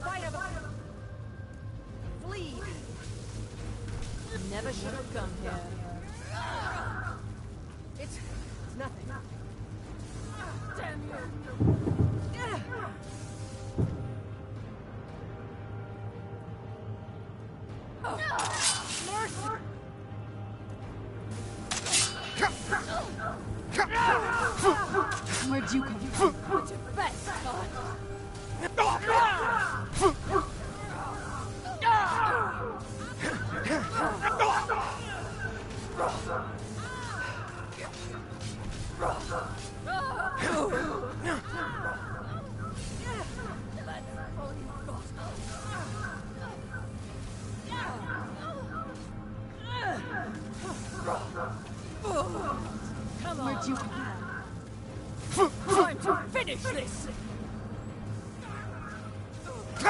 sight of a... Flee! Never should have come here. It's nothing. Damn you! Where'd you come from? What's your best, Come on. Where'd you come from? Time to finish this! No!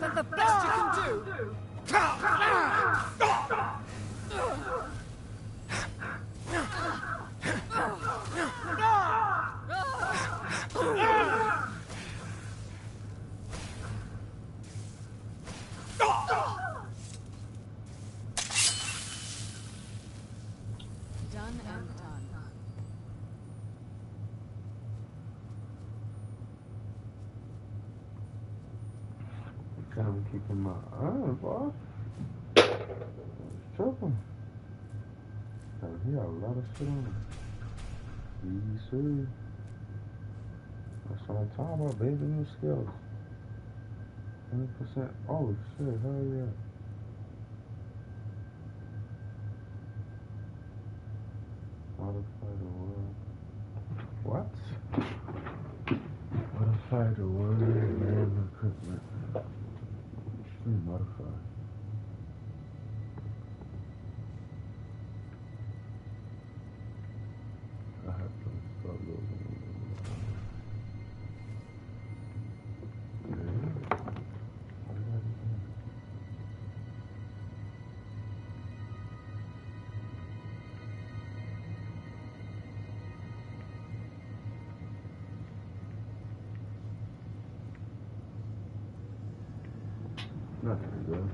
That's the best you can do! Done and done. I'm keeping my eye on, boss. Trouble. He got a lot of shit on him. Easy. That's what I'm talking about, baby. New skills. 100%. Oh, shit. Hell yeah. Modify the world. What? Modify the world and equipment. Modify. I have to start losing. Not very good.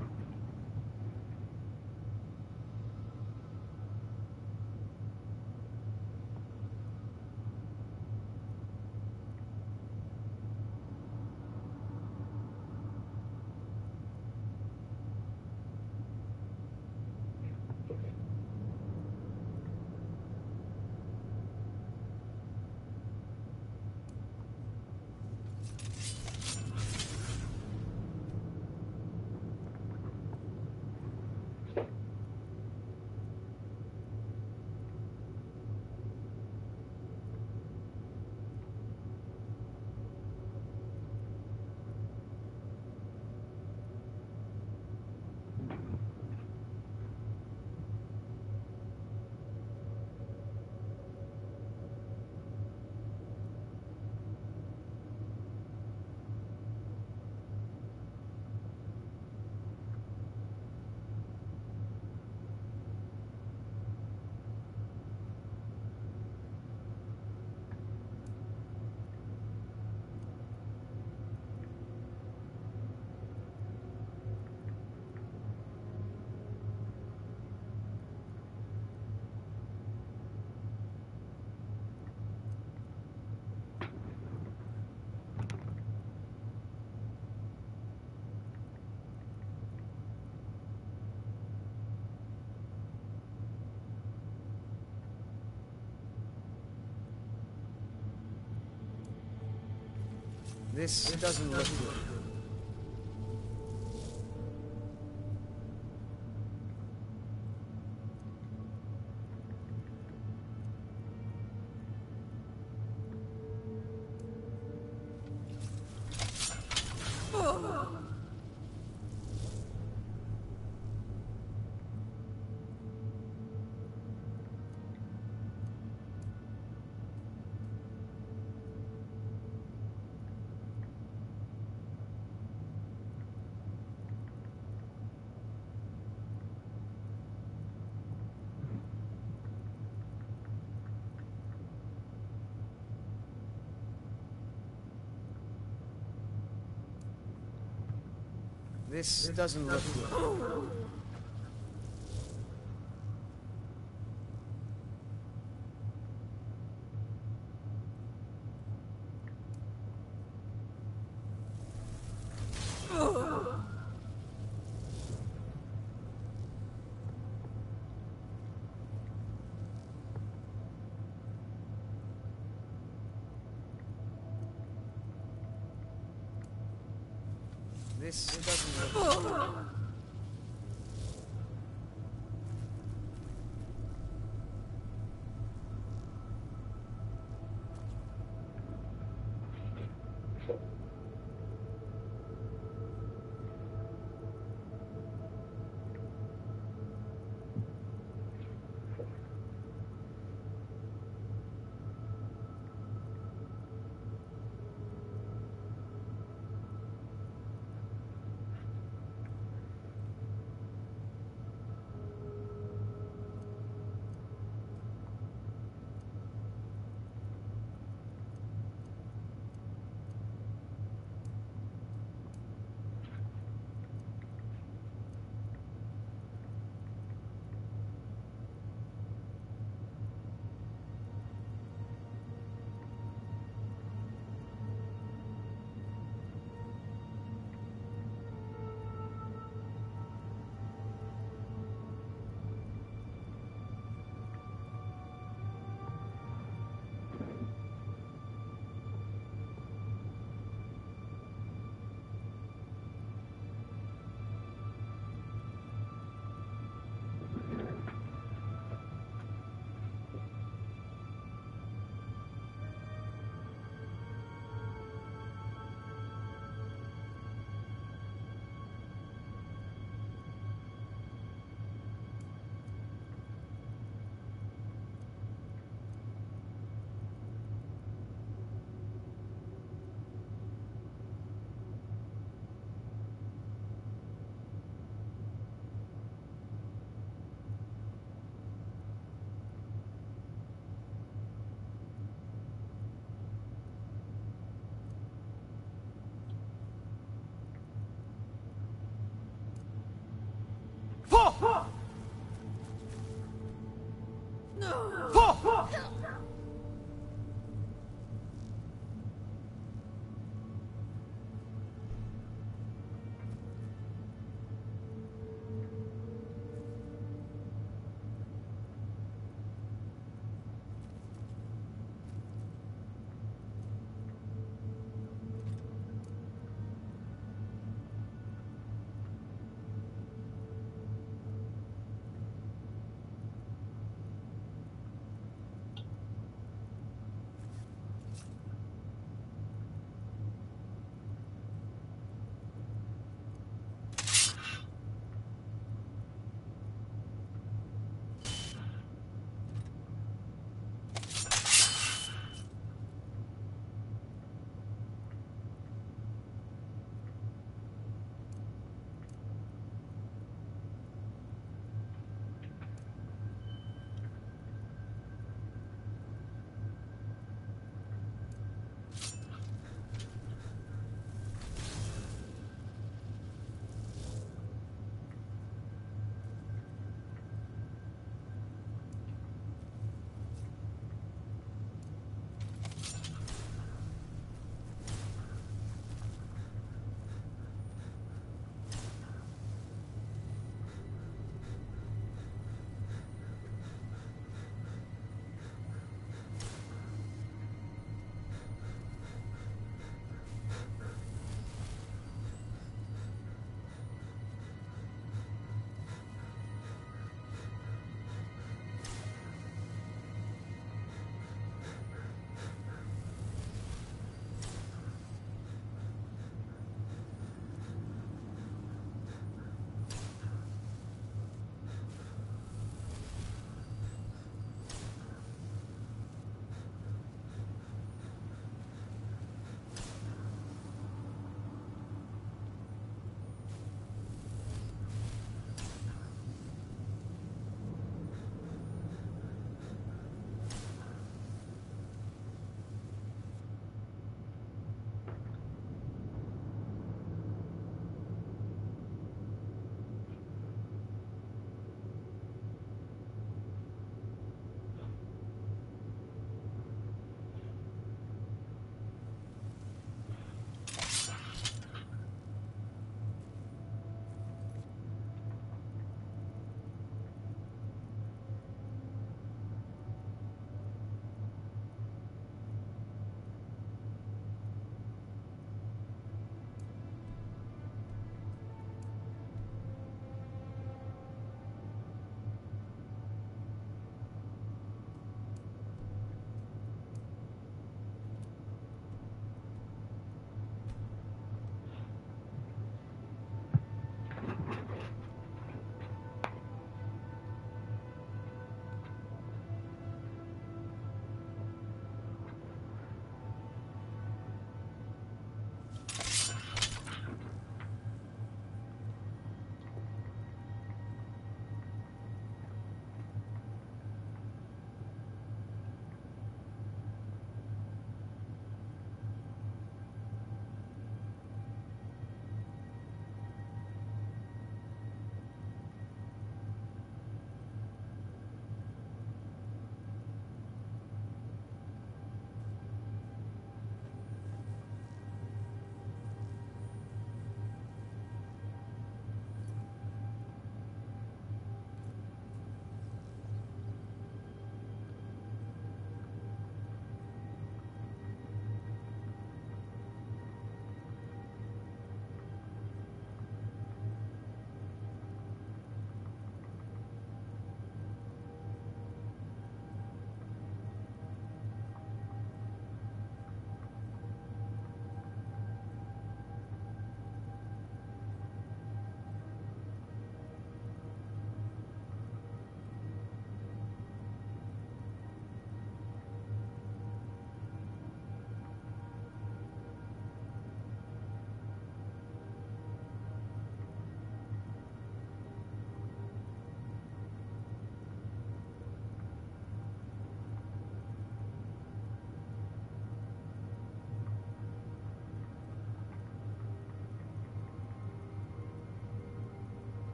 This doesn't look good. This doesn't look good. This doesn't look good.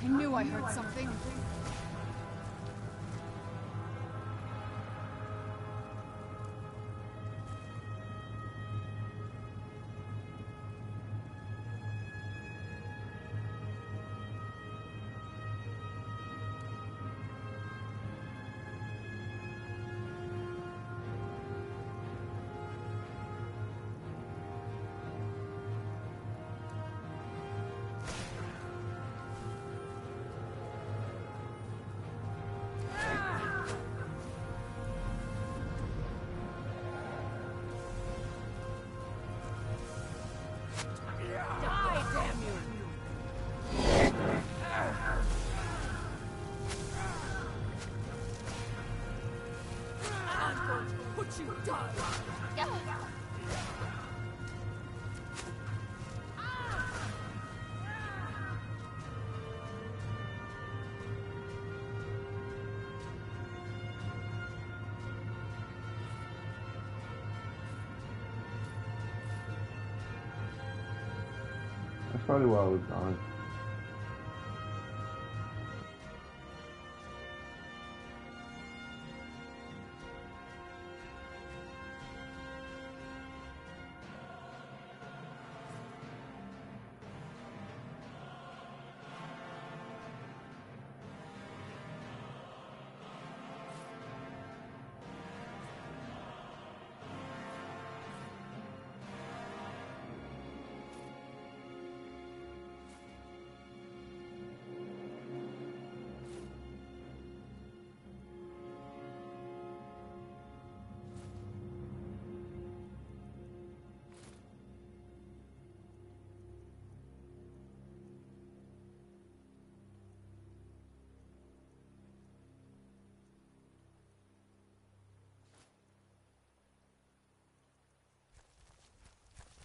knew I heard something. Die, damn you! I'm going to put you down! That's probably why I was gone.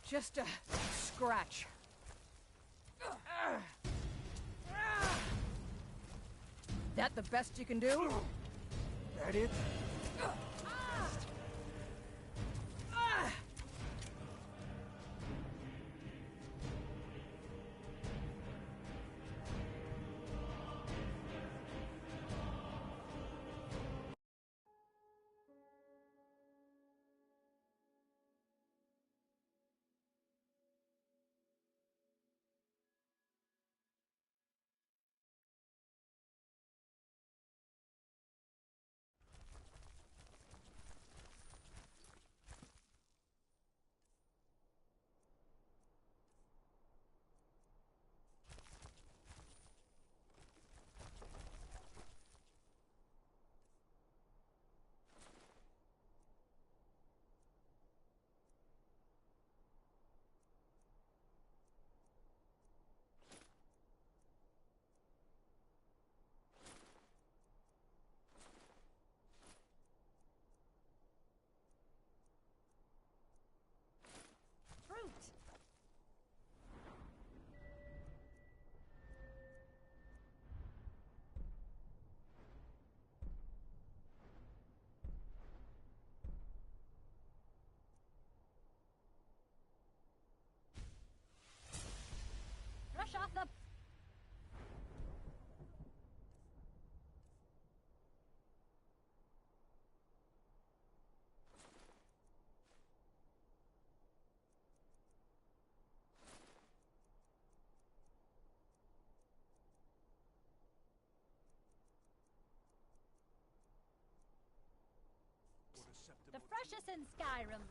Just a scratch. That the best you can do? That it? Brush off the... The freshest in Skyrim.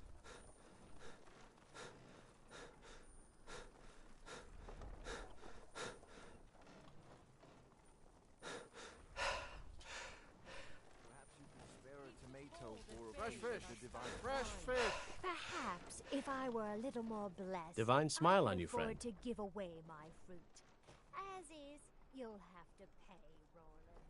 Fresh fish. Fresh fish. Perhaps if I were a little more blessed, Divine smile I on you, can afford friend. to give away my fruit. As is, you'll have to pay, Roland.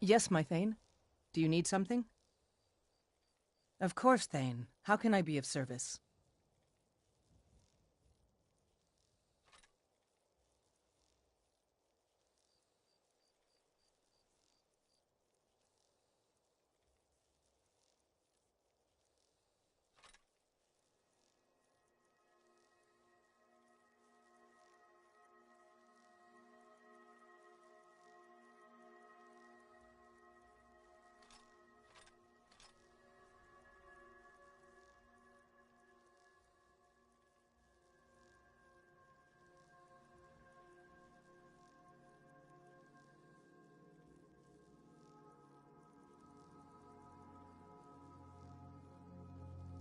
Yes, my Thane. Do you need something? Of course, Thane. How can I be of service?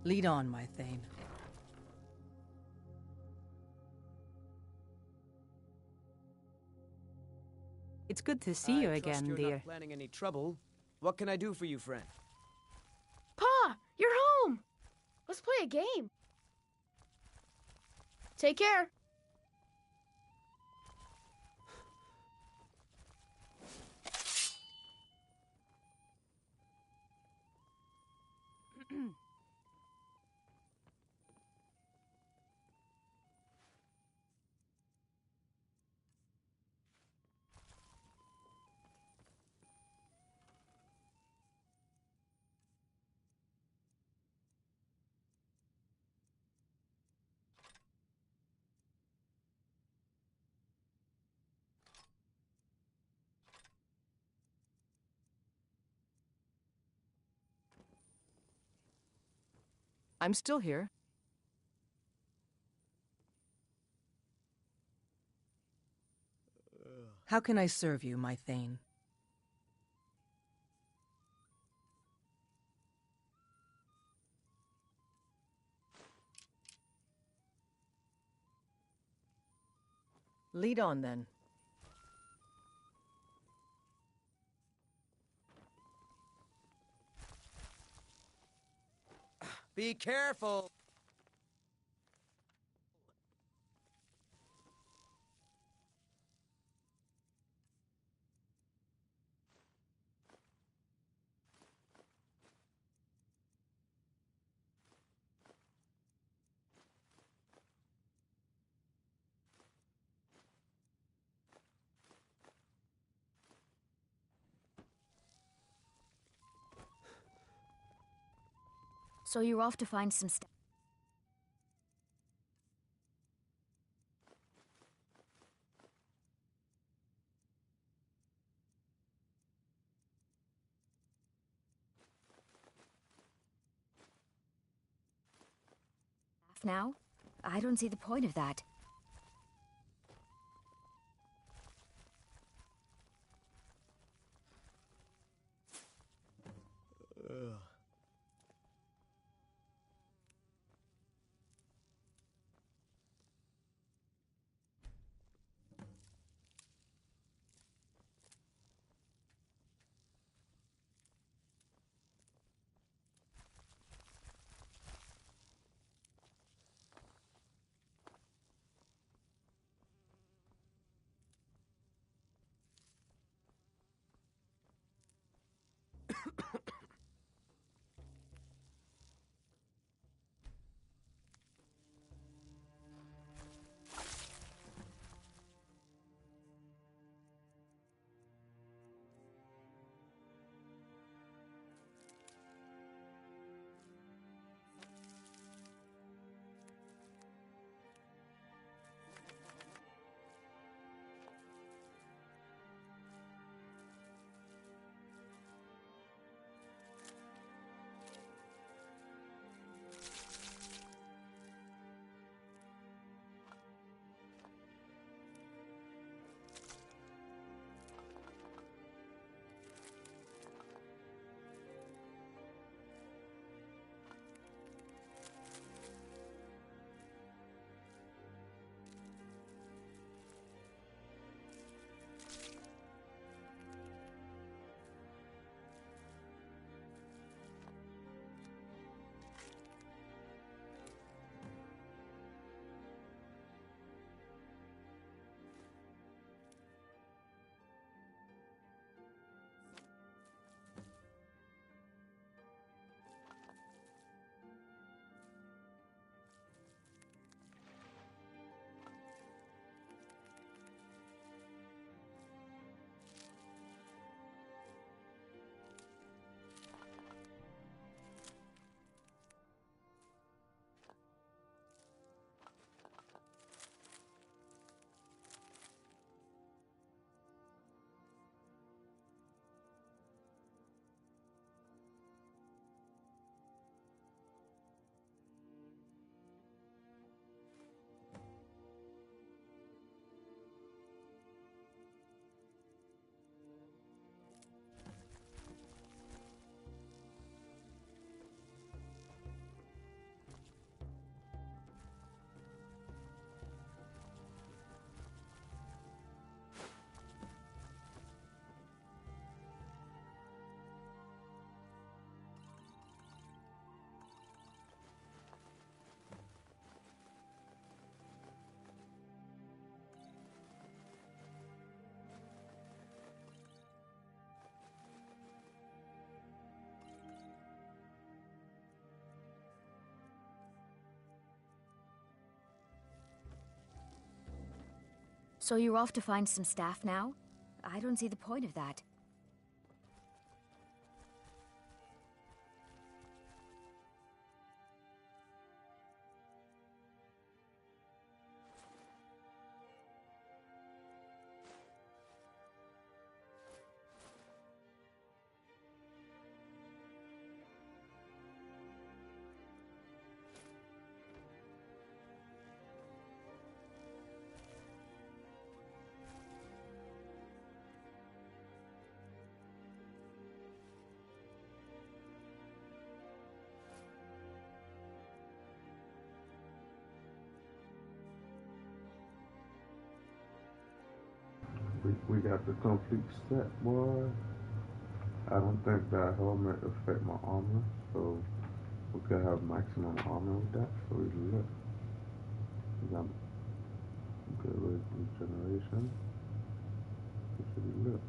Lead on, my Thane. It's good to see you I trust again, you're dear. not planning any trouble. What can I do for you, friend? Pa, you're home. Let's play a game. Take care. I'm still here. How can I serve you, my Thane? Lead on, then. Be careful! So you're off to find some stuff. Now? I don't see the point of that. So you're off to find some staff now? I don't see the point of that. We got the complete set, boy. I don't think that helmet affect my armor, so we could have maximum armor with that. So we lit. We got good regeneration. We should be lit.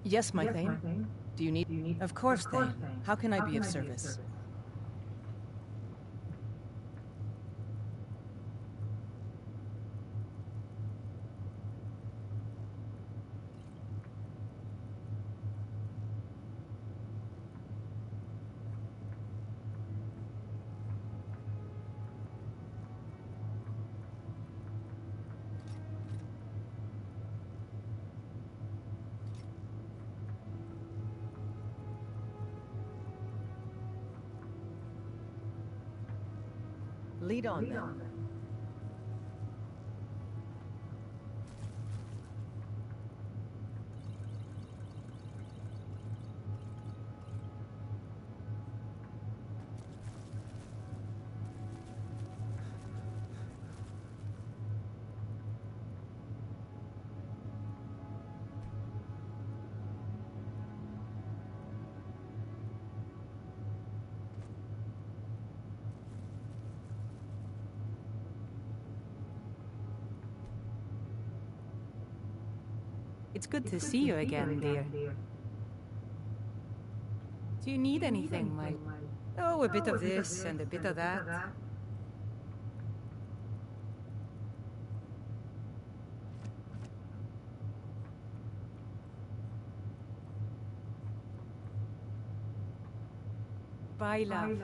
Yes, my Thane. Do you need... Of course, Thane. How can I be of service? Lead on, then. It's good to see you again, dear. Do you need anything, my... Oh, a bit of this and a bit of that. Goodbye, love.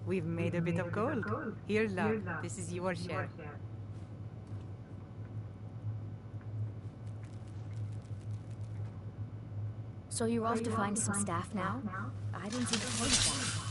We've made a bit of gold. Here, love. This is your share. So you're off to find some staff now? I don't see the point of that.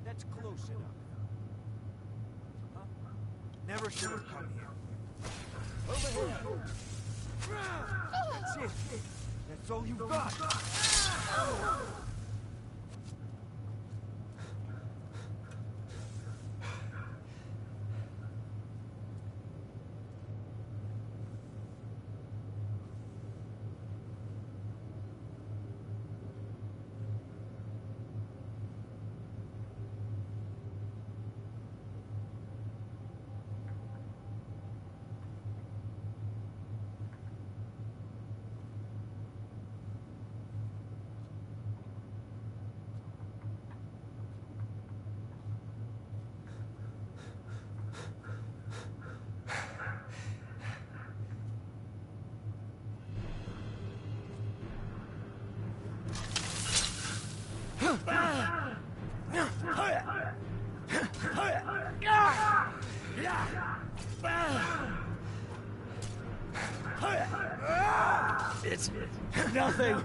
That's close enough. Huh? Never should have come here. Over here. That's it. That's all you got. It's nothing.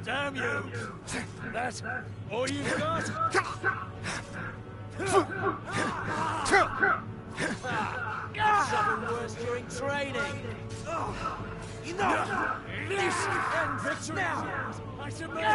Damn you! That's all you got? Something worse during training. Enough! This and victory now! I submit!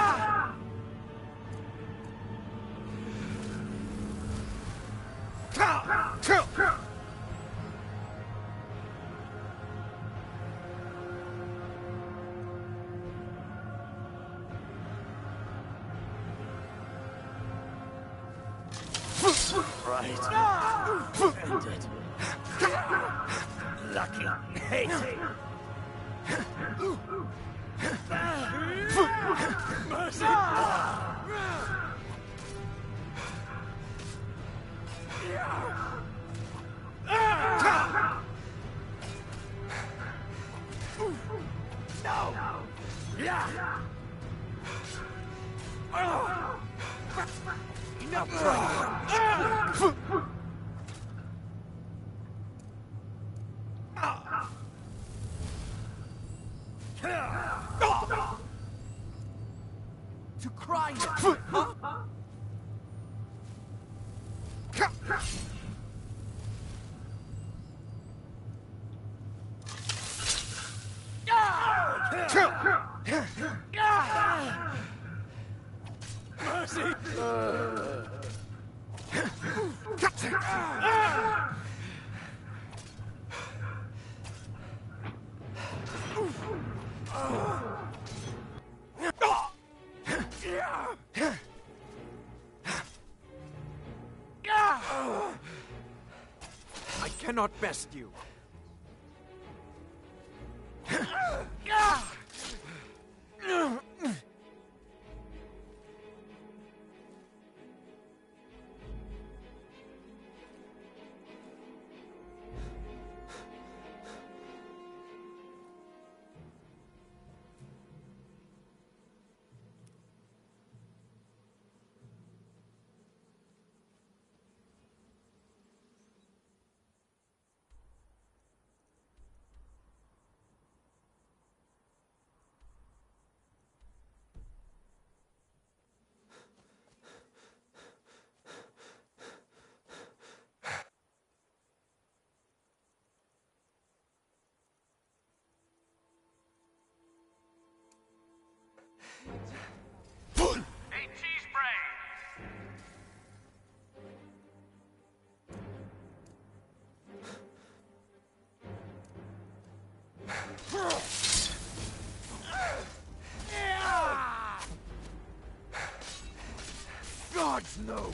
Right. Ended. Lucky. Hate. Mercy. No. To cry it, huh? Mercy! I cannot best you. gods, no!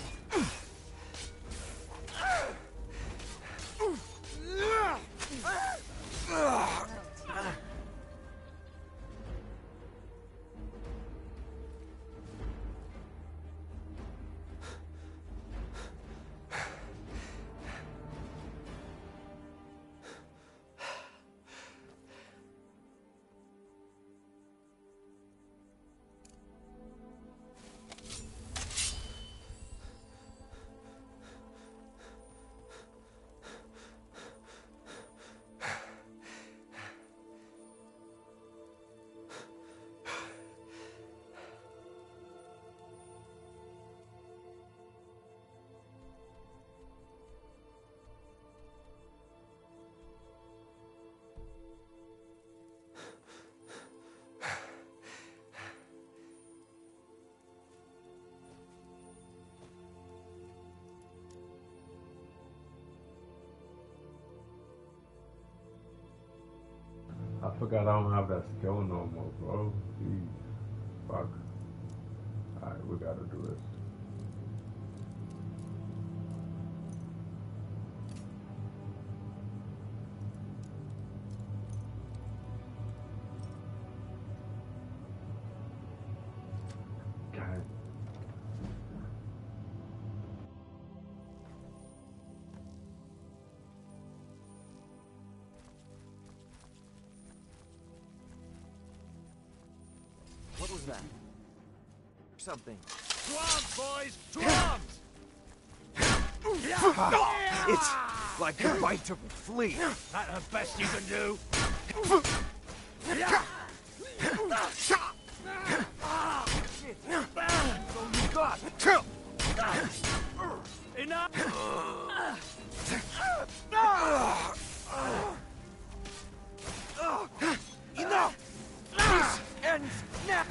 I forgot I don't have that skill no more, bro. Jeez. Fuck. Alright, we gotta do this. God. What was that? Something. Drums, boys! Drums! It's like the bite of a flea. That the best you can do? Shit! That's all you got! Enough! Enough! This ends now!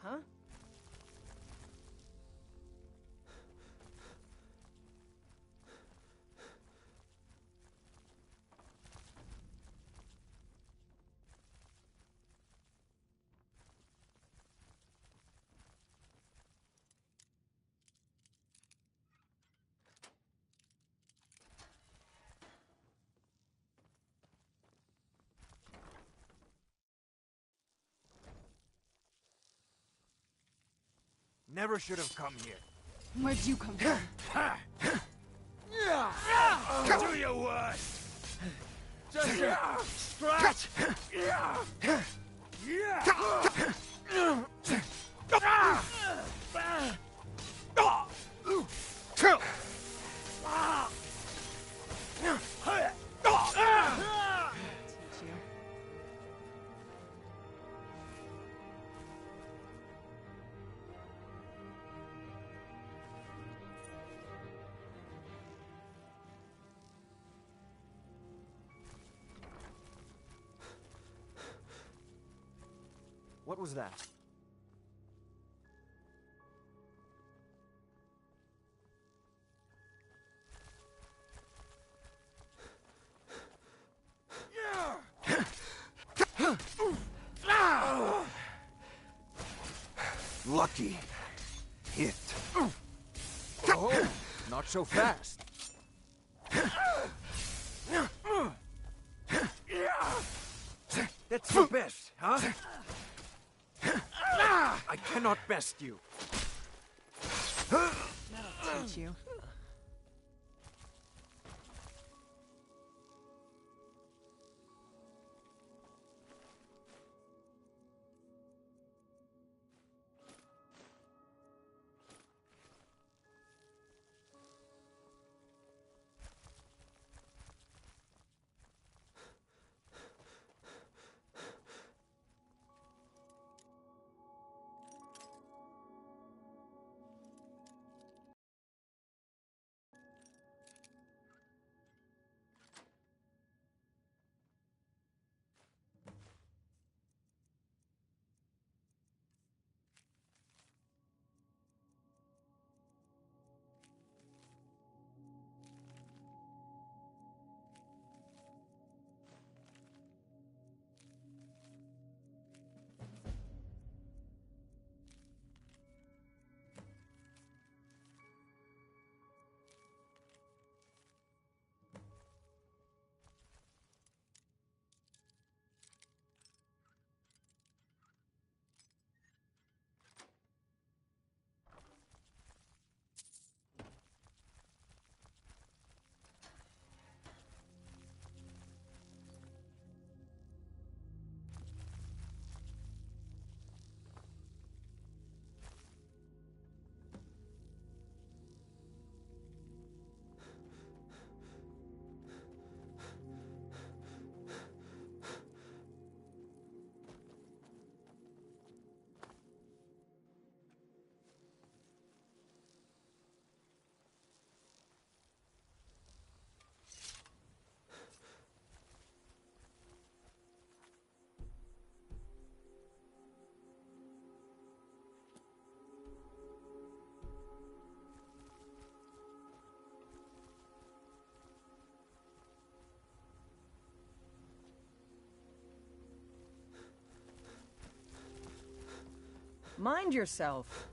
Huh? Never should have come here. Where'd you come from? Do your worst! Just scratch! What was that? Lucky hit. Oh, not so fast. That's the best, huh? I cannot best you. teach you. Mind yourself.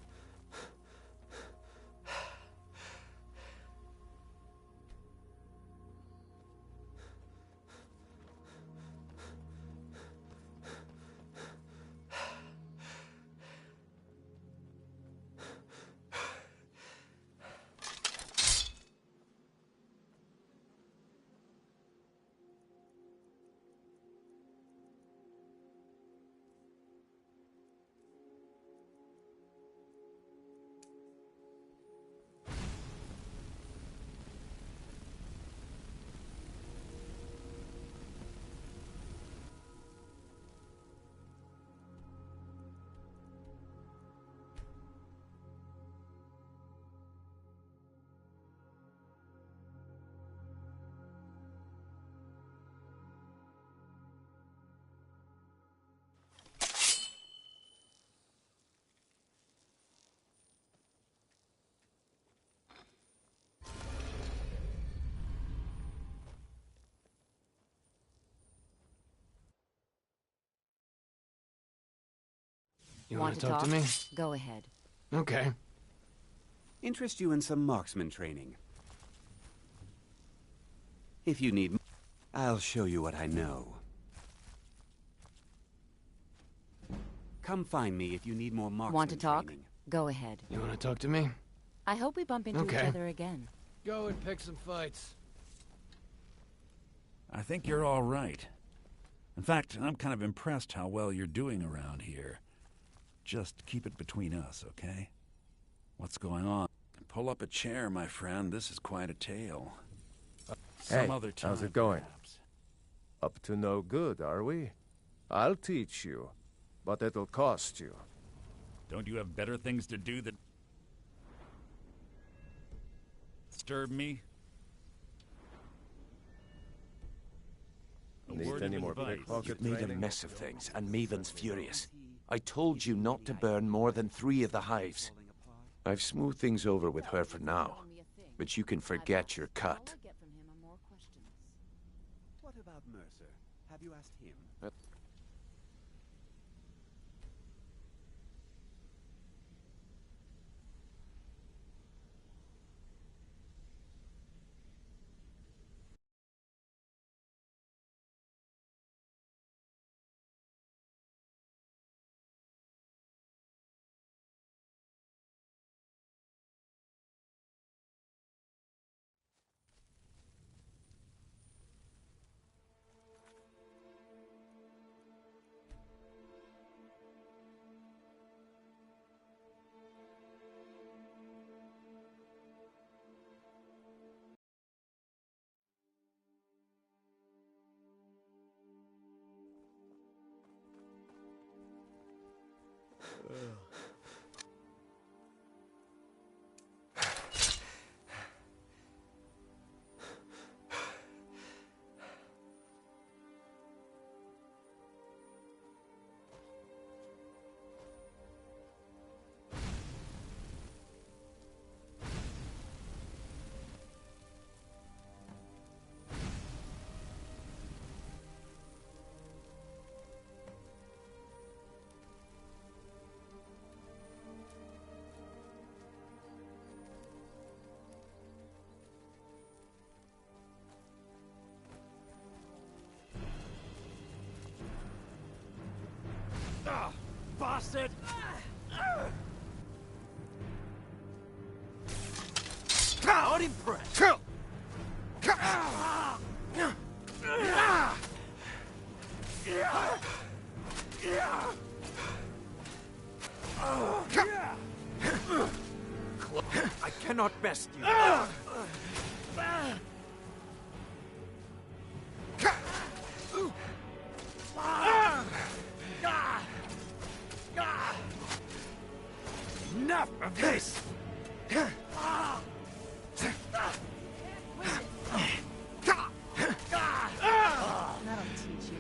You want to talk to me? Go ahead. Okay. Interest you in some marksman training. If you need, I'll show you what I know. Come find me if you need more marksman Want to talk? training. Go ahead. You want to talk to me? I hope we bump into each Okay. other again. Go and pick some fights. I think you're all right. In fact, I'm kind of impressed how well you're doing around here. Just keep it between us, okay? What's going on? Pull up a chair, my friend. This is quite a tale. Some other time, how's it going? perhaps. Up to no good, are we? I'll teach you, but it'll cost you. Don't you have better things to do than disturb me? A Need word any of more advice. pickpocket You've made a training? mess of things, and Maven's furious. I told you not to burn more than 3 of the hives. I've smoothed things over with her for now, but you can forget your cut. What about Mercer? Have you asked him? Bastard! Not impressed. I cannot best you. Enough of this! That'll teach you.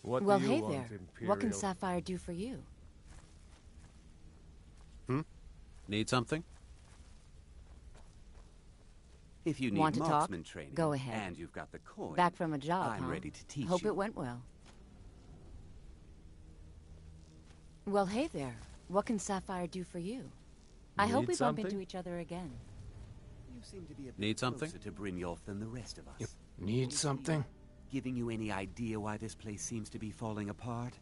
What Well, do you hey want, there. Imperial? What can Sapphire do for you? Need something? If you need Want to talk? marksman training, Go ahead. and you've got the coin, Back from a job, I'm huh? ready to teach Hope you. it went well. Well, hey there. What can Sapphire do for you? I hope Need we bump something? into each other again. You seem to be a bit Need something? closer to Brynjolf than the rest of us. Need something? Giving you any idea why this place seems to be falling apart?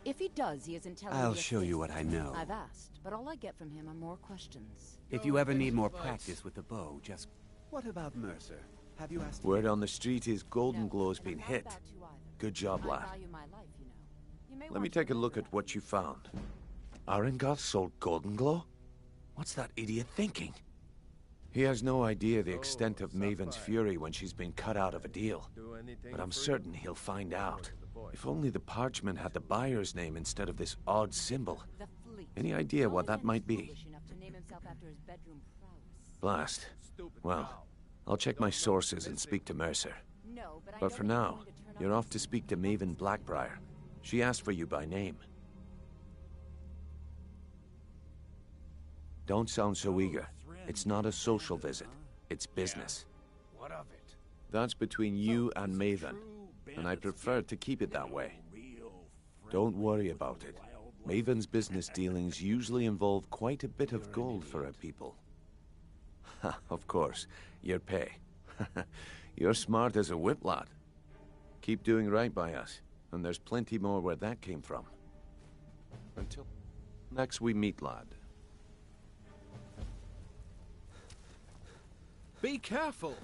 If he does, he isn't telling I'll me a show you thing. what I know. I've asked, but all I get from him are more questions. If you ever need more practice with the bow, just... What about Mercer? Have you asked Word him? on the street is Golden Glow's been hit. Good job, lad. Let me take a look at what you found. Arengoth sold Golden Glow? What's that idiot thinking? He has no idea the extent of Maven's fury when she's been cut out of a deal. But I'm certain he'll find out. If only the parchment had the buyer's name instead of this odd symbol. Any idea what that might be? Blast. Well, I'll check my sources and speak to Mercer. But for now, you're off to speak to Maven Blackbriar. She asked for you by name. Don't sound so eager. It's not a social visit. It's business. What of it? That's between you and Maven, and I prefer to keep it that way. Don't worry about it. Maven's business dealings usually involve quite a bit of gold for her people. Of course, your pay. You're smart as a whip, lad. Keep doing right by us, and there's plenty more where that came from. Until next we meet, lad. Be careful!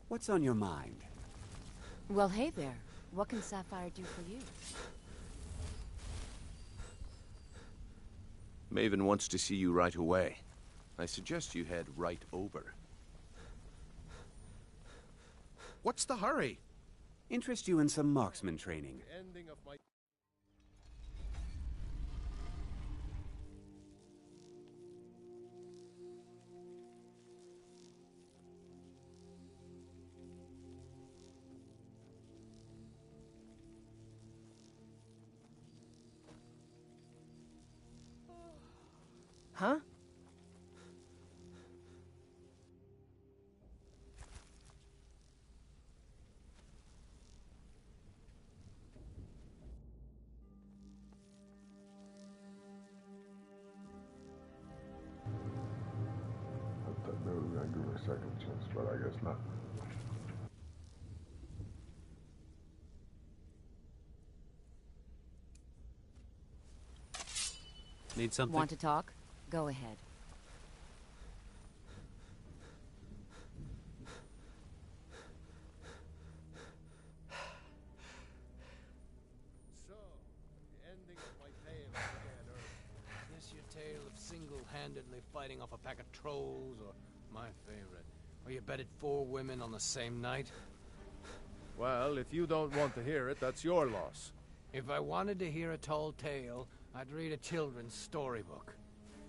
What's on your mind? Well, hey there. What can Sapphire do for you? Maven wants to see you right away. I suggest you head right over. What's the hurry? Interest you in some marksman training. Ending of my... Huh? I thought there was but I guess not. Need something? Want to talk? Go ahead. So, the ending of my tale began early. Is this your tale of single-handedly fighting off a pack of trolls, or my favorite, where you bedded 4 women on the same night? Well, if you don't want to hear it, that's your loss. If I wanted to hear a tall tale, I'd read a children's storybook.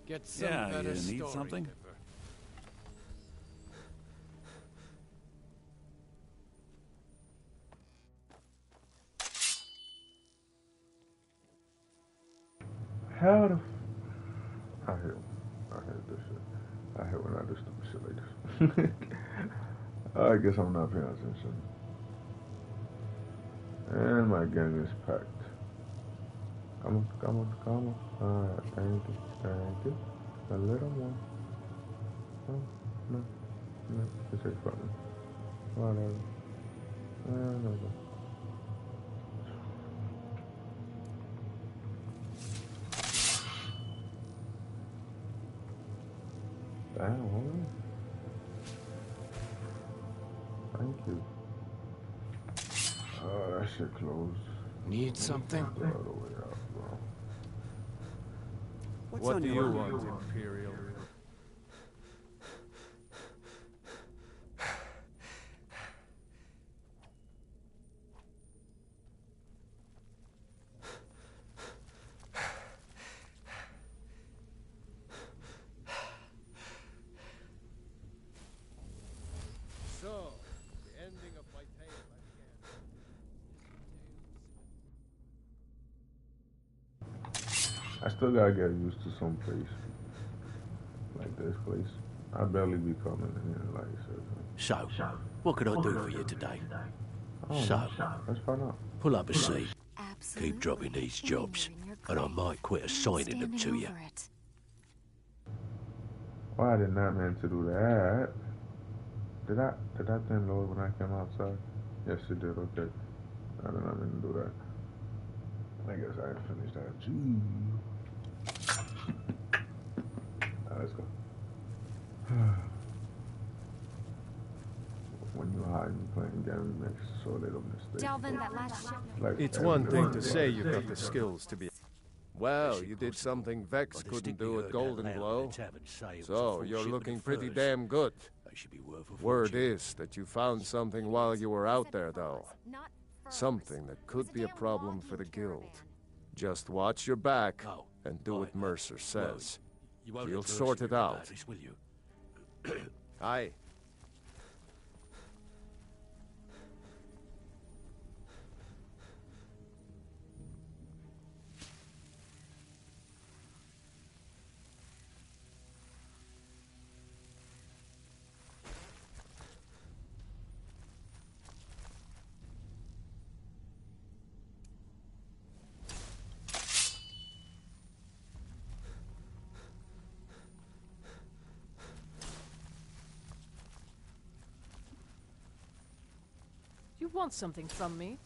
Get some better you story, need something? Dipper. How the I hate this shit. I hate when I do stupid shit like this. I guess I'm not paying attention. And my gang is packed. Come on. Alright, thank you. A little more. Oh, no. It's just funny. Whatever. No. Damn, woman. Thank you. Oh, that shit closed. Need something? All the way out, bro. What do you want, Imperial? So, the ending of my tale I still gotta get used to some place. Like this place. I barely be coming in here, like So, what can I do for you today? So, let's find out. pull up a seat. Keep dropping these jobs, and I might quit assigning them to you. Oh, I did not mean to do that. Did that thing load when I came outside? Yes, it did. Okay. I did not mean to do that. I guess I didn't finish that. Gee. Let's go. When you're high and you're playing games, make sure they don't mistake. Delvin, that last ship. Like It's one thing to say you got the skills to be... Well, you did something Vex couldn't do at Golden Glow. So, you're looking pretty damn good. Word is that you found something while you were out there, though. Something that could be a problem for the Guild. Just watch your back and do what Mercer says. You'll sort it out. Aye. You want something from me?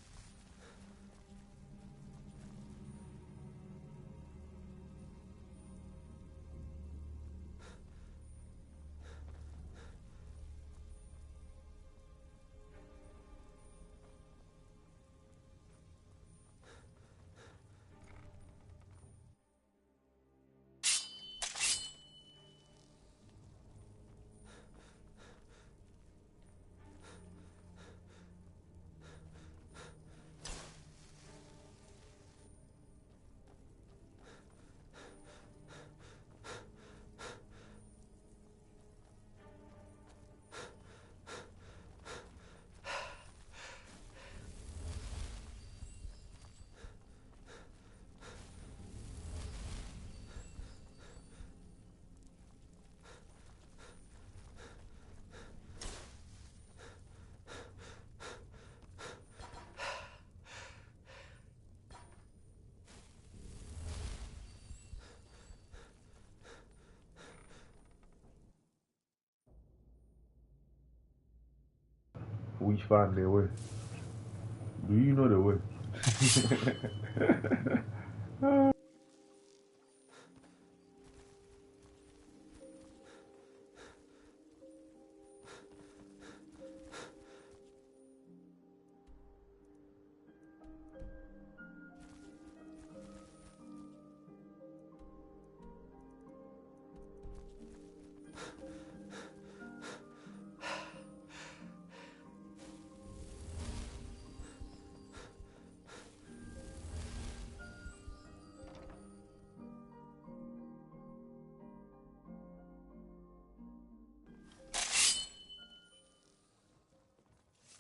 We find their way. Do you know the way?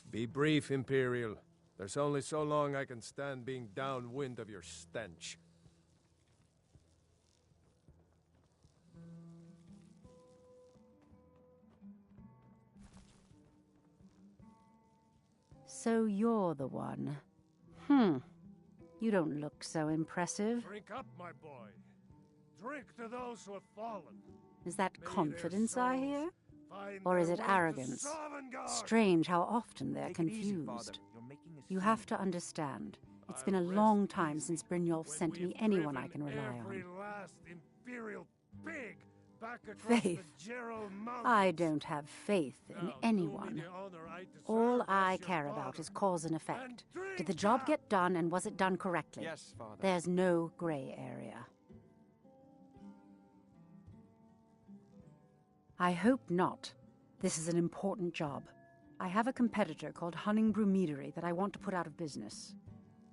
Be brief, Imperial. There's only so long I can stand being downwind of your stench. So you're the one. You don't look so impressive. Drink up, my boy. Drink to those who have fallen. Is that confidence I hear? Or is it arrogance? Strange how often they're confused. You have to understand. It's been a long time since Brynjolf sent me anyone I can rely on. Faith? I don't have faith in anyone. All I care about is cause and effect. Did the job get done, and was it done correctly? Yes, Father. There's no gray area. I hope not. This is an important job. I have a competitor called Hunningbrew Meadery that I want to put out of business.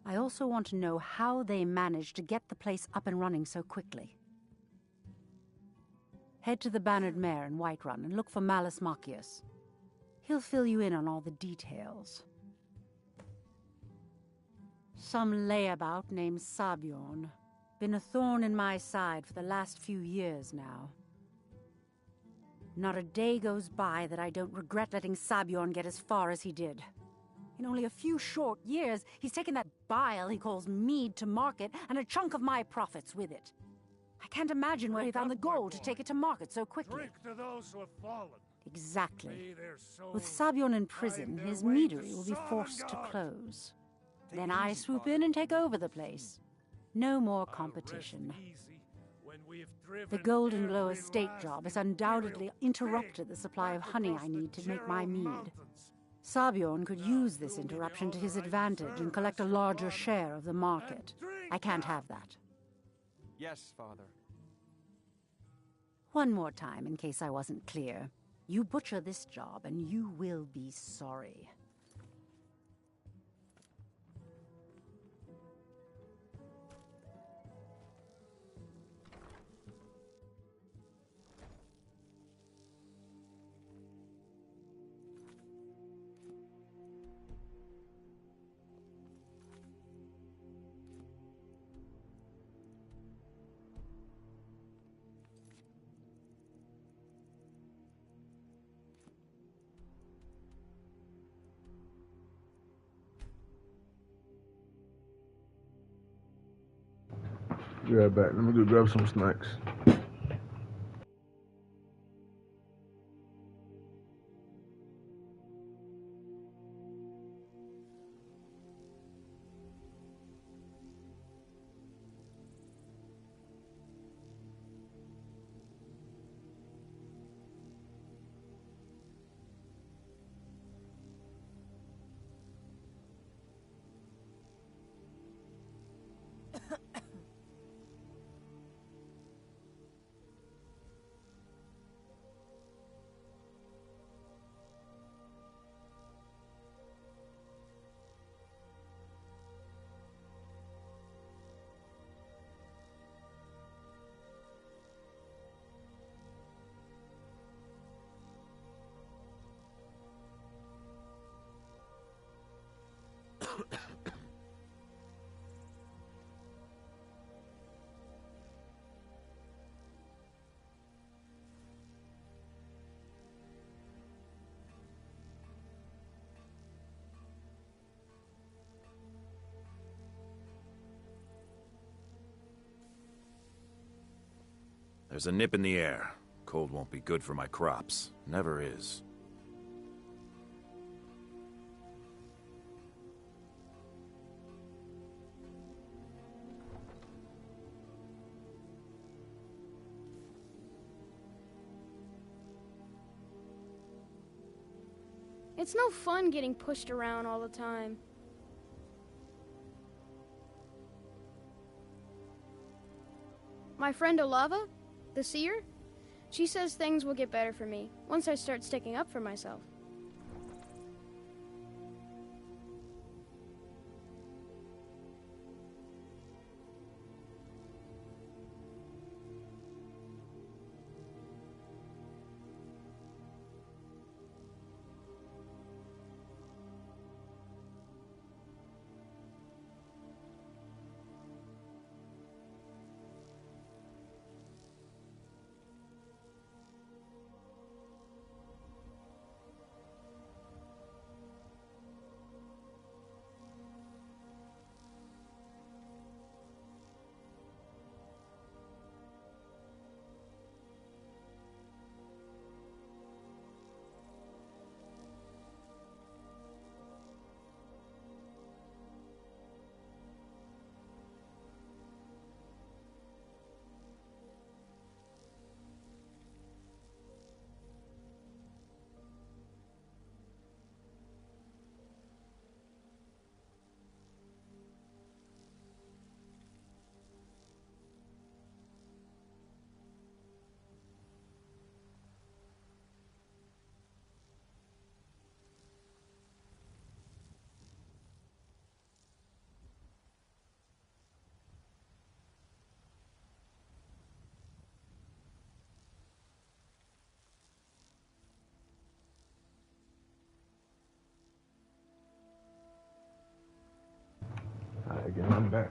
I also want to know how they managed to get the place up and running so quickly. Head to the Bannered Mare in Whiterun and look for Malus Macius. He'll fill you in on all the details. Some layabout named Sabjorn. Been a thorn in my side for the last few years now. Not a day goes by that I don't regret letting Sabjorn get as far as he did. In only a few short years, he's taken that bile he calls mead to market, and a chunk of my profits with it. I can't imagine where he found the gold to take it to market so quickly. Drink to those who have fallen. Exactly. With Sabjorn in prison, his meadery will be forced to close. Then I swoop in and take over the place. No more competition. The Golden Glow estate job has undoubtedly interrupted the supply of honey I need to make my mead. Sabjorn could use this interruption to his advantage and collect a larger share of the market. I can't have that. Yes, Father. One more time, in case I wasn't clear. You butcher this job, and you will be sorry. Be right back. Let me go grab some snacks. There's a nip in the air. Cold won't be good for my crops. Never is. It's no fun getting pushed around all the time. My friend Olava, the seer, she says things will get better for me once I start sticking up for myself. Again, I'm back.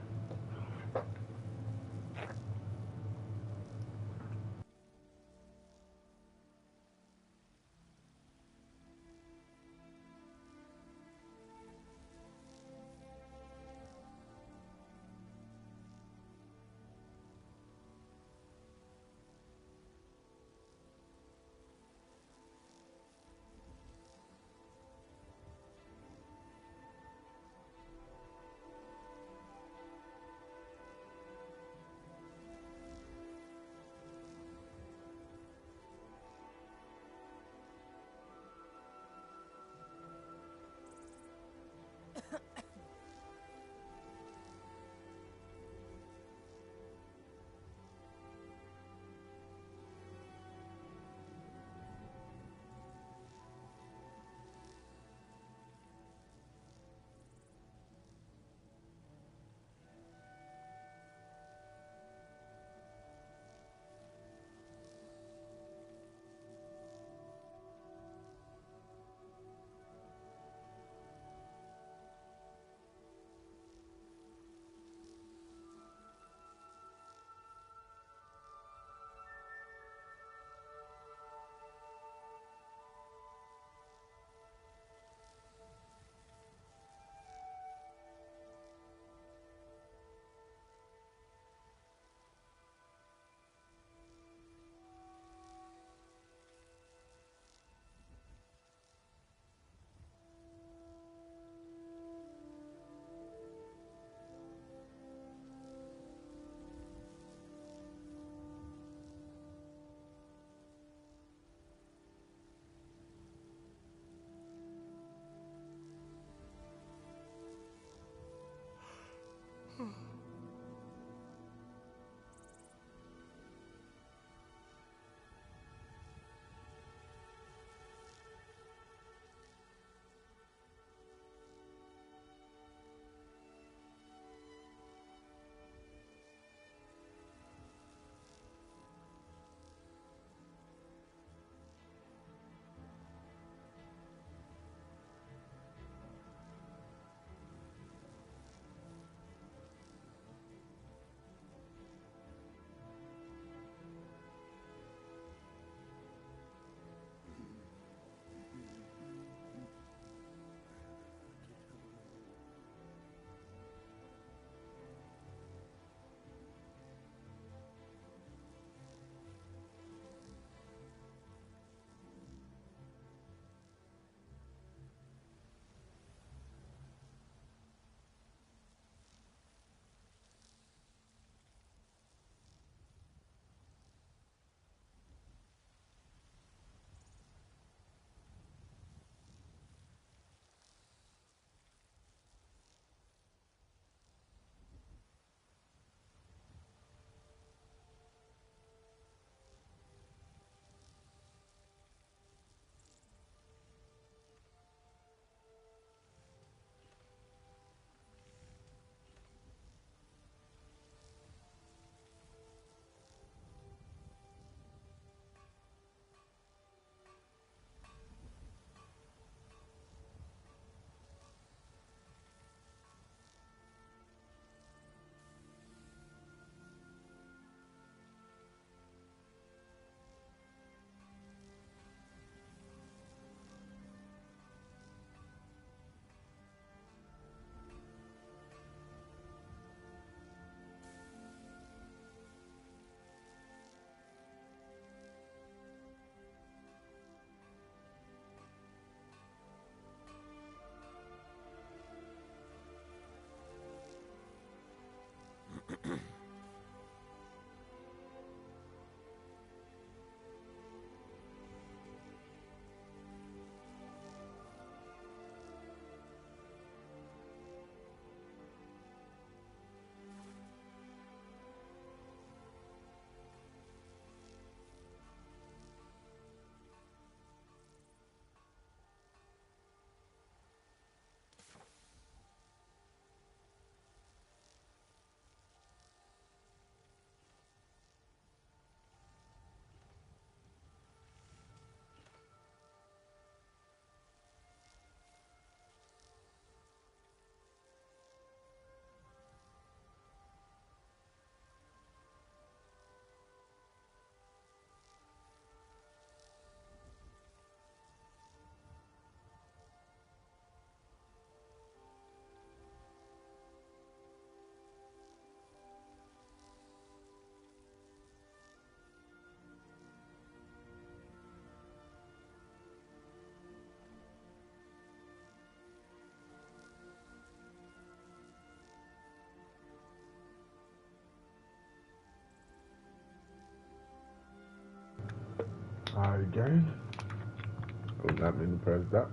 again. I was not meaning to press that.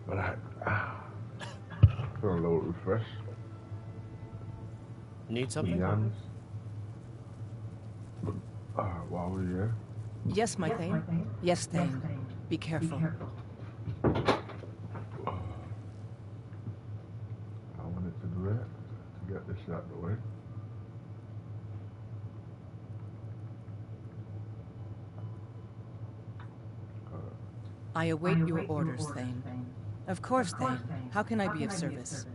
But I feel a little refreshed. Need something? To be honest. While we're here. Yes, my Thane. Yes, Thane. Be careful. I wanted to do that to get this out the way. I await your orders, Thane. Of course, Thane. How can I be of service?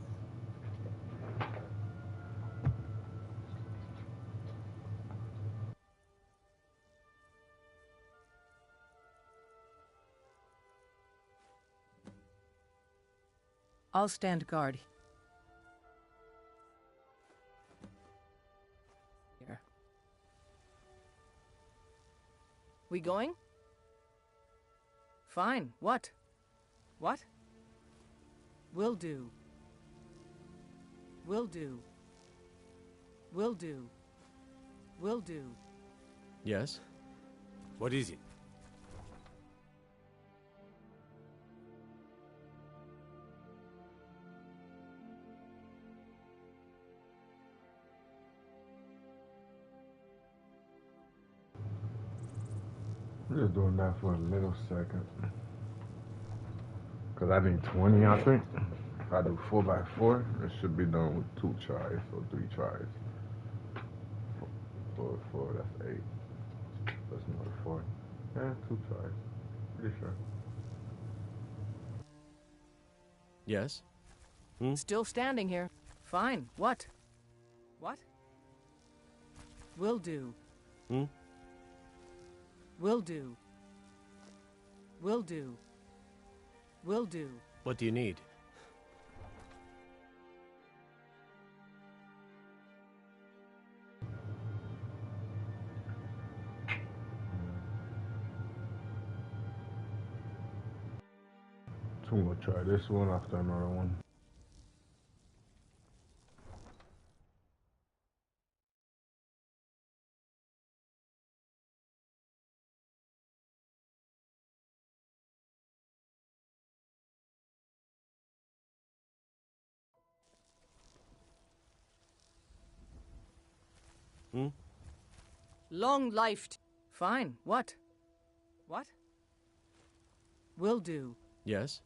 I'll stand guard. Here. We going? Fine. What? What? Will do. Will do. Will do. Will do. Yes? What is it? I'm just doing that for a little second. Because I need 20, I think. If I do 4x4, it should be done with 2 tries or 3 tries. 4, that's 8. That's another 4. Yeah, 2 tries. Pretty sure. Yes? Still standing here. Fine. What? What? Will do. Will do. Will do. Will do. What do you need? So I'm gonna try this one after another one. Long life. Fine. What? What? Will do. Yes?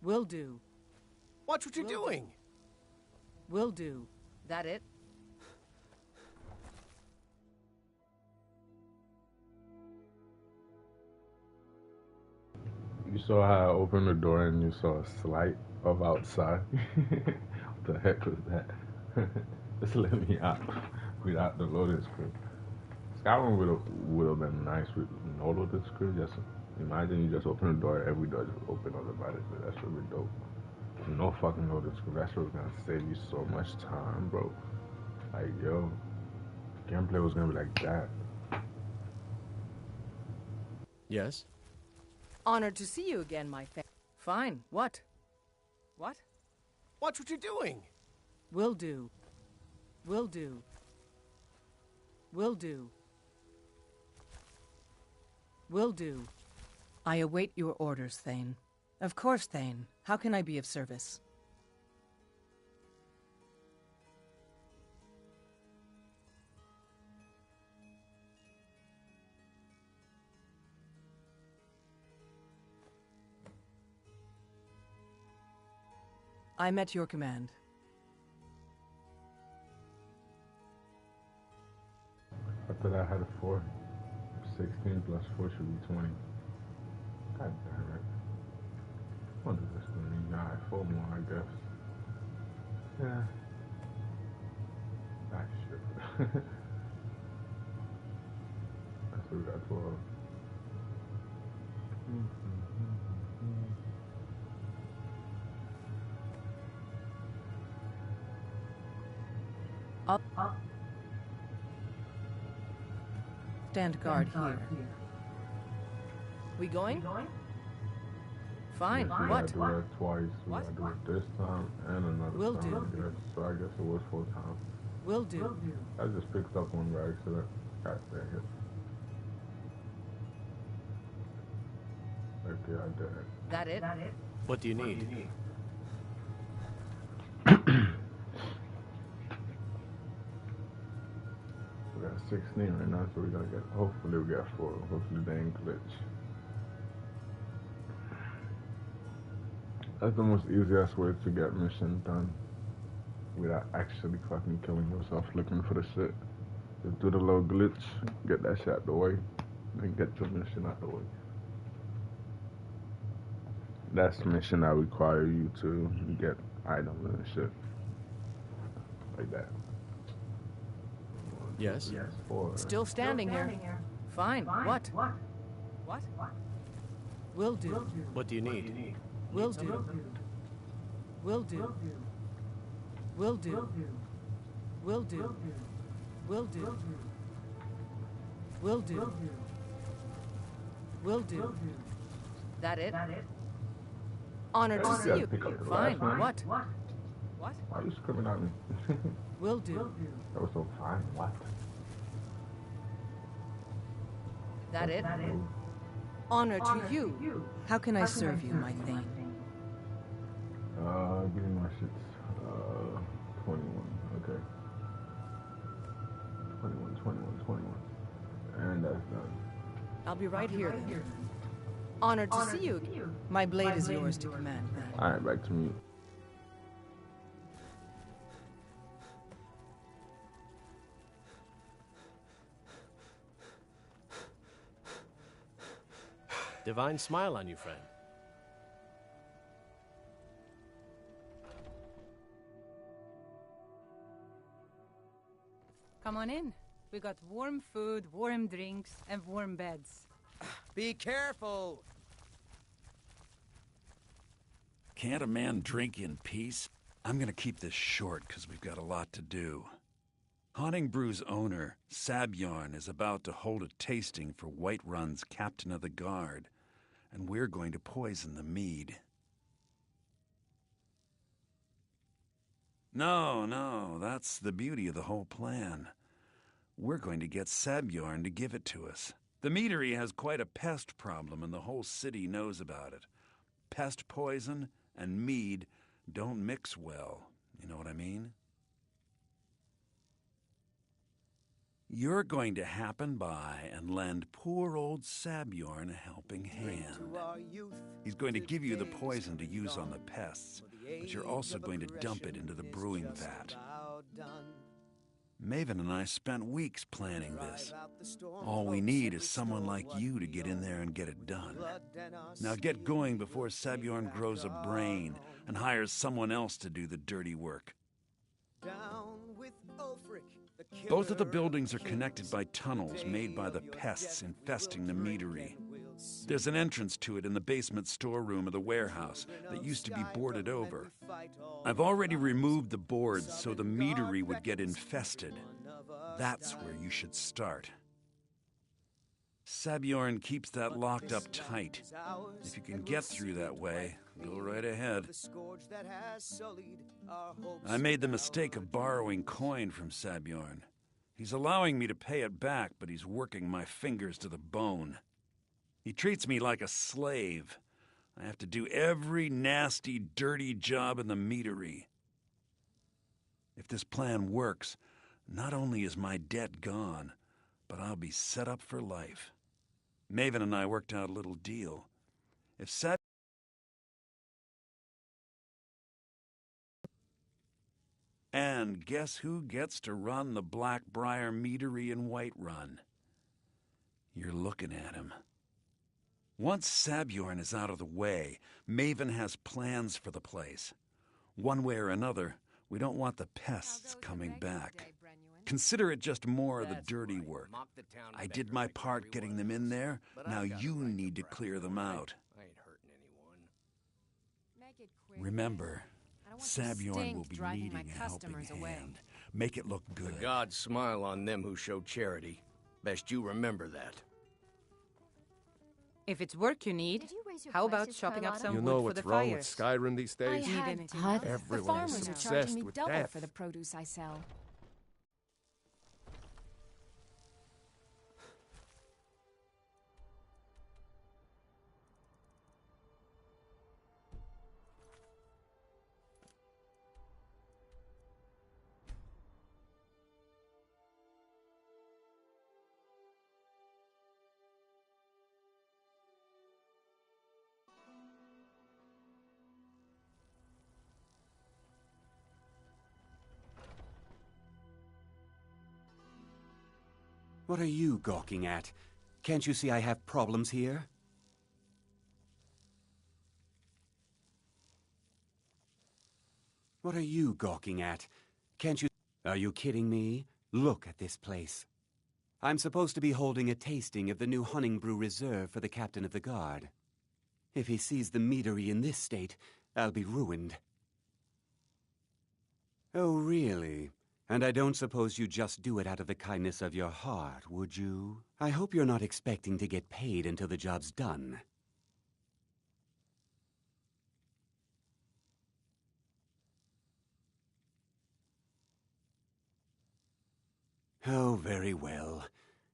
Will do. Watch what you're doing! Will do. That it? You saw how I opened the door and you saw a slight of outside. What the heck was that? Just let me out without the loading screen. Skyrim would have been nice with no loading screen. Just imagine you just open the door, every door just open automatically. That's really dope. No fucking loading screen. That's what's gonna save you so much time, bro. Like, yo, gameplay was gonna be like that. Yes? Honored to see you again, my friend. Fine. What? What? Watch what you're doing! Will do. Will do. Will do. Will do. I await your orders, Thane. Of course, Thane. How can I be of service? I'm at your command. After that, I had a 4. 16 plus 4 should be 20. God damn it. What is this thing? Alright, 4 more, I guess. Yeah. Ah, shit. I still got 12. I'll stand guard here. We going? Fine. Yeah, What? I do that twice. What? I do it this time and another Will time. do. I guess. So I guess it was 4 times. Will do. I just picked up one by accident. God dang it. Okay, I did it. That it? What do you need? We got 16 right now, so we gotta get, hopefully we get 4. Hopefully they ain't glitch. That's the most easiest way to get mission done without actually fucking killing yourself looking for the shit. Just do the little glitch, get that shit out the way, and get your mission out the way. That's the mission that require you to get items and shit. Like that. Yes? Yes. 4. Still standing here. Fine. What? What? Will do. What do you need? Will do. Will do. Will do. Will do. Will do. Will do. Will do. That it? Honored to see you. Fine. What? What? Why are you screaming at me? Will do. That was so fine. What? That it? Honor to you. How can I serve you, my thane? Give me my shits. 21. Okay. 21. And that's done. I'll be right here then. Honored to see you. My blade is yours to command, thane. Alright, back to me. Divine smile on you, friend. Come on in. We got warm food, warm drinks, and warm beds. Be careful! Can't a man drink in peace? I'm gonna keep this short, because we've got a lot to do. Haunting Brew's owner, Sabjorn, is about to hold a tasting for Whiterun's Captain of the Guard, and we're going to poison the mead. No, that's the beauty of the whole plan. We're going to get Sabjorn to give it to us. The meadery has quite a pest problem, and the whole city knows about it. Pest poison and mead don't mix well, you know what I mean? You're going to happen by and lend poor old Sabjorn a helping hand. He's going to give you the poison to use on the pests, but you're also going to dump it into the brewing vat. Maven and I spent weeks planning this. All we need is someone like you to get in there and get it done. Now get going before Sabjorn grows a brain and hires someone else to do the dirty work. Both of the buildings are connected by tunnels made by the pests infesting the meadery. There's an entrance to it in the basement storeroom of the warehouse that used to be boarded over. I've already removed the boards so the meadery would get infested. That's where you should start. Sabjorn keeps that locked up tight. If you can get through that way, go right ahead. I made the mistake of borrowing coin from Sabjorn. He's allowing me to pay it back, but he's working my fingers to the bone. He treats me like a slave. I have to do every nasty, dirty job in the meadery. If this plan works, not only is my debt gone, but I'll be set up for life. Maven and I worked out a little deal. If Sab... And guess who gets to run the Blackbriar Meadery in Whiterun? You're looking at him. Once Sabjorn is out of the way, Maven has plans for the place. One way or another, we don't want the pests coming back. Consider it just more of the dirty work. I did my part getting them in there. Now you need to clear them out. Remember, Sabjorn will be needing a helping hand. Make it look good. The gods smile on them who show charity. Best you remember that. If it's work you need, how about chopping up some You know wood for what's the wrong with fires? Skyrim these days? Everyone is obsessed with death. For the produce I sell. What are you gawking at? Can't you see I have problems here? What are you gawking at? Can't you... Are you kidding me? Look at this place. I'm supposed to be holding a tasting of the new Hunting Brew Reserve for the captain of the guard. If he sees the meadery in this state, I'll be ruined. Oh, really? And I don't suppose you just do it out of the kindness of your heart, would you? I hope you're not expecting to get paid until the job's done. Oh, very well.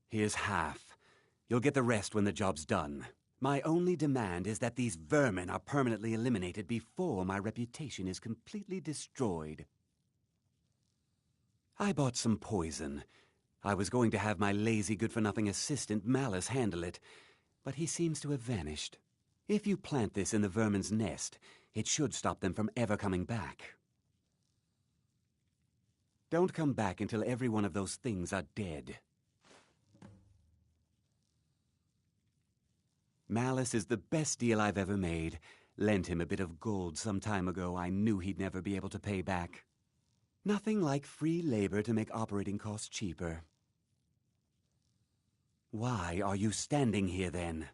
Here's half. You'll get the rest when the job's done. My only demand is that these vermin are permanently eliminated before my reputation is completely destroyed. I bought some poison. I was going to have my lazy, good-for-nothing assistant Malice handle it, but he seems to have vanished. If you plant this in the vermin's nest, it should stop them from ever coming back. Don't come back until every one of those things are dead. Malice is the best deal I've ever made. Lent him a bit of gold some time ago I knew he'd never be able to pay back. Nothing like free labor to make operating costs cheaper. Why are you standing here then?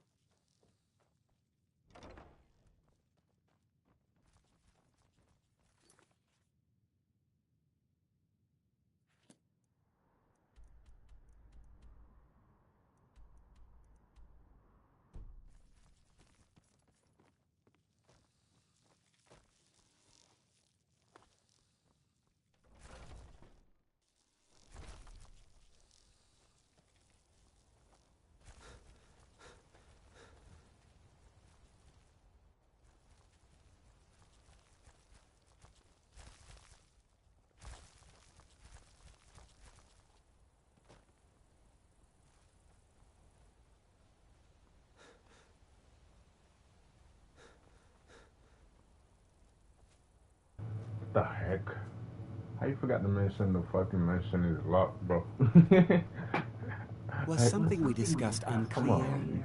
The heck? How you forgot to mention the fucking mention is locked, bro? Was something we discussed unclear? Come on.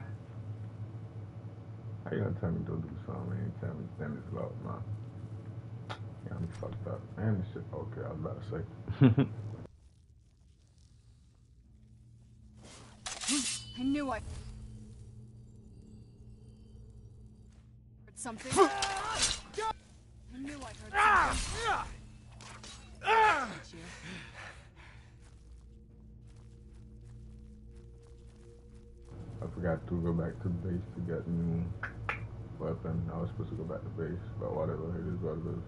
How you gonna tell me to do something and tell me then it's locked, man? Yeah, I'm fucked up. And this shit, okay, I was about to say. I knew I heard something. I knew I heard something. I forgot to go back to base to get new weapon. I was supposed to go back to base, but whatever, it is what it is.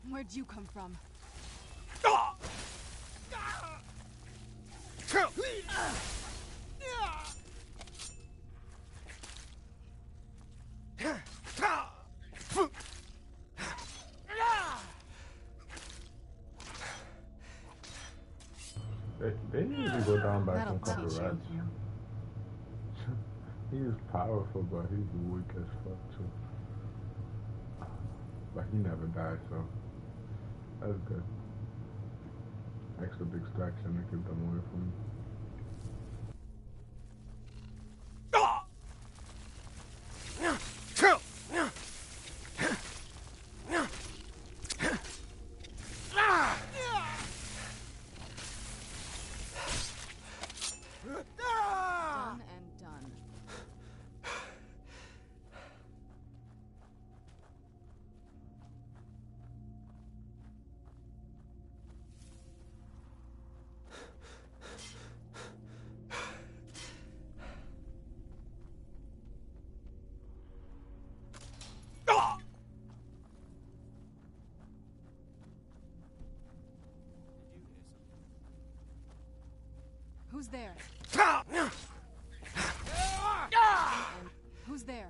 Where'd you come from? They usually go down by some couple teach you. rats. He's powerful, but he's weak as fuck too. But he never died, so that's good. Extra distraction to keep them away from me. Done and done. Who's there? Who's there?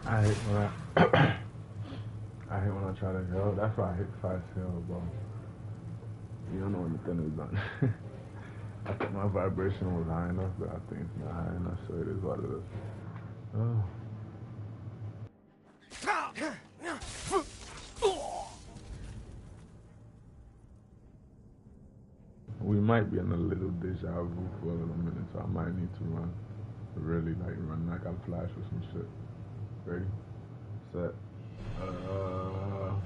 I hate that. That's why I hit fast hill, bro. You don't know when the thing is done. I thought my vibration was high enough, but I think it's not high enough, so it is what it is. Oh. We might be in a little deja vu for a little minute, so I might need to run. Really, like, run like I'm Flash or some shit. Ready? Set. Go. Oh,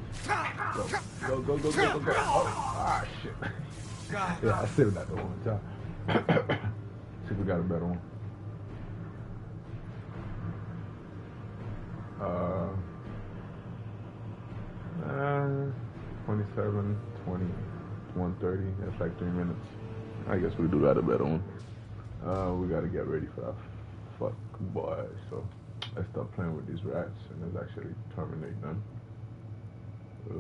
ah, shit. Yeah, I saved that the one time. See if we got a better one. 27, 20, 130. That's like 3 minutes. I guess we do got a better one. We gotta get ready for that fuck boy. So let's start playing with these rats and let's actually terminate them. Okay.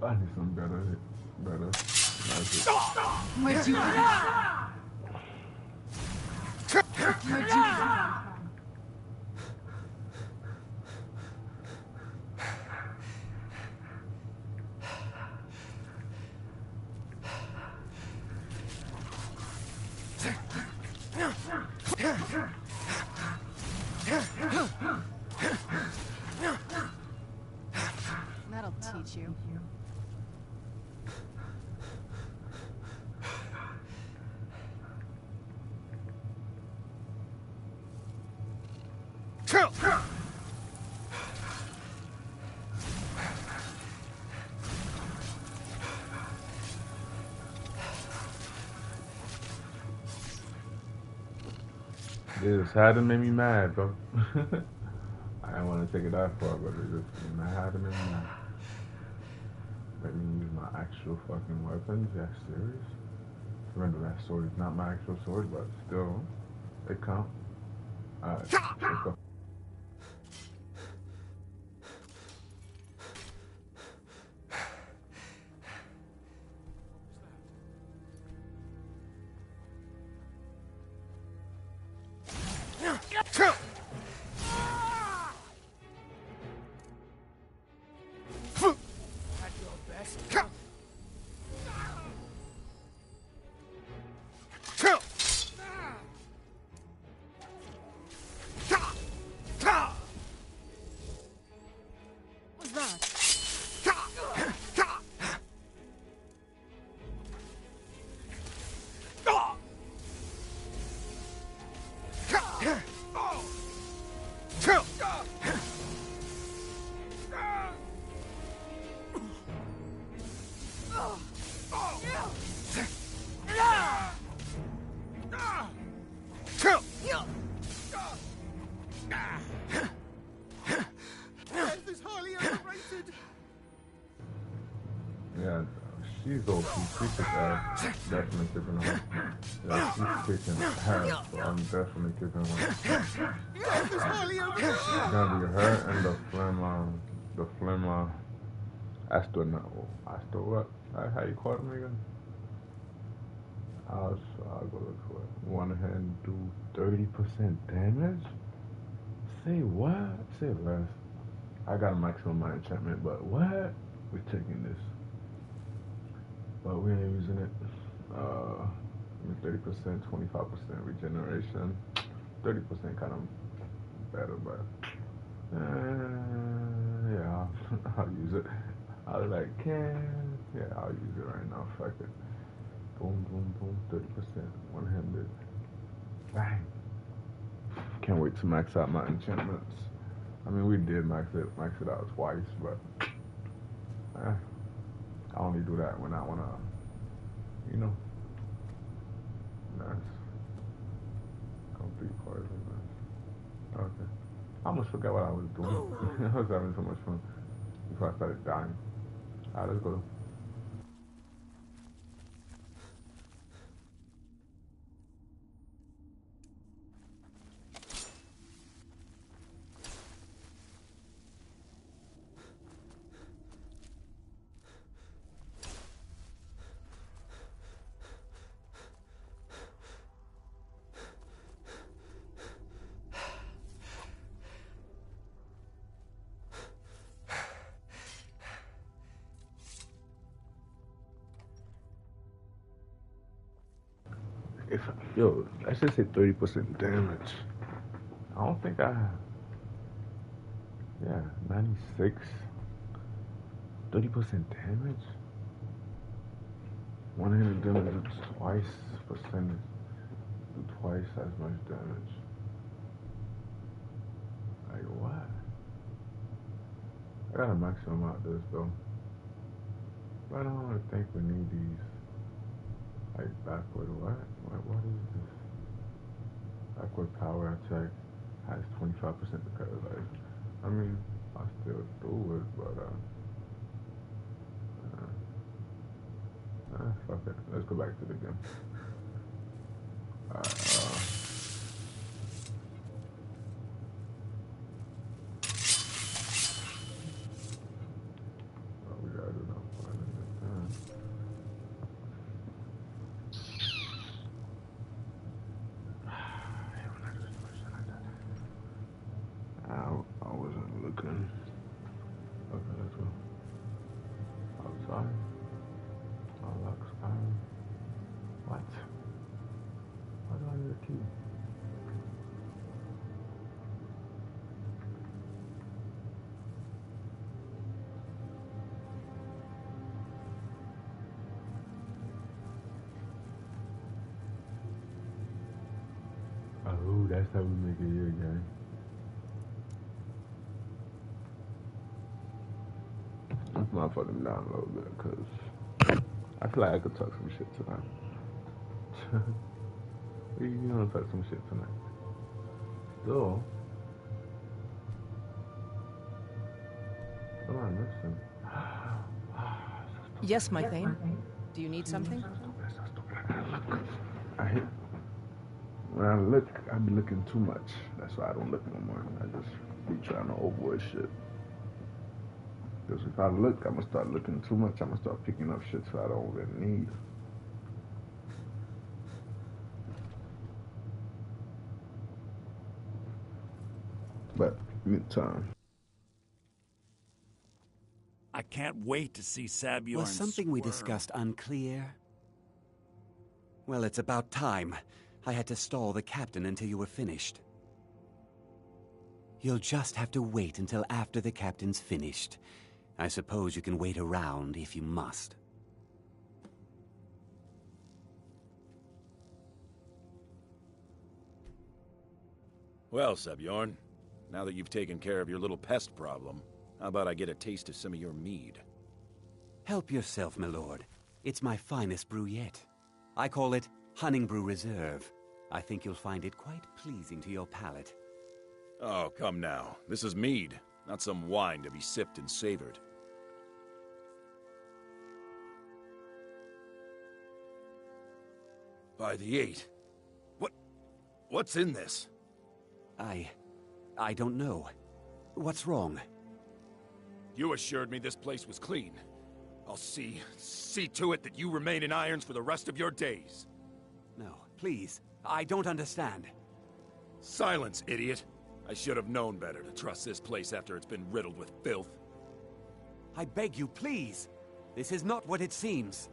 I need some better. Where'd you That'll teach you. This had to make me mad, bro. I didn't want to take it that far, but it just had to make me mad. Let me use my actual fucking weapons. Yeah, serious? Remember that sword is not my actual sword, but still, it counts. Alright, let's go. Yeah, she's OP. She took ass. Definitely kicking her. Yeah, she's kicking ass, so I'm definitely kicking her. It's gonna be her and the Phlegma astronaut. Astro what? How you call him again? I'll go look for it. One hand do 30% damage? Say what? Say less. I got a maximum my enchantment, but what? We're taking this. But we ain't using it. 30%, 25% regeneration. 30% kind of better, but yeah, I'll use it. I was like, yeah, I'll use it right now. Fuck it. Boom, boom, boom. 30%. One-handed. Bang. Can't wait to max out my enchantments. I mean, we did max it out twice, but I only do that when I wanna, you know. Nice. Complete poison. Nice. Okay. I almost forgot what I was doing. I was having so much fun before I started dying. Alright, let's go. if yo, let's just say 30% damage. I don't think I have. Yeah, 96. 30% damage. One-handed damage do twice percentage. Do twice as much damage. Like what? I gotta maximum out this though. But I don't really think we need these. Like backward what? What is this? Backward power check has 25% because like I mean I still do it but fuck it. Let's go back to the game. We gotta do that one I wasn't looking. Okay, let's go. Outside. Unlock Skyrim. What? Why do I need a key? Oh, that's how we make it here, gang. Let's motherfucking down a little bit, cause I feel like I could talk some shit tonight. We gonna talk some shit tonight. So, what am I missing? Yes, my Thane. Do you need something? When I look, I be looking too much. That's why I don't look no more. I just be trying to avoid shit. Because if I look, I'm gonna start looking too much. I'm gonna start picking up shit so I don't really need. But meantime, I can't wait to see Sabjorn. Was something we discussed unclear? Well, it's about time. I had to stall the captain until you were finished. You'll just have to wait until after the captain's finished. I suppose you can wait around if you must. Well, Sabjorn, now that you've taken care of your little pest problem, how about I get a taste of some of your mead? Help yourself, my lord. It's my finest brew yet. I call it Hunning Brew Reserve. I think you'll find it quite pleasing to your palate. Oh, come now. This is mead, not some wine to be sipped and savored. By the 8. What's in this? I don't know. What's wrong? You assured me this place was clean. I'll see to it that you remain in irons for the rest of your days. No, please. I don't understand. Silence, idiot. I should have known better to trust this place after it's been riddled with filth. I beg you, please. This is not what it seems.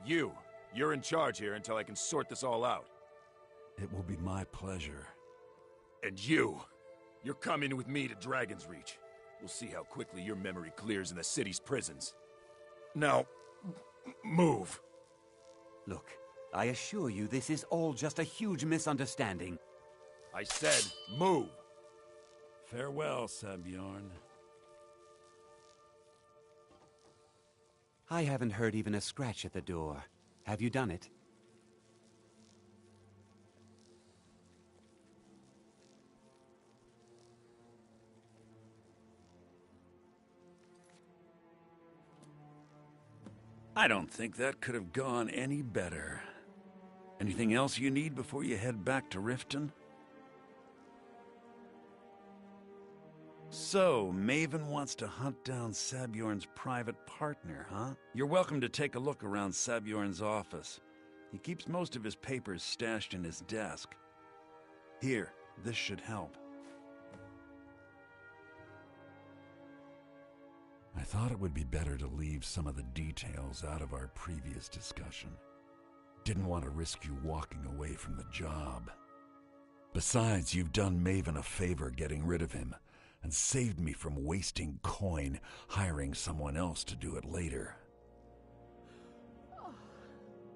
You're in charge here until I can sort this all out. It will be my pleasure. And you're coming with me to Dragon's Reach. We'll see how quickly your memory clears in the city's prisons. Now, move. Look, I assure you this is all just a huge misunderstanding. I said, move. Farewell, Sabjorn. I haven't heard even a scratch at the door. Have you done it? I don't think that could have gone any better. Anything else you need before you head back to Riften? So, Maven wants to hunt down Sabjorn's private partner, huh? You're welcome to take a look around Sabjorn's office. He keeps most of his papers stashed in his desk. Here, this should help. thought it would be better to leave some of the details out of our previous discussion. Didn't want to risk you walking away from the job. Besides, you've done Maven a favor getting rid of him, and saved me from wasting coin hiring someone else to do it later.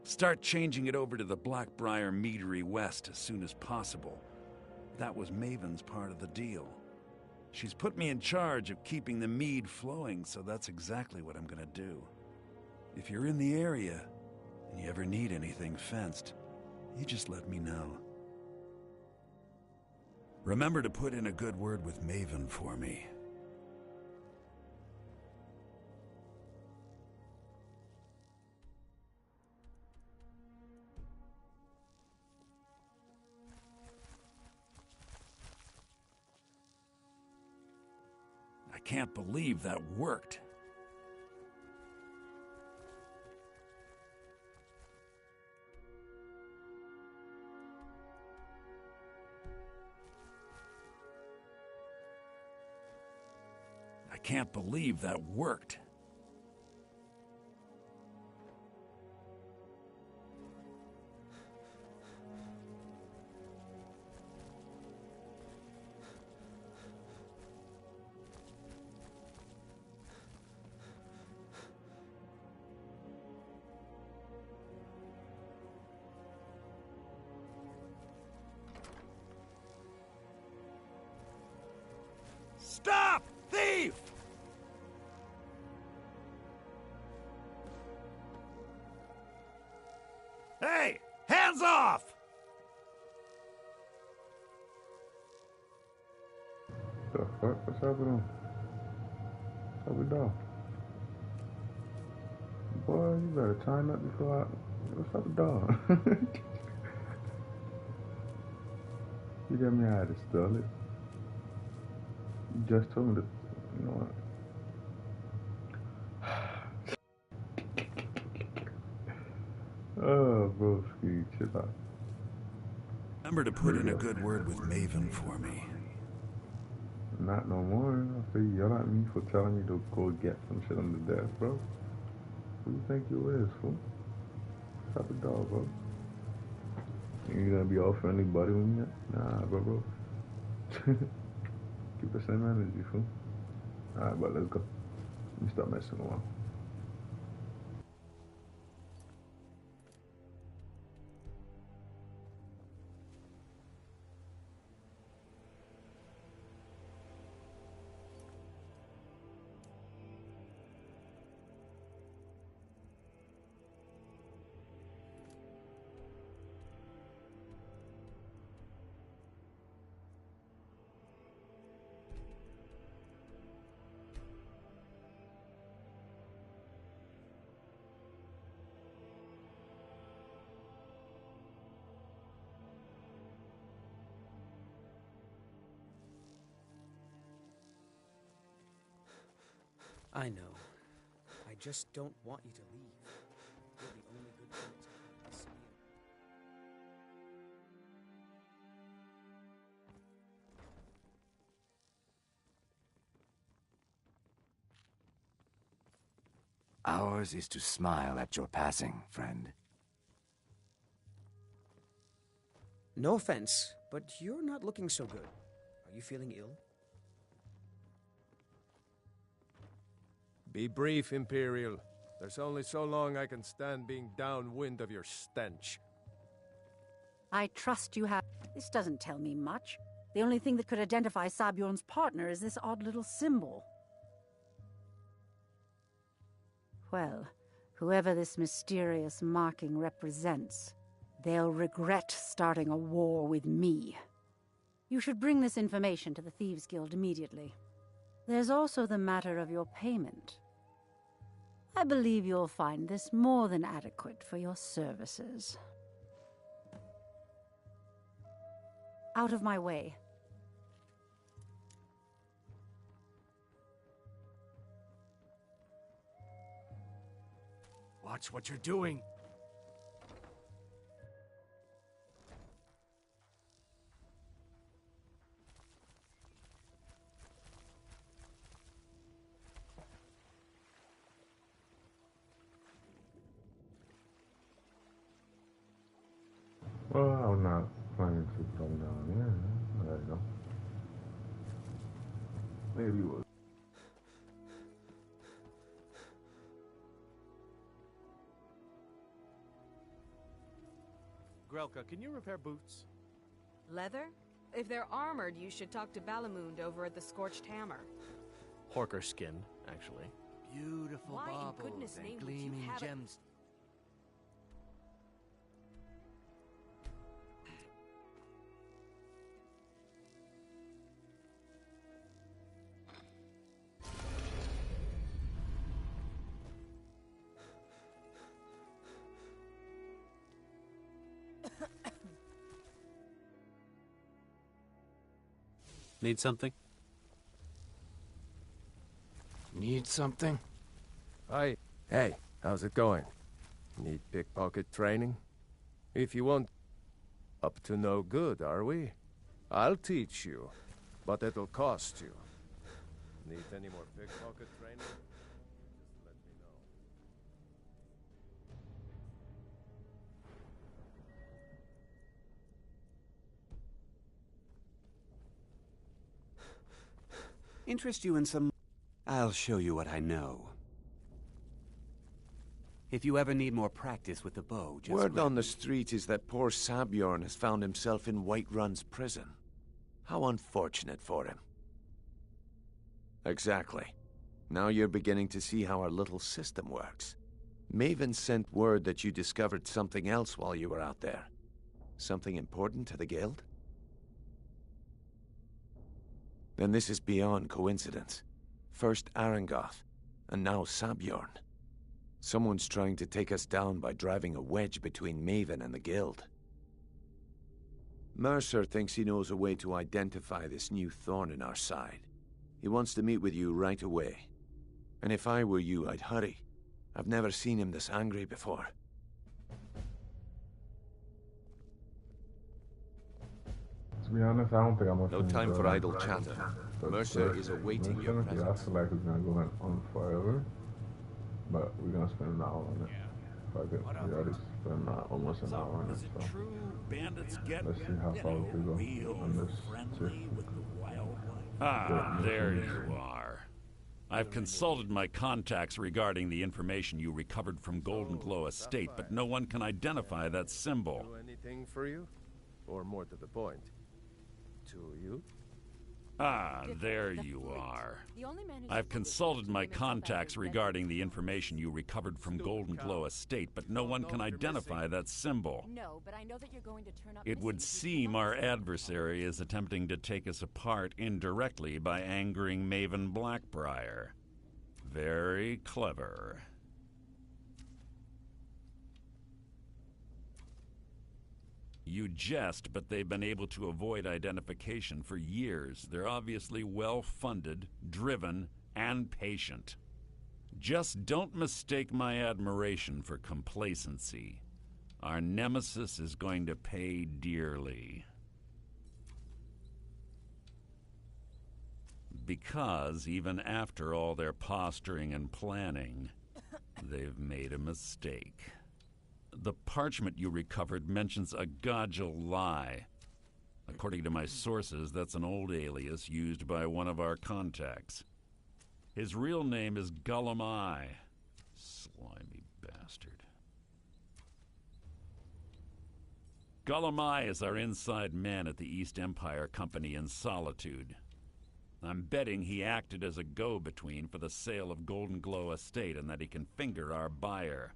Start changing it over to the Blackbriar Meadery West as soon as possible. That was Maven's part of the deal. She's put me in charge of keeping the mead flowing, so that's exactly what I'm gonna do. If you're in the area, and you ever need anything fenced, you just let me know. Remember to put in a good word with Maven for me. I can't believe that worked. I can't believe that worked. Stop! Thief! Hey! Hands off! The fuck? What's happening? How we doing? Boy, you better time up before I... What's up, dog? You got me out of steal it. You just told me to... You know what? Oh, broski, chill out. Remember to put in a good word with Maven for me. Not no more. I see you yell at me for telling me to go get some shit on the desk, bro. Who you think you is, fool? What type of dog, bro? You gonna be all friendly buddy with me? Nah, bro. Keep the same energy, fool. Alright, but let's go. Let me stop messing around. I know. I just don't want you to leave. You're the only good thing that's happened to see you. Ours is to smile at your passing, friend. No offense, but you're not looking so good. Are you feeling ill? Be brief, Imperial. There's only so long I can stand being downwind of your stench. I trust you have... This doesn't tell me much. The only thing that could identify Sabjorn's partner is this odd little symbol. Well, whoever this mysterious marking represents, they'll regret starting a war with me. You should bring this information to the Thieves' Guild immediately. There's also the matter of your payment. I believe you'll find this more than adequate for your services. Out of my way. Watch what you're doing. I'm not planning to come down here. There you go. Maybe we'll. Grelka, can you repair boots? Leather? If they're armored, you should talk to Balamund over at the Scorched Hammer. Horker skin, actually. Beautiful Why in baubles goodness and name would you gleaming have it- gems. Need something? Need something? Hi. Hey, how's it going? Need pickpocket training? If you want... Up to no good, are we? I'll teach you, but it'll cost you. Need any more pickpocket training? Just let me know. Interest you in some... I'll show you what I know. If you ever need more practice with the bow, just... Word on the street is that poor Sabjorn has found himself in Whiterun's prison. How unfortunate for him. Exactly. Now you're beginning to see how our little system works. Maven sent word that you discovered something else while you were out there. Something important to the guild? Then this is beyond coincidence. First Arangoth, and now Sabjorn. Someone's trying to take us down by driving a wedge between Maven and the guild. Mercer thinks he knows a way to identify this new thorn in our side. He wants to meet with you right away. And if I were you, I'd hurry. I've never seen him this angry before. To be honest, I don't think I'm No time for idle chatter. Mercer is awaiting your presence. I feel like it's gonna go on forever, but we're gonna spend an hour on it. Fuck it, we already spent almost an hour on it, so Bandits get, let's see how far we can go on this trip. Ah, there you are. I've consulted my contacts regarding the information you recovered from Golden Glow Estate, but no one can identify that symbol. Do anything for you? Or more to the point, to you? Ah, there you are. I've consulted my contacts regarding the information you recovered from Golden Glow Estate, but no one can identify that symbol. No, but I know that you're going to turn up. It would seem our adversary is attempting to take us apart indirectly by angering Maven Blackbriar. Very clever. You jest, but they've been able to avoid identification for years. They're obviously well-funded, driven, and patient. Just don't mistake my admiration for complacency. Our nemesis is going to pay dearly. Because, even after all their posturing and planning, they've made a mistake. The parchment you recovered mentions a Godgel lie. According to my sources, that's an old alias used by one of our contacts. His real name is Gullum Eye. Slimy bastard. Gullum Eye is our inside man at the East Empire Company in Solitude. I'm betting he acted as a go-between for the sale of Golden Glow Estate and that he can finger our buyer.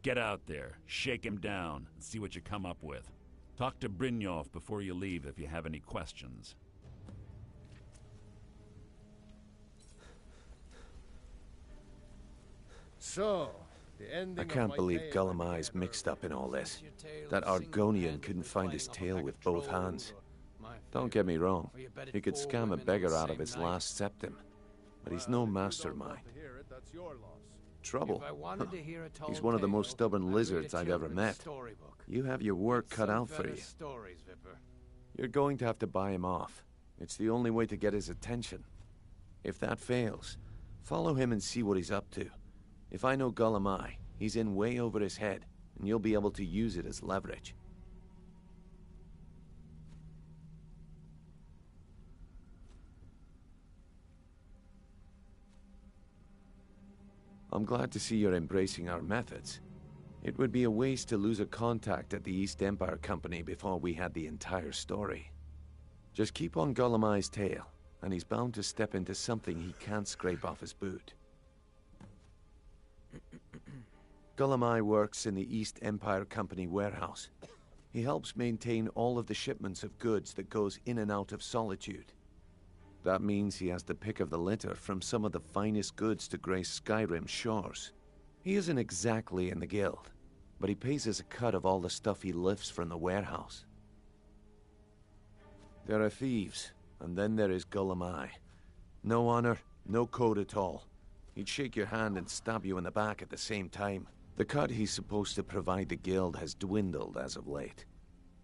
Get out there, shake him down, and see what you come up with. Talk to Brynjolf before you leave if you have any questions. So, the ending I can't believe Gullum Eye's mixed up in all this. That Argonian couldn't find his tail with both hands. Don't get me wrong, he could scam a beggar out of his last septim, but he's no mastermind. Trouble? He's one of the most stubborn lizards I've ever met. You have your work cut out for you. You're going to have to buy him off. It's the only way to get his attention. If that fails, follow him and see what he's up to. If I know Gullum Eye, he's in way over his head, and you'll be able to use it as leverage. I'm glad to see you're embracing our methods. It would be a waste to lose a contact at the East Empire Company before we had the entire story. Just keep on Gollum Eye's tail, and he's bound to step into something he can't scrape off his boot. Gollum Eye works in the East Empire Company warehouse. He helps maintain all of the shipments of goods that goes in and out of Solitude. That means he has the pick of the litter from some of the finest goods to grace Skyrim's shores. He isn't exactly in the guild, but he pays us a cut of all the stuff he lifts from the warehouse. There are thieves, and then there is Gollum Eye. No honor, no code at all. He'd shake your hand and stab you in the back at the same time. The cut he's supposed to provide the guild has dwindled as of late.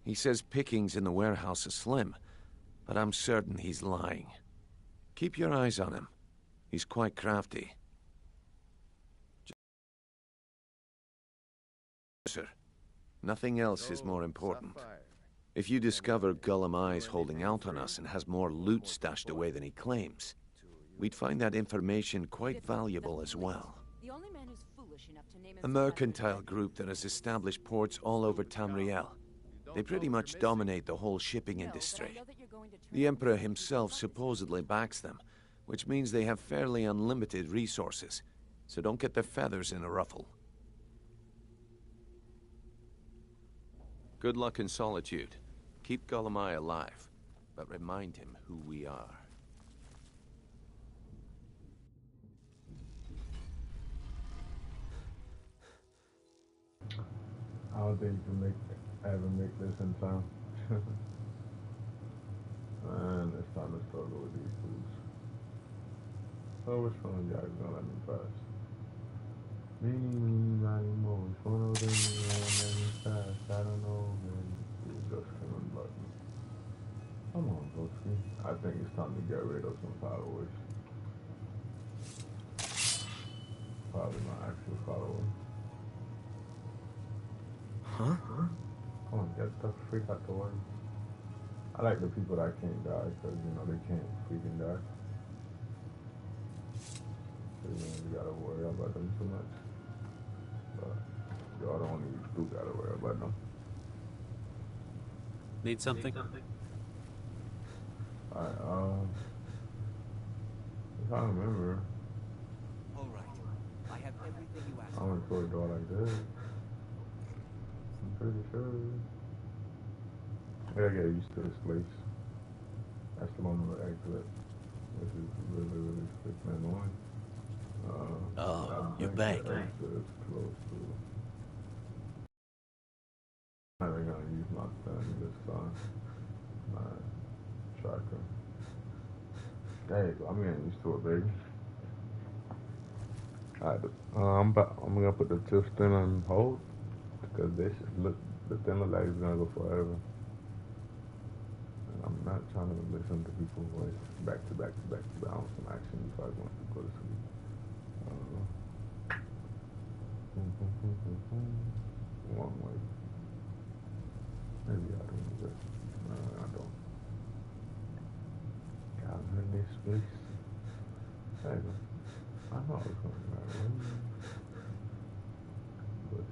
He says pickings in the warehouse are slim, but I'm certain he's lying. Keep your eyes on him. He's quite crafty. Sir, nothing else is more important. If you discover Gollum Eye's holding out on us and has more loot stashed away than he claims, we'd find that information quite valuable as well. A mercantile group that has established ports all over Tamriel. They pretty much dominate the whole shipping industry. The Emperor himself supposedly backs them, which means they have fairly unlimited resources, so don't get their feathers in a ruffle. Good luck in Solitude. Keep Gollum Eye alive, but remind him who we are. I don't think you can ever make this in time. And it's time to struggle with these foods. So which one of y'all is gonna let me pass? Meeny, miny, mo. Which one of them is gonna let me pass? I don't know, man. You just couldn't button. Come on, Broski. I think it's time to get rid of some followers. Probably my actual followers. Huh? Come on, get stuff freak out the way. I like the people that can't die, because, you know, they can't freaking die. So, you know, you gotta worry about them too much. But y'all the only do gotta worry about them. Need something? Alright, if I remember. Alright, I have everything you asked I went for a door like this. I'm pretty sure. I gotta get used to this place. That's the moment of exit, which is really, really freaking annoying. You're back. It's close to. I'm gonna use my thing this time. My tracker. There you go. I'm getting used to it, baby. Alright, I'm gonna put the tilt thing on hold because this the thing look like it's gonna go forever. And I'm not trying to listen to people's voice back to back to back to back on some action before I want to go to sleep. Long way. Maybe I don't do that. No, I don't. God, I'm in this place. Hey, I know I was going to that way. But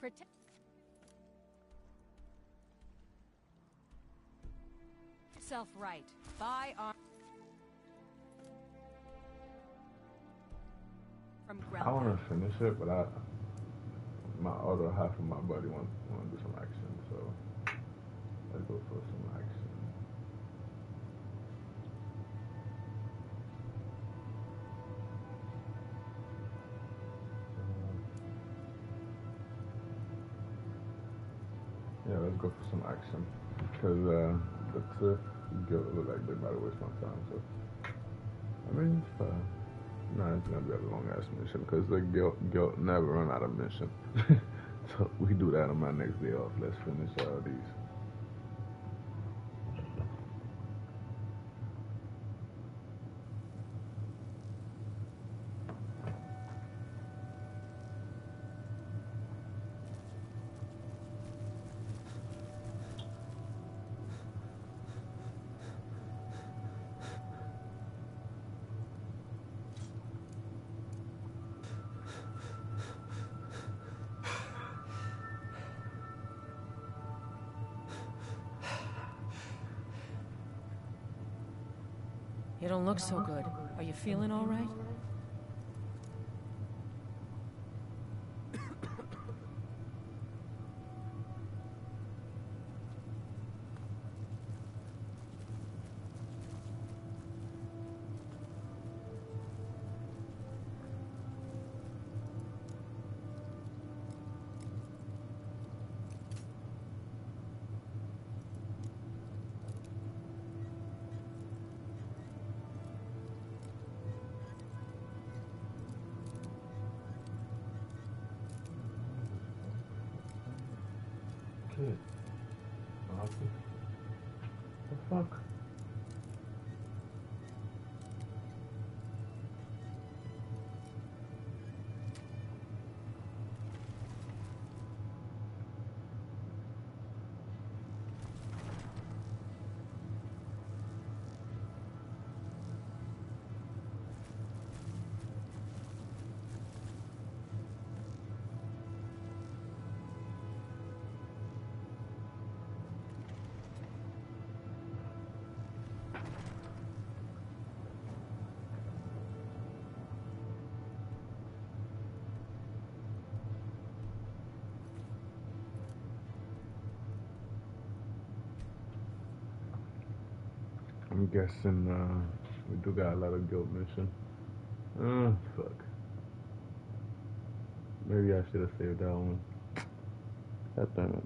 Protect yourself right. Buy on from ground. I want to finish it, but my other half of my body want to do some action, so let's go for some action. Yeah, let's go for some action. Because the cliff guild look like they're about to waste my time, so. I mean, it's fine. Nah, it's gonna be a long ass mission because the guild never run out of mission. So we do that on my next day off. Let's finish all these. You don't look so good. Are you feeling all right? Kid. Arthur. The fuck? I'm guessing we do got a lot of guilt mission. Fuck. Maybe I should have saved that one. God damn it.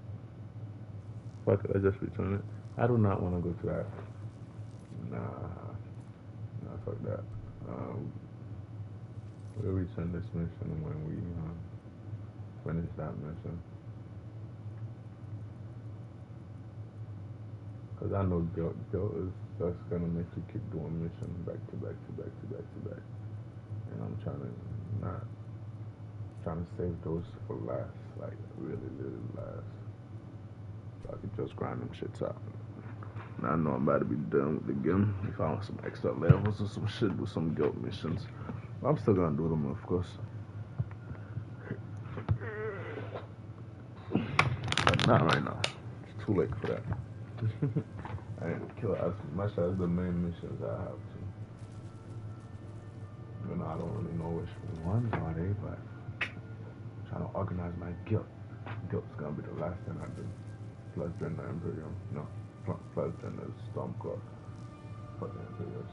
Fuck it, I just return it. I do not want to go to that. Nah, fuck that. We'll return this mission when we finish that mission. Cause I know guilt is just gonna make you keep doing missions back to back to back to back to back. And I'm trying to save those for last, like really, really last. So I can just grind them shits out. And I know I'm about to be done with the game. If I want some extra levels or some shit with some guilt missions, I'm still gonna do them, of course. But not right now. It's too late for that. I ain't gonna kill as much as the main missions I have to. You know, I don't really know which ones are they, but I'm trying to organize my guilt. Guilt's gonna be the last thing I do. Plus then the Imperium. No, plus then the Stormcloak. Fuck the Imperials.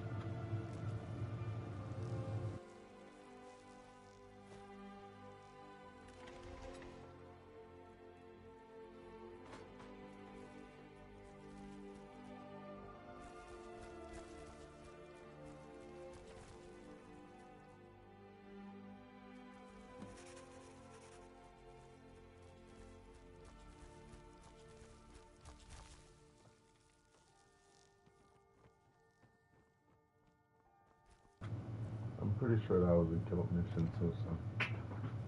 I'm pretty sure that was a guilt mission too, so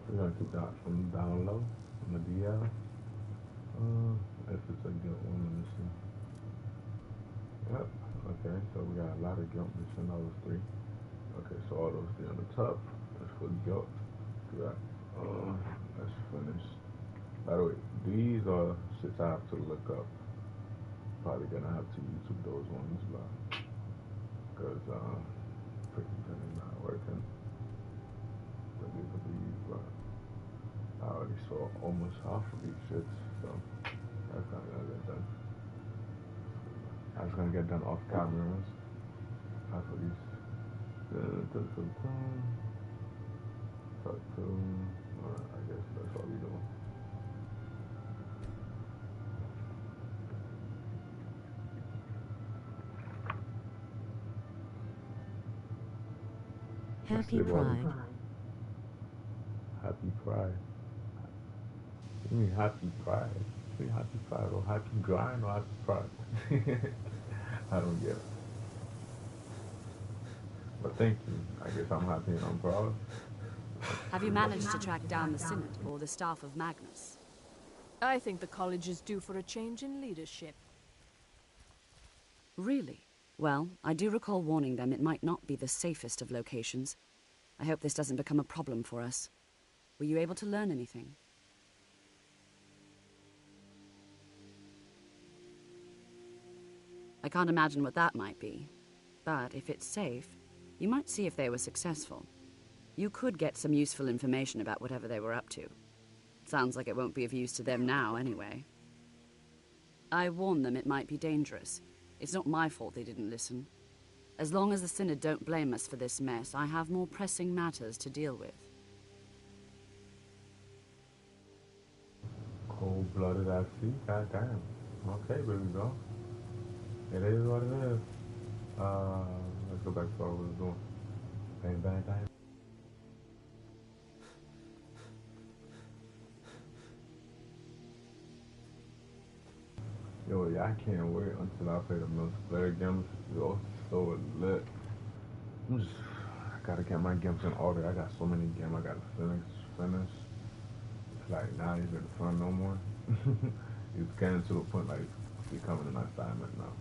we're gonna keep that from down low on the DL. If it's a guilt one, let me see. Yep, okay, so we got a lot of guilt missions, those 3. Okay, so all those 3 on the top, that's for guilt. Yeah. Let's finish. By the way, these are shits I have to look up. Probably gonna have to YouTube those ones, but because freaking thing is not working. But I already saw almost half of these shits, so that's not gonna get done. That's gonna get done off cameras. Half of these. Alright, I guess that's all we do. Happy Pride. Happy Pride. You mean Happy Pride? You mean Happy Pride or Happy Grind or Happy Pride? I don't get it. But thank you. I guess I'm happy and I'm proud. Have you managed to track down the Synod or the staff of Magnus? I think the college is due for a change in leadership. Really? Well, I do recall warning them it might not be the safest of locations. I hope this doesn't become a problem for us. Were you able to learn anything? I can't imagine what that might be. But if it's safe, you might see if they were successful. You could get some useful information about whatever they were up to. Sounds like it won't be of use to them now, anyway. I warned them it might be dangerous. It's not my fault they didn't listen. As long as the Synod don't blame us for this mess, I have more pressing matters to deal with. Cold-blooded, I see. Goddamn. Okay, baby girl. It is what it is. Let's go back to what we were doing. Bang, bang, bang. Yo, yeah, I can't wait until I play the multiplayer games. Yo, it's so lit. I gotta get my games in order. I got so many games I gotta finish. It's like now it's not fun no more. It's getting to the point like it's becoming an assignment now.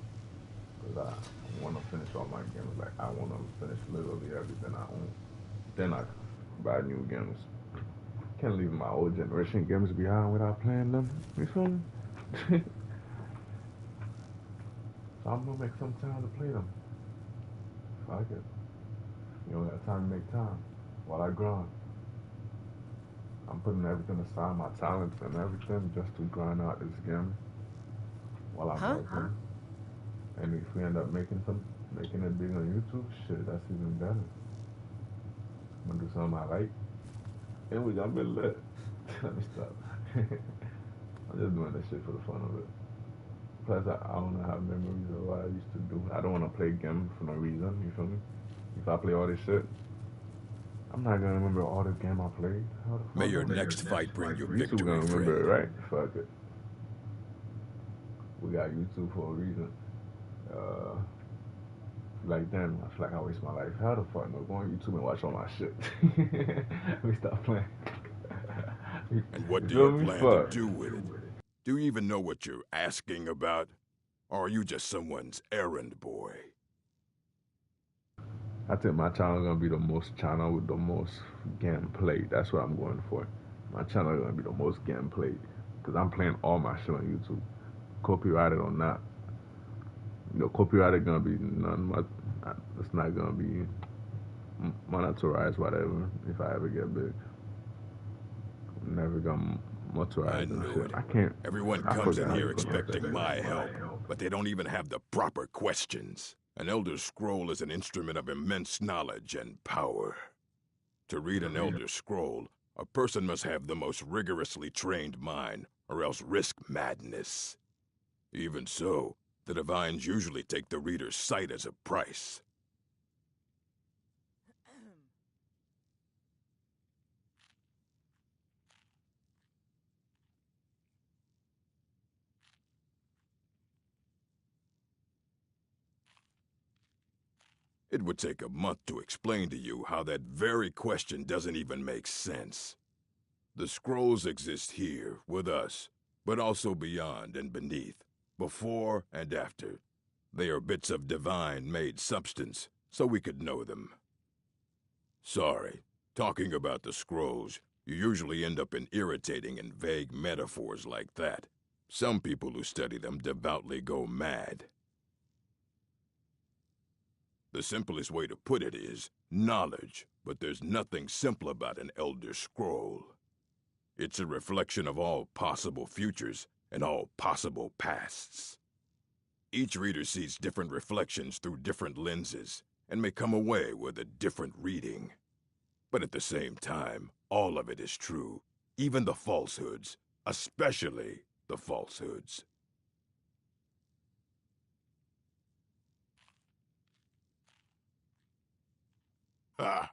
Cause I want to finish all my games. Like I want to finish literally everything I own. Then I buy new games. Can't leave my old generation games behind without playing them. You feel me? So I'm gonna make some time to play them. Fuck it. You don't got time to make time while I grind. I'm putting everything aside, my talents and everything, just to grind out this game while I'm working. And if we end up making it big on YouTube, shit, that's even better. I'm gonna do something I like, and we gonna be lit. Let me stop. I'm just doing this shit for the fun of it. Plus, I don't have memories of what I used to do. I don't want to play games for no reason, you feel me? If I play all this shit, I'm not gonna remember all the game I played. May your next fight bring you victory, gonna remember friend. it, right? Fuck it. We got YouTube for a reason. Like then, I feel like I waste my life. How the fuck no? Go on YouTube and watch all my shit. We stop playing. And what do you plan to do with it? Do you even know what you're asking about? Or are you just someone's errand boy? I think my channel is gonna be the most channel with the most gameplay. That's what I'm going for. My channel is gonna be the most gameplay because I'm playing all my shit on YouTube, copyrighted or not. You know, copyrighted gonna be none. It's not gonna be monetized, whatever. If I ever get big, I'm never gonna monetize and shit. I can't. Everyone comes in here expecting my help, but they don't even have the proper questions. An Elder Scroll is an instrument of immense knowledge and power. To read an Elder Scroll, a person must have the most rigorously trained mind, or else risk madness. Even so, the Divines usually take the reader's sight as a price. It would take a month to explain to you how that very question doesn't even make sense. The scrolls exist here, with us, but also beyond and beneath, before and after. They are bits of divine-made substance, so we could know them. Sorry, talking about the scrolls, you usually end up in irritating and vague metaphors like that. Some people who study them devoutly go mad. The simplest way to put it is knowledge, but there's nothing simple about an Elder Scroll. It's a reflection of all possible futures and all possible pasts. Each reader sees different reflections through different lenses and may come away with a different reading. But at the same time, all of it is true, even the falsehoods, especially the falsehoods. Ah,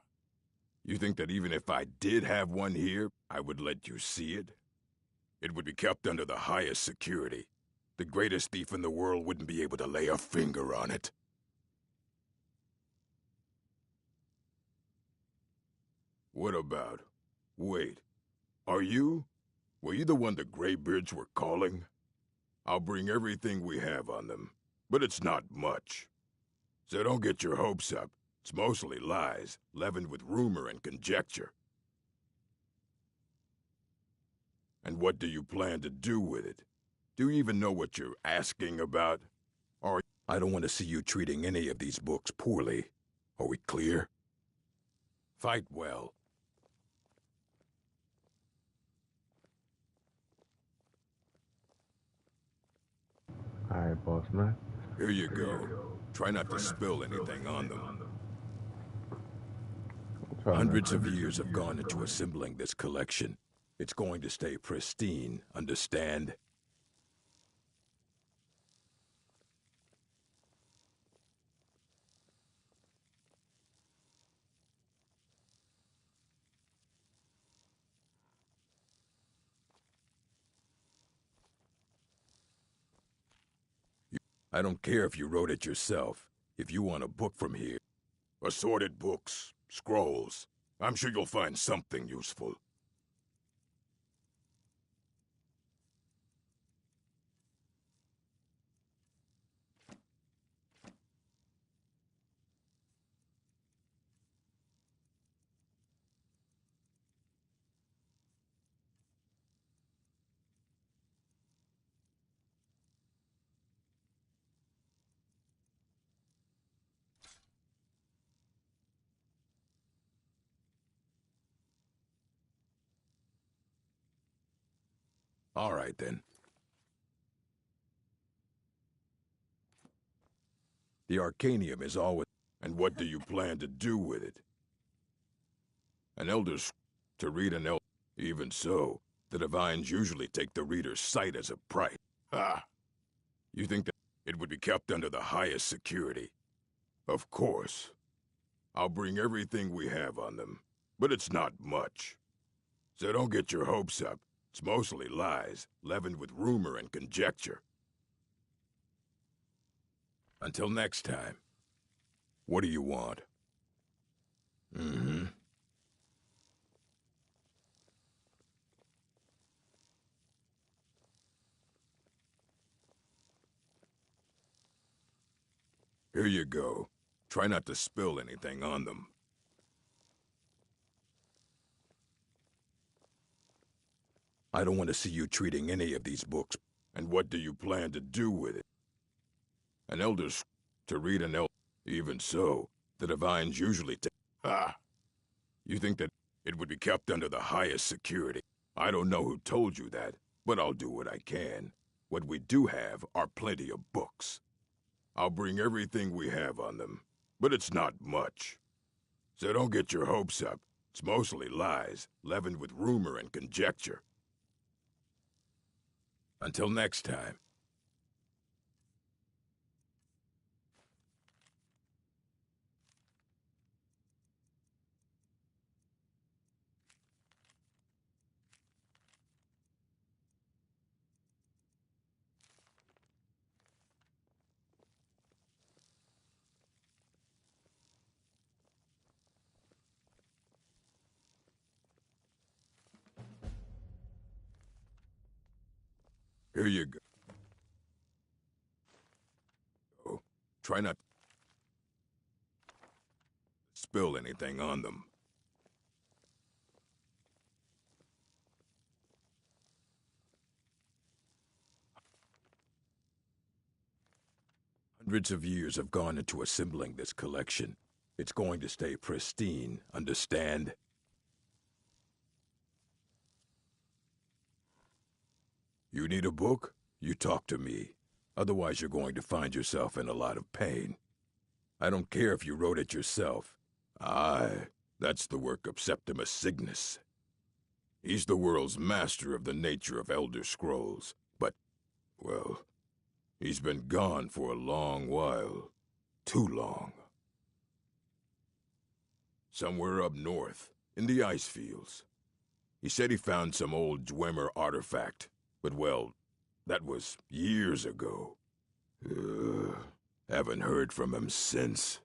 you think that even if I did have one here, I would let you see it? It would be kept under the highest security. The greatest thief in the world wouldn't be able to lay a finger on it. What about? Wait, are you? Were you the one the Greybeards were calling? I'll bring everything we have on them, but it's not much. So don't get your hopes up. It's mostly lies, leavened with rumor and conjecture. And what do you plan to do with it? Do you even know what you're asking about? Or I don't want to see you treating any of these books poorly. Are we clear? Fight well. Alright, boss man. Here you go. Try not to spill anything on them. Hundreds of years have gone into assembling this collection. It's going to stay pristine, understand? I don't care if you wrote it yourself. If you want a book from here. Assorted books, scrolls. I'm sure you'll find something useful. All right, then. The Arcanium is always... And what do you plan to do with it? An elder's... To read an elder... Even so, the Divines usually take the reader's sight as a price. Ah! You think that it would be kept under the highest security? Of course. I'll bring everything we have on them, but it's not much. So don't get your hopes up. It's mostly lies, leavened with rumor and conjecture. Until next time. What do you want? Mm-hmm. Here you go. Try not to spill anything on them. I don't want to see you treating any of these books. And what do you plan to do with it? An elder's... To read an elder... Even so, the Divines usually take... Ah! You think that it would be kept under the highest security? I don't know who told you that, but I'll do what I can. What we do have are plenty of books. I'll bring everything we have on them, but it's not much. So don't get your hopes up. It's mostly lies, leavened with rumor and conjecture. Until next time. Here you go. Try not to spill anything on them. Hundreds of years have gone into assembling this collection. It's going to stay pristine, understand? You need a book? You talk to me. Otherwise you're going to find yourself in a lot of pain. I don't care if you wrote it yourself. Aye, that's the work of Septimus Cygnus. He's the world's master of the nature of Elder Scrolls, but, well, he's been gone for a long while. Too long. Somewhere up north, in the ice fields. He said he found some old Dwemer artifact, but well, that was years ago. Haven't heard from him since.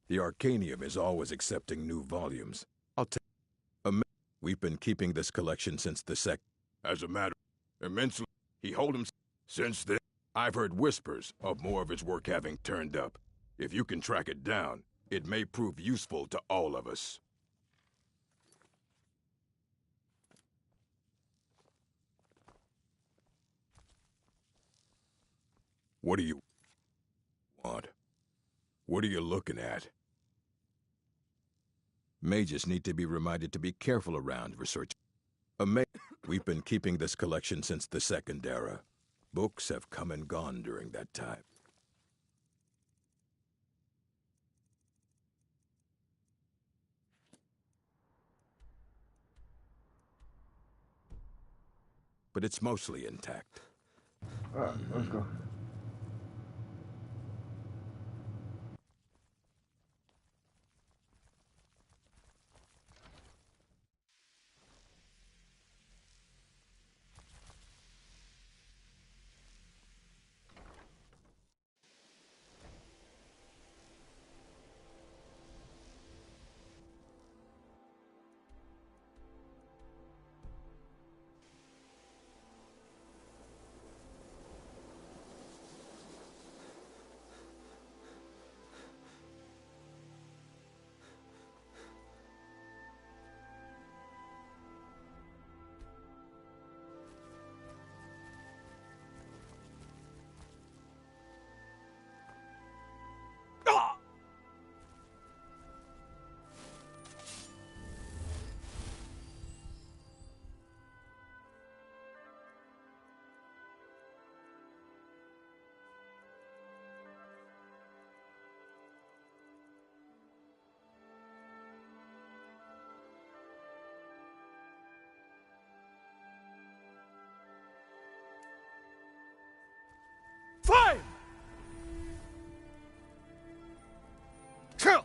The Arcanium is always accepting new volumes. I'll tell you. We've been keeping this collection since the As a matter, immensely, he hold him since then. I've heard whispers of more of its work having turned up. If you can track it down, it may prove useful to all of us. What do you want? What are you looking at? Mages need to be reminded to be careful around research. We've been keeping this collection since the Second Era. Books have come and gone during that time. But it's mostly intact. Alright, let's go. Fine! Kill!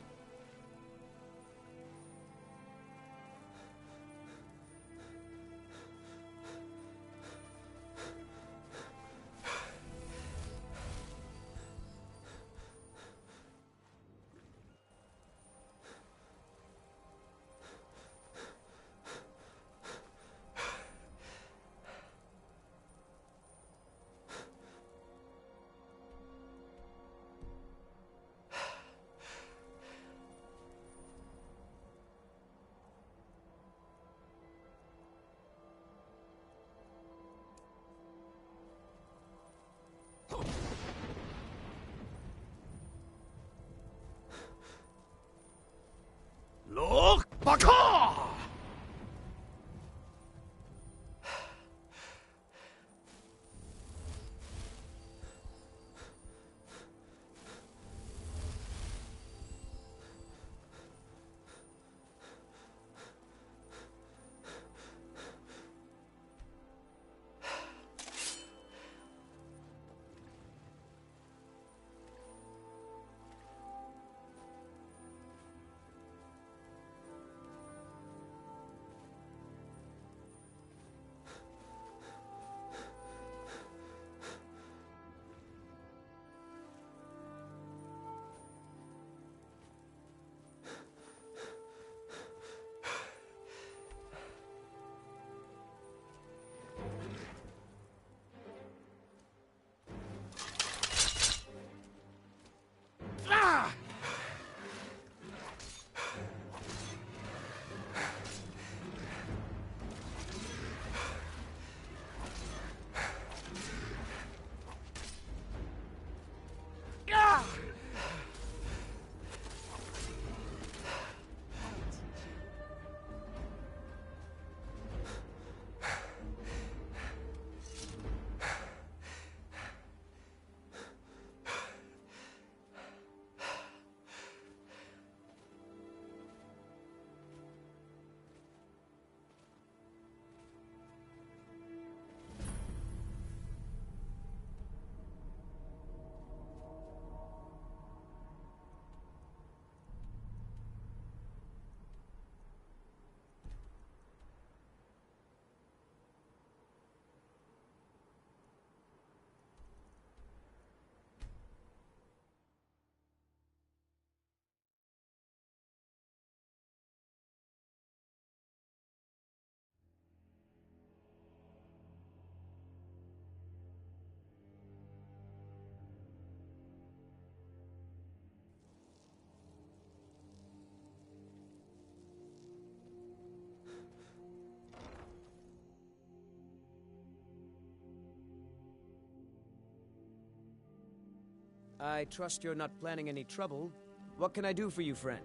I trust you're not planning any trouble. What can I do for you, friend?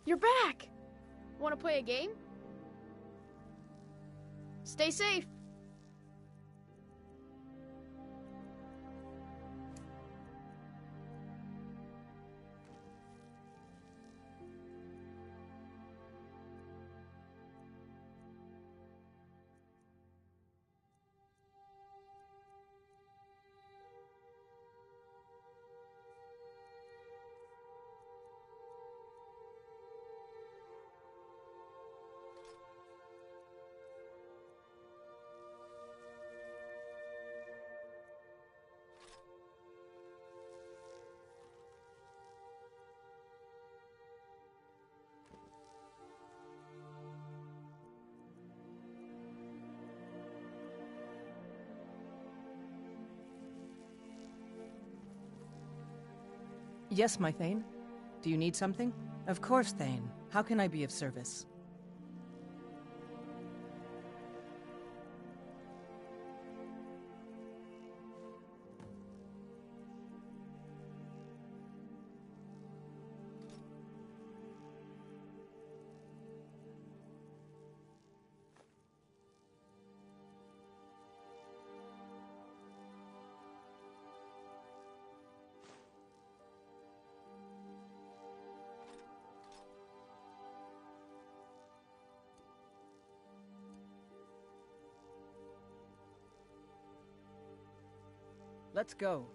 You're back! Want to play a game? Stay safe. Yes, my Thane. Do you need something? Of course, Thane. How can I be of service? Let's go.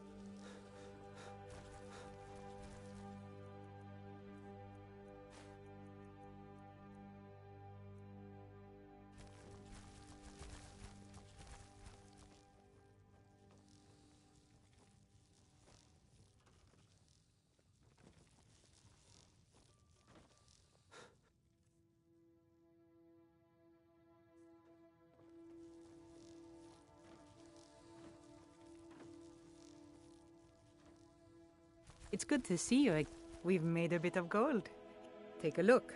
It's good to see you. We've made a bit of gold. Take a look.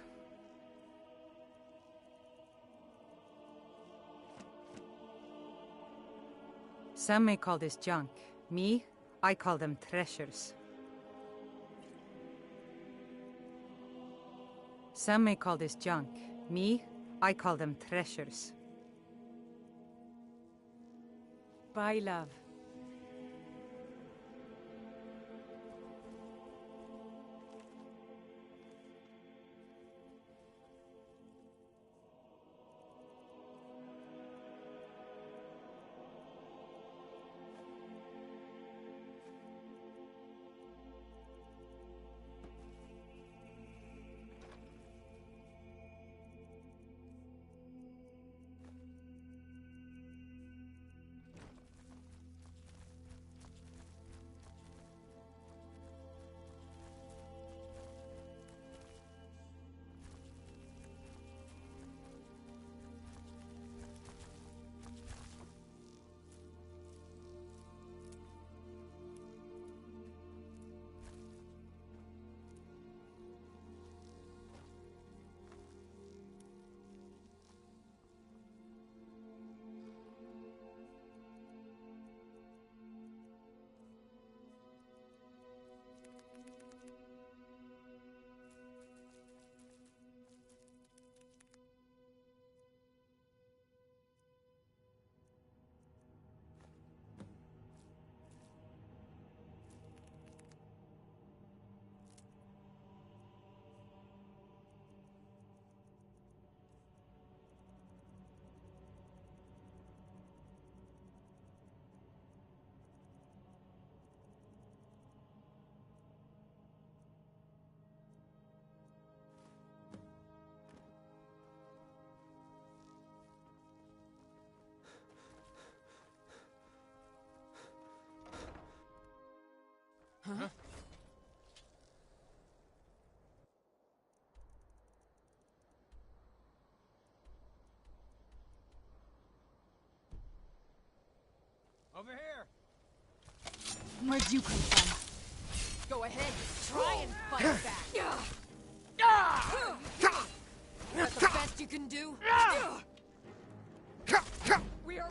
Some may call this junk. Me, I call them treasures. Some may call this junk. Me, I call them treasures. Bye, love. Huh? Over here! Where'd you come from? Go ahead, try and fight back. That's the best you can do? We are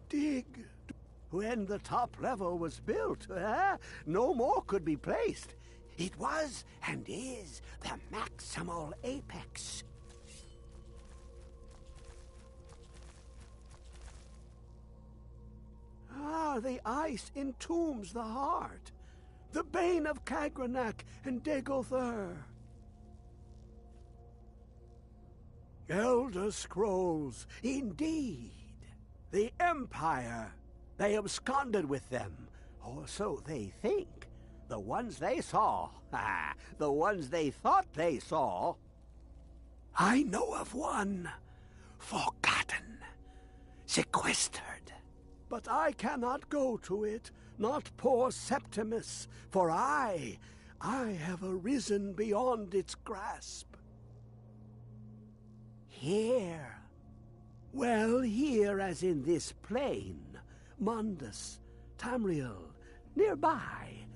Dig. When the top level was built, no more could be placed. It was and is the maximal apex. The ice entombs the heart, the bane of Kagranak and Degolthur. Elder Scrolls, indeed. The Empire. They absconded with them, or so they think. The ones they saw, the ones they thought they saw. I know of one, forgotten, sequestered. But I cannot go to it, not poor Septimus, for I have arisen beyond its grasp. Here. Well, here as in this plain, Mundus, Tamriel, nearby,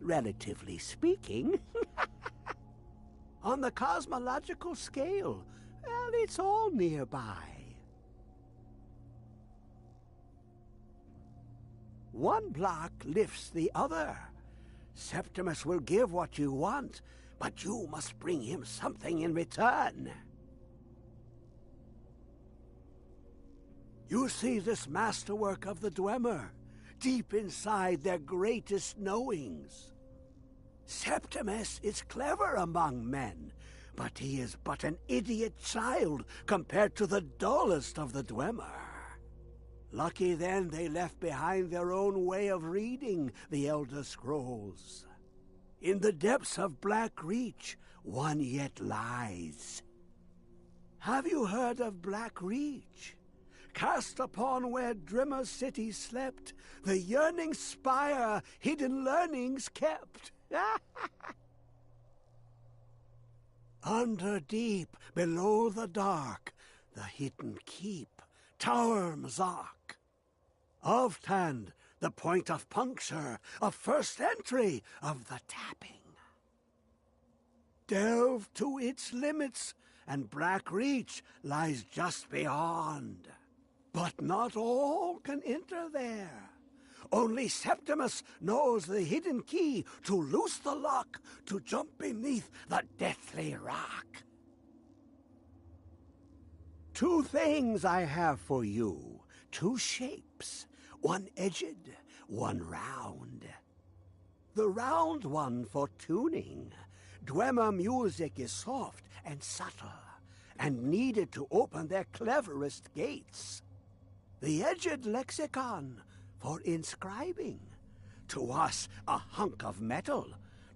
relatively speaking. On the cosmological scale, well, it's all nearby. One block lifts the other. Septimus will give what you want, but you must bring him something in return. You see this masterwork of the Dwemer, deep inside their greatest knowings. Septimus is clever among men, but he is but an idiot child compared to the dullest of the Dwemer. Lucky then they left behind their own way of reading the Elder Scrolls. In the depths of Black Reach, one yet lies. Have you heard of Black Reach? Cast upon where Drimmer's city slept, the yearning spire hidden learnings kept. Under deep, below the dark, the hidden keep, Tower Mzark. Of Tand, the point of puncture, of first entry of the tapping. Delve to its limits, and Black Reach lies just beyond. But not all can enter there. Only Septimus knows the hidden key to loose the lock, to jump beneath the deathly rock. Two things I have for you, two shapes, one edged, one round. The round one for tuning. Dwemer music is soft and subtle, and needed to open their cleverest gates. The edged lexicon for inscribing. To us, a hunk of metal.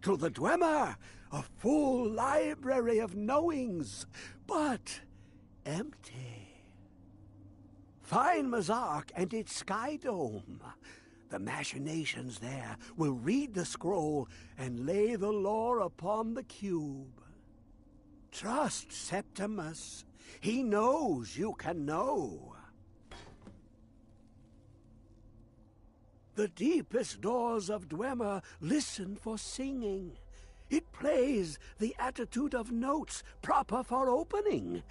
To the Dwemer, a full library of knowings, but empty. Find Mzark and its sky dome. The machinations there will read the scroll and lay the lore upon the cube. Trust Septimus. He knows you can know. The deepest doors of Dwemer listen for singing. It plays the attitude of notes proper for opening.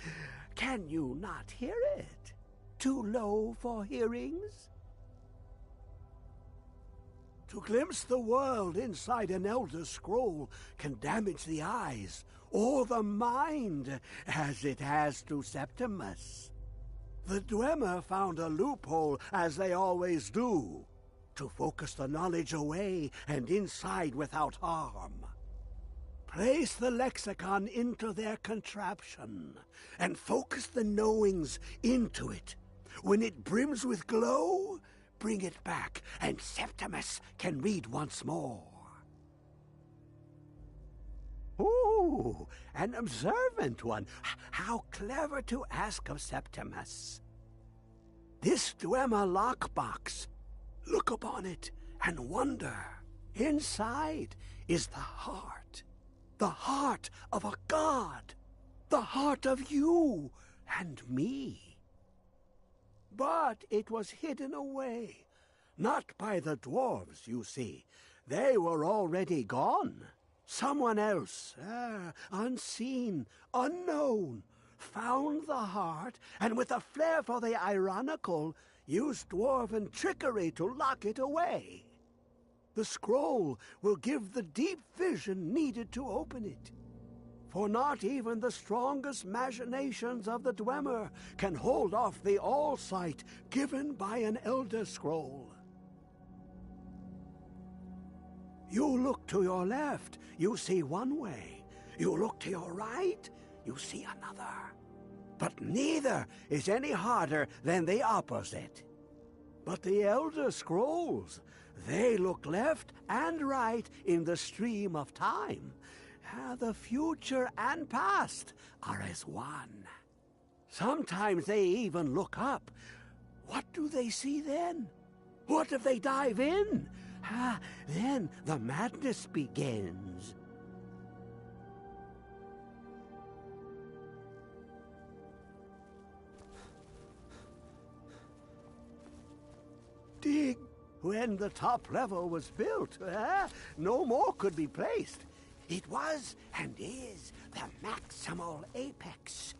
Can you not hear it? Too low for hearings? To glimpse the world inside an Elder Scroll can damage the eyes or the mind, as it has to Septimus. The Dwemer found a loophole, as they always do, to focus the knowledge away and inside without harm. Place the lexicon into their contraption, and focus the knowings into it. When it brims with glow, bring it back, and Septimus can read once more. Ooh, an observant one. How clever to ask of Septimus. This Dwemer lockbox. Look upon it and wonder. Inside is the heart. The heart of a god. The heart of you and me. But it was hidden away. Not by the dwarves, you see. They were already gone. Someone else, unseen, unknown, found the heart, and with a flair for the ironical, used dwarven trickery to lock it away. The scroll will give the deep vision needed to open it. For not even the strongest machinations of the Dwemer can hold off the all-sight given by an Elder Scroll. You look to your left, you see one way. You look to your right, you see another. But neither is any harder than the opposite. But the Elder Scrolls, they look left and right in the stream of time. The future and past are as one. Sometimes they even look up. What do they see then? What if they dive in? Then the madness begins. Dig. When the top level was built, no more could be placed. It was and is the maximal apex.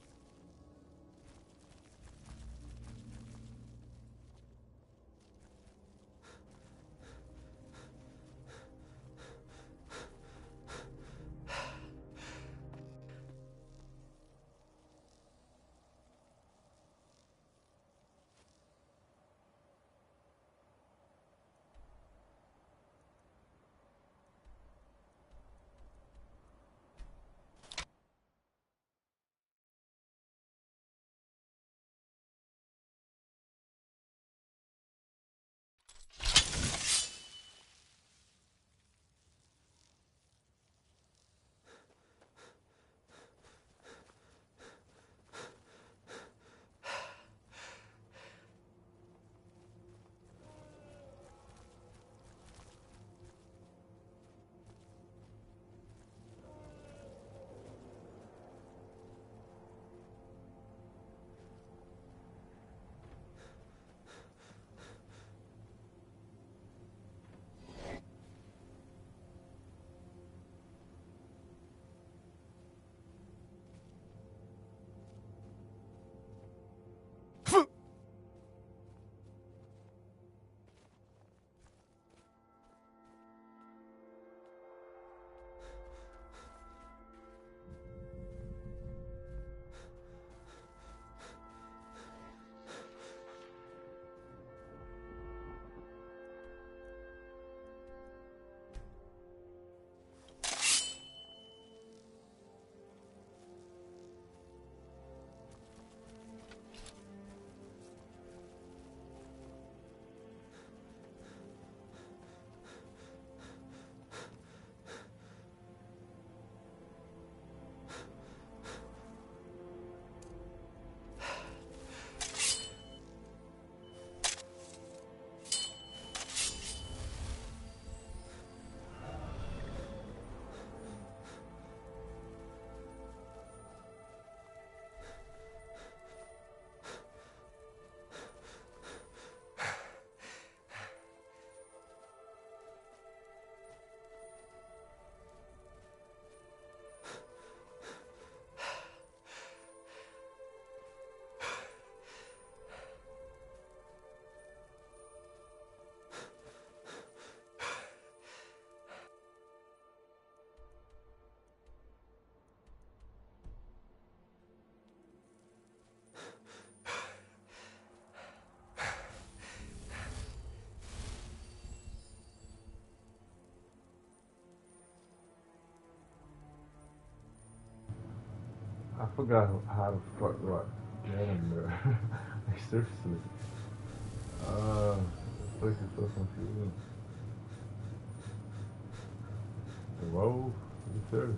I forgot how the fuck do I get in there. Like, seriously. This place is so confusing. Whoa, you serious?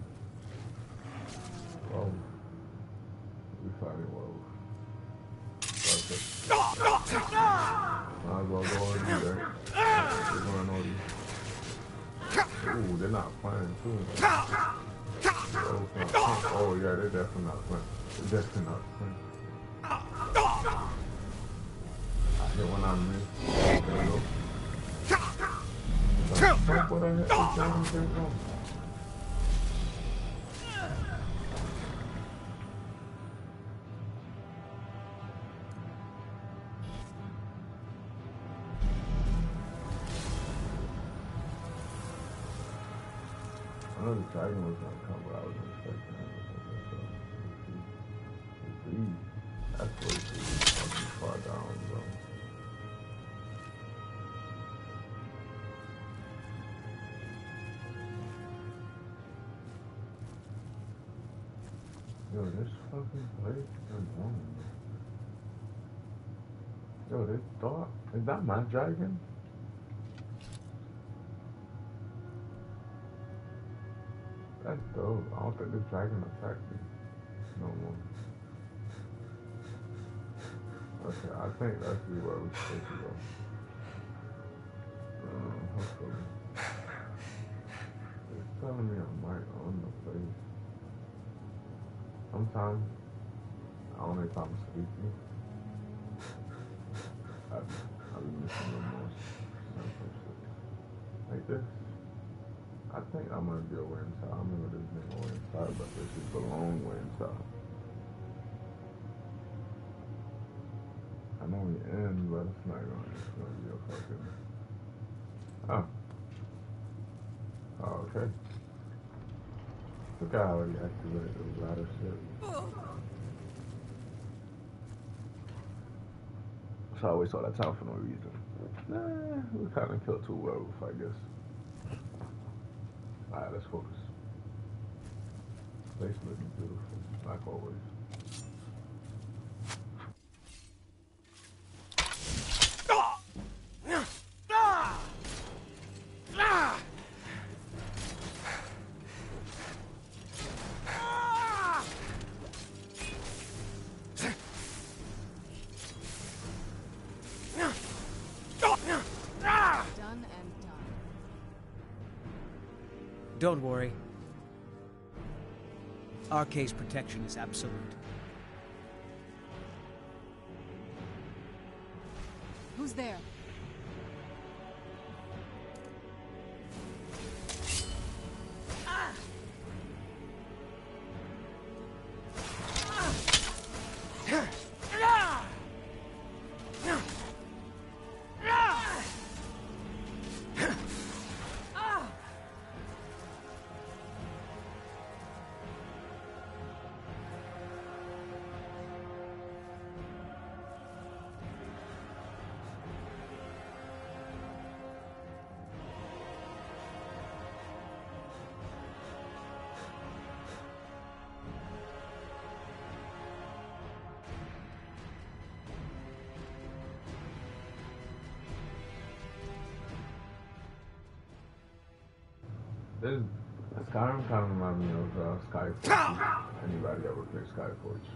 Whoa. We fighting whoa. Might as well go on and do that. They're going on you. Ooh, they're not playing too. Oh yeah, they're definitely not playing. They're definitely not playing. I hit when I miss. There we go. Fuck what I hit. I know the dragon was gonna come, but I was expecting him or something, so that's way too fucking far down, bro. Yo, this fucking place is wrong. Yo, this dog, is that my dragon? That's dope. I don't think this dragon attacked me no more. Okay, I think that's where we're supposed to go. Hopefully. It's telling me I might own the place. Sometimes, I don't know if I'm sleepy. I'll be missing the most. Like this. I think I'm gonna be a way inside. I remember this being a way inside, but this is the long way inside. I know we end, but it's not gonna be a fucking. Oh. Oh, okay. Look, I already activated the ladder shit. So I always saw that time for no reason. Nah, we kinda killed two werewolves, I guess. Alright, let's focus. Place looking beautiful, like always. Don't worry. Our case protection is absolute. Who's there? This Skyrim kind of reminds me of Skyforge. Anybody ever played Skyforge?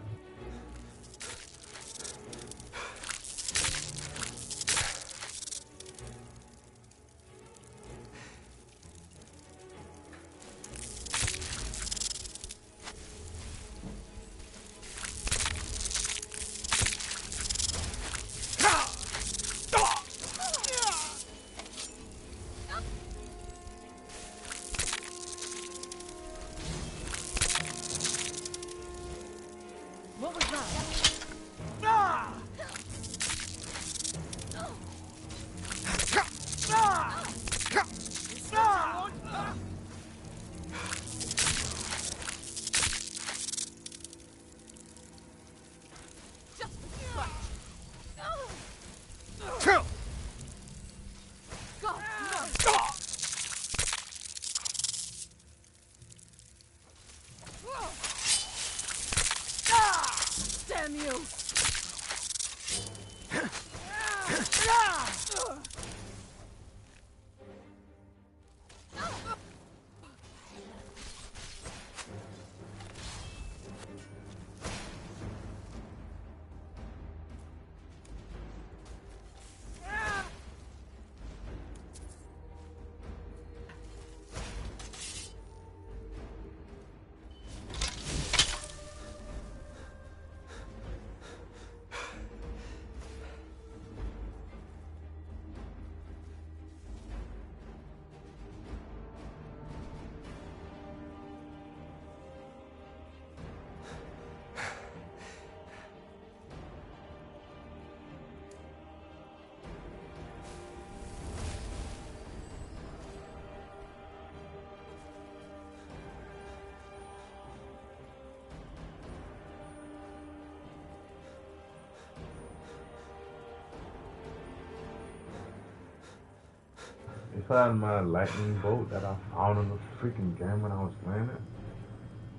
if I had my lightning bolt that I found in the freaking game when I was playing it,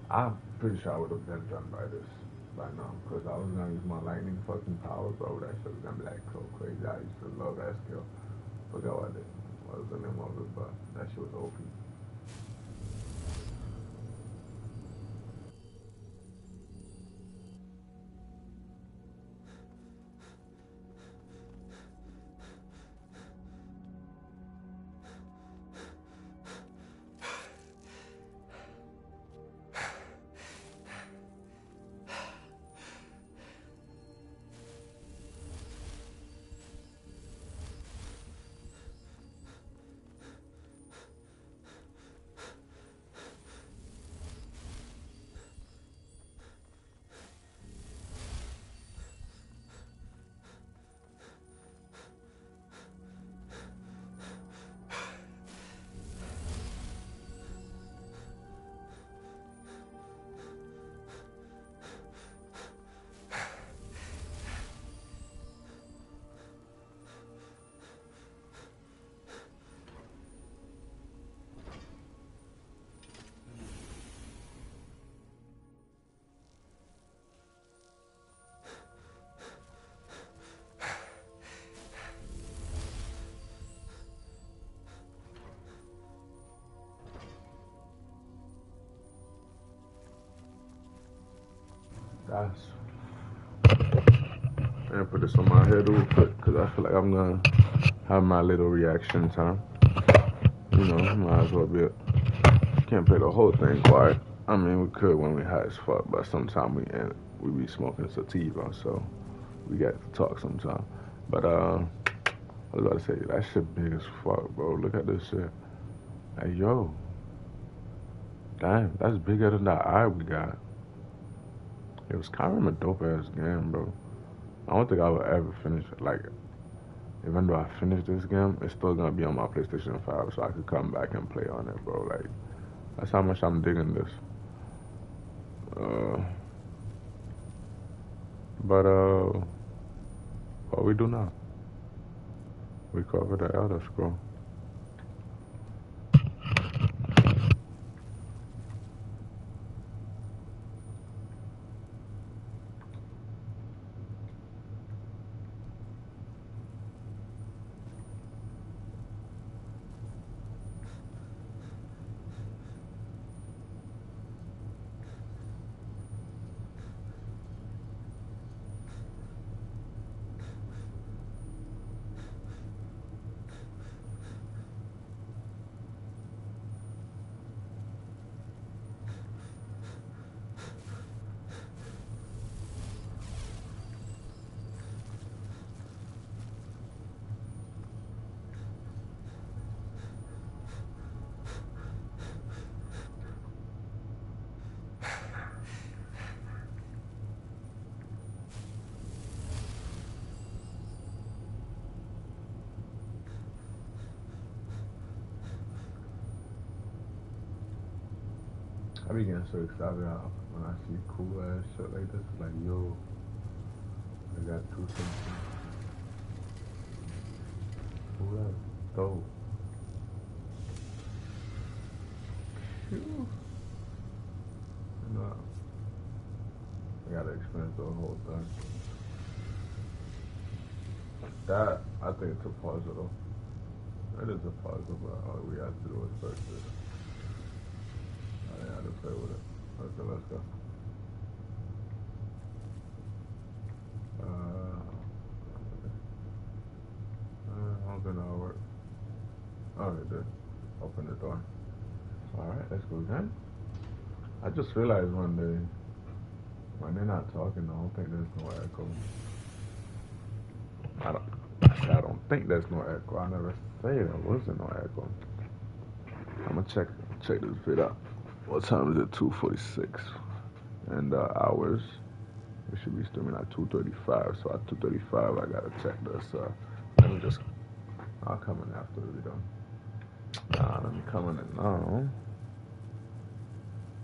I'm pretty sure I would have been done by now. Because I was gonna use my lightning fucking power, bro. That shit was gonna be like so crazy. I used to love that skill. Forgot what was the name of it, but that shit was OP. I'm gonna put this on my head real quick because I feel like I'm gonna have my little reaction time. You know, might as well be it. Can't play the whole thing quiet. I mean, we could when we high as fuck, but sometimes we be smoking sativa, so we got to talk sometime. But I was about to say, that shit big as fuck, bro. Look at this shit. Hey, yo. Damn, that's bigger than the eye we got. It was Skyrim a dope ass game, bro. I don't think I would ever finish it. Like, even though I finish this game, it's still gonna be on my PlayStation 5, so I could come back and play on it, bro. Like, that's how much I'm digging this. What we do now? We cover the Elder Scroll. I be getting so excited when I see cool ass shit like this. Like, yo, I got 2 something. Cool ass, dope. Phew. No, I gotta experience the whole thing. That, I think it's a puzzle. It is a puzzle, but all we have to do is search it. I didn't have to play with it. Okay, let's go. I don't think that'll work. Oh, it did. Open the door. Alright, let's go again. I just realized when they're not talking, I don't think there's no echo. I don't think there's no echo. I never say there wasn't no echo. I'm gonna check this vid out. What time is it? 2:46. And hours. We should be streaming at 2:35. So at 2:35, I gotta check this. Let me just. I'll come in after we're done. Let me come in now.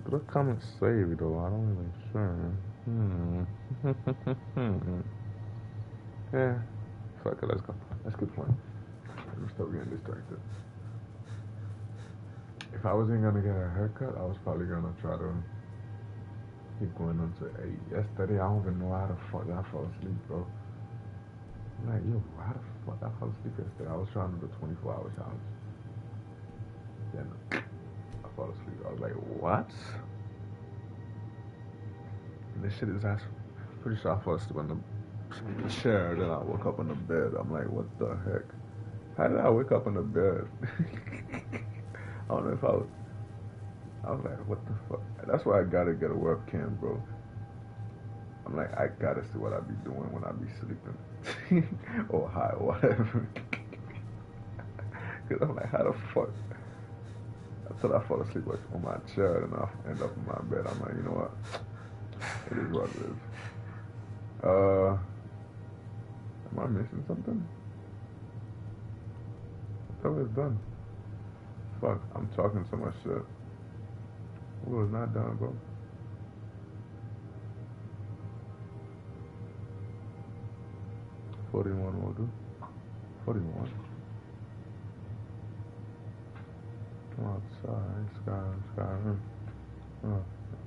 Did I come and save though? I don't even sure. Yeah. Fuck it, let's go. Let's keep playing. Let me stop getting distracted. If I wasn't gonna get a haircut, I was probably gonna try to keep going until 8. Yesterday, I don't even know how the fuck I fell asleep, bro. I'm like, yo, how the fuck I fell asleep yesterday? I was trying to do the 24-hour challenge. Then I fell asleep. I was like, what? And this shit is actually pretty sure I fell asleep on the chair. Then I woke up in the bed. I'm like, what the heck? How did I wake up in the bed? I don't know if I was like, what the fuck? That's why I gotta get a webcam, bro. I'm like, I gotta see what I be doing when I be sleeping. Or high, or whatever. Cause I'm like, how the fuck? Until I fall asleep on my chair and I end up in my bed. I'm like, you know what? It is what it is. Am I missing something? I thought it was done. Fuck, I'm talking so much shit. Well, it's not done, bro. $41 will do. 41. Come outside, Skyrim. Oh,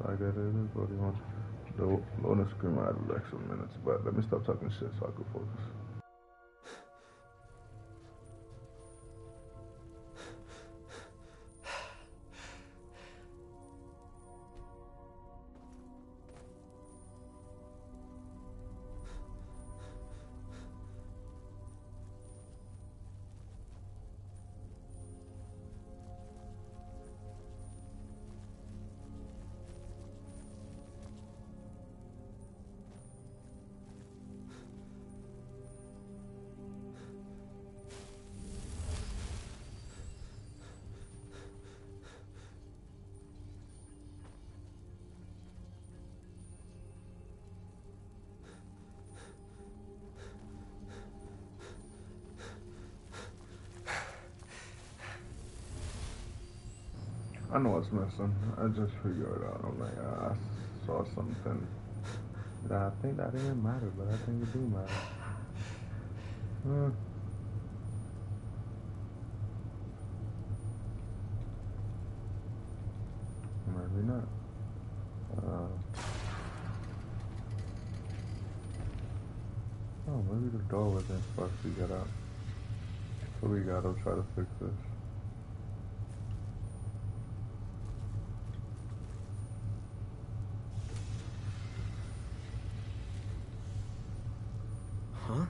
like that is 41. The loading screen might have like some minutes, but let me stop talking shit so I can focus. I know what's missing. I just figured it out. I'm like, I saw something that I think that didn't matter, but I think it do matter. Maybe not. Oh, maybe the door wasn't supposed to get out. So we gotta try to fix this. Huh?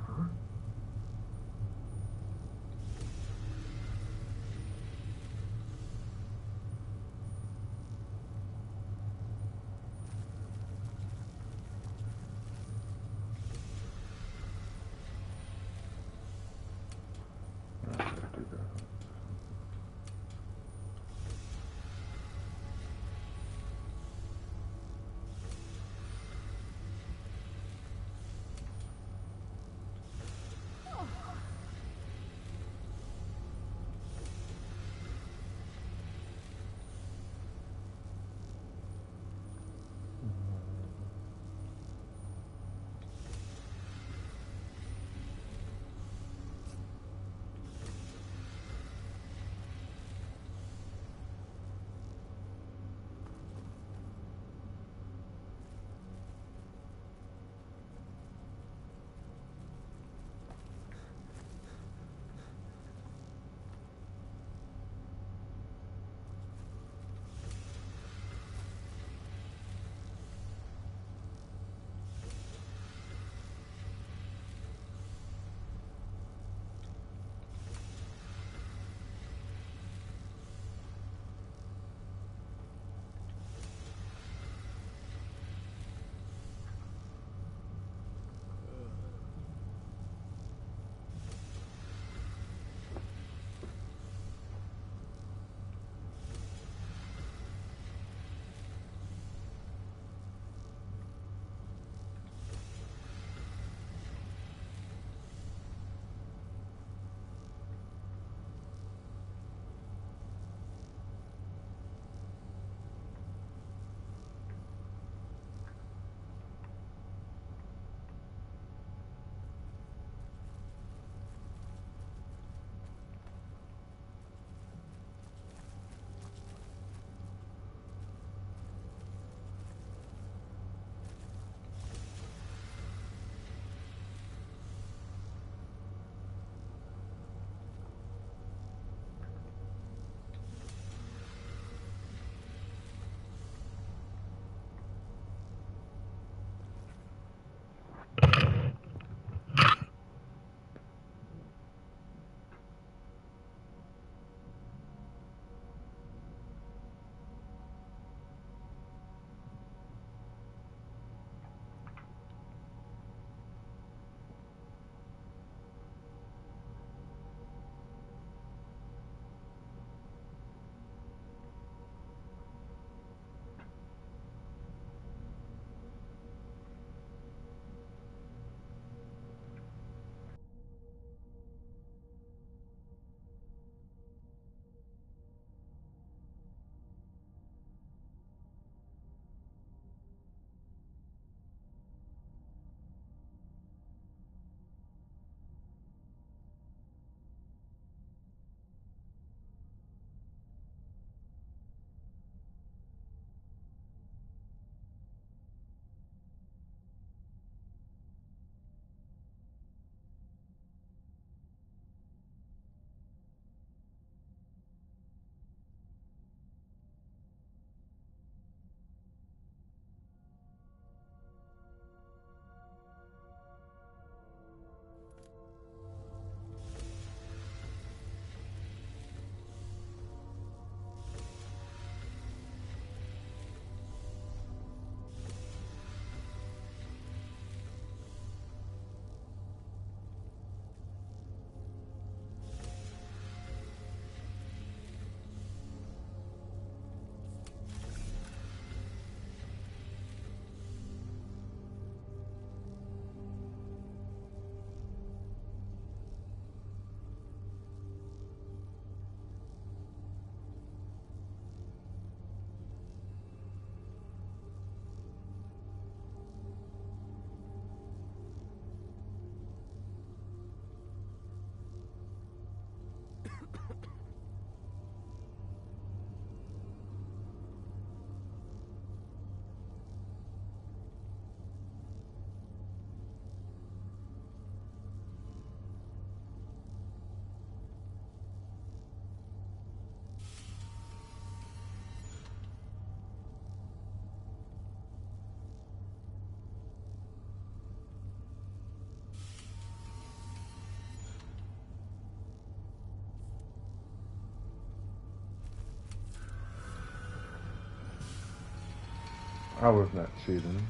I was not cheating.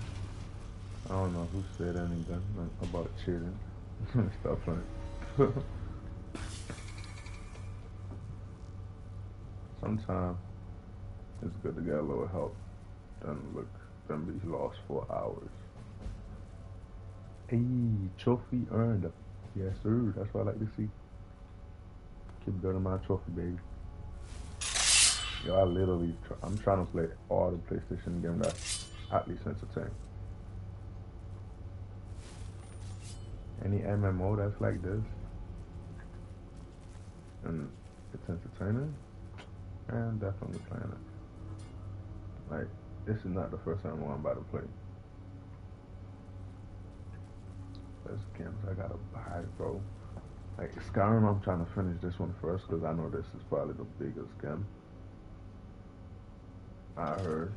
I don't know who said anything about cheating. Stuff like sometimes it's good to get a little help than be lost for hours. Hey, trophy earned. Yes, sir. That's what I like to see. Keep building my trophy, baby. Yo, I'm trying to play all the PlayStation games that's at least entertaining. Any MMO that's like this and it's entertaining, I'm definitely playing it. Like, this is not the first time I'm about to play. There's games I gotta buy, bro. Like Skyrim, I'm trying to finish this one first because I know this is probably the biggest game I heard.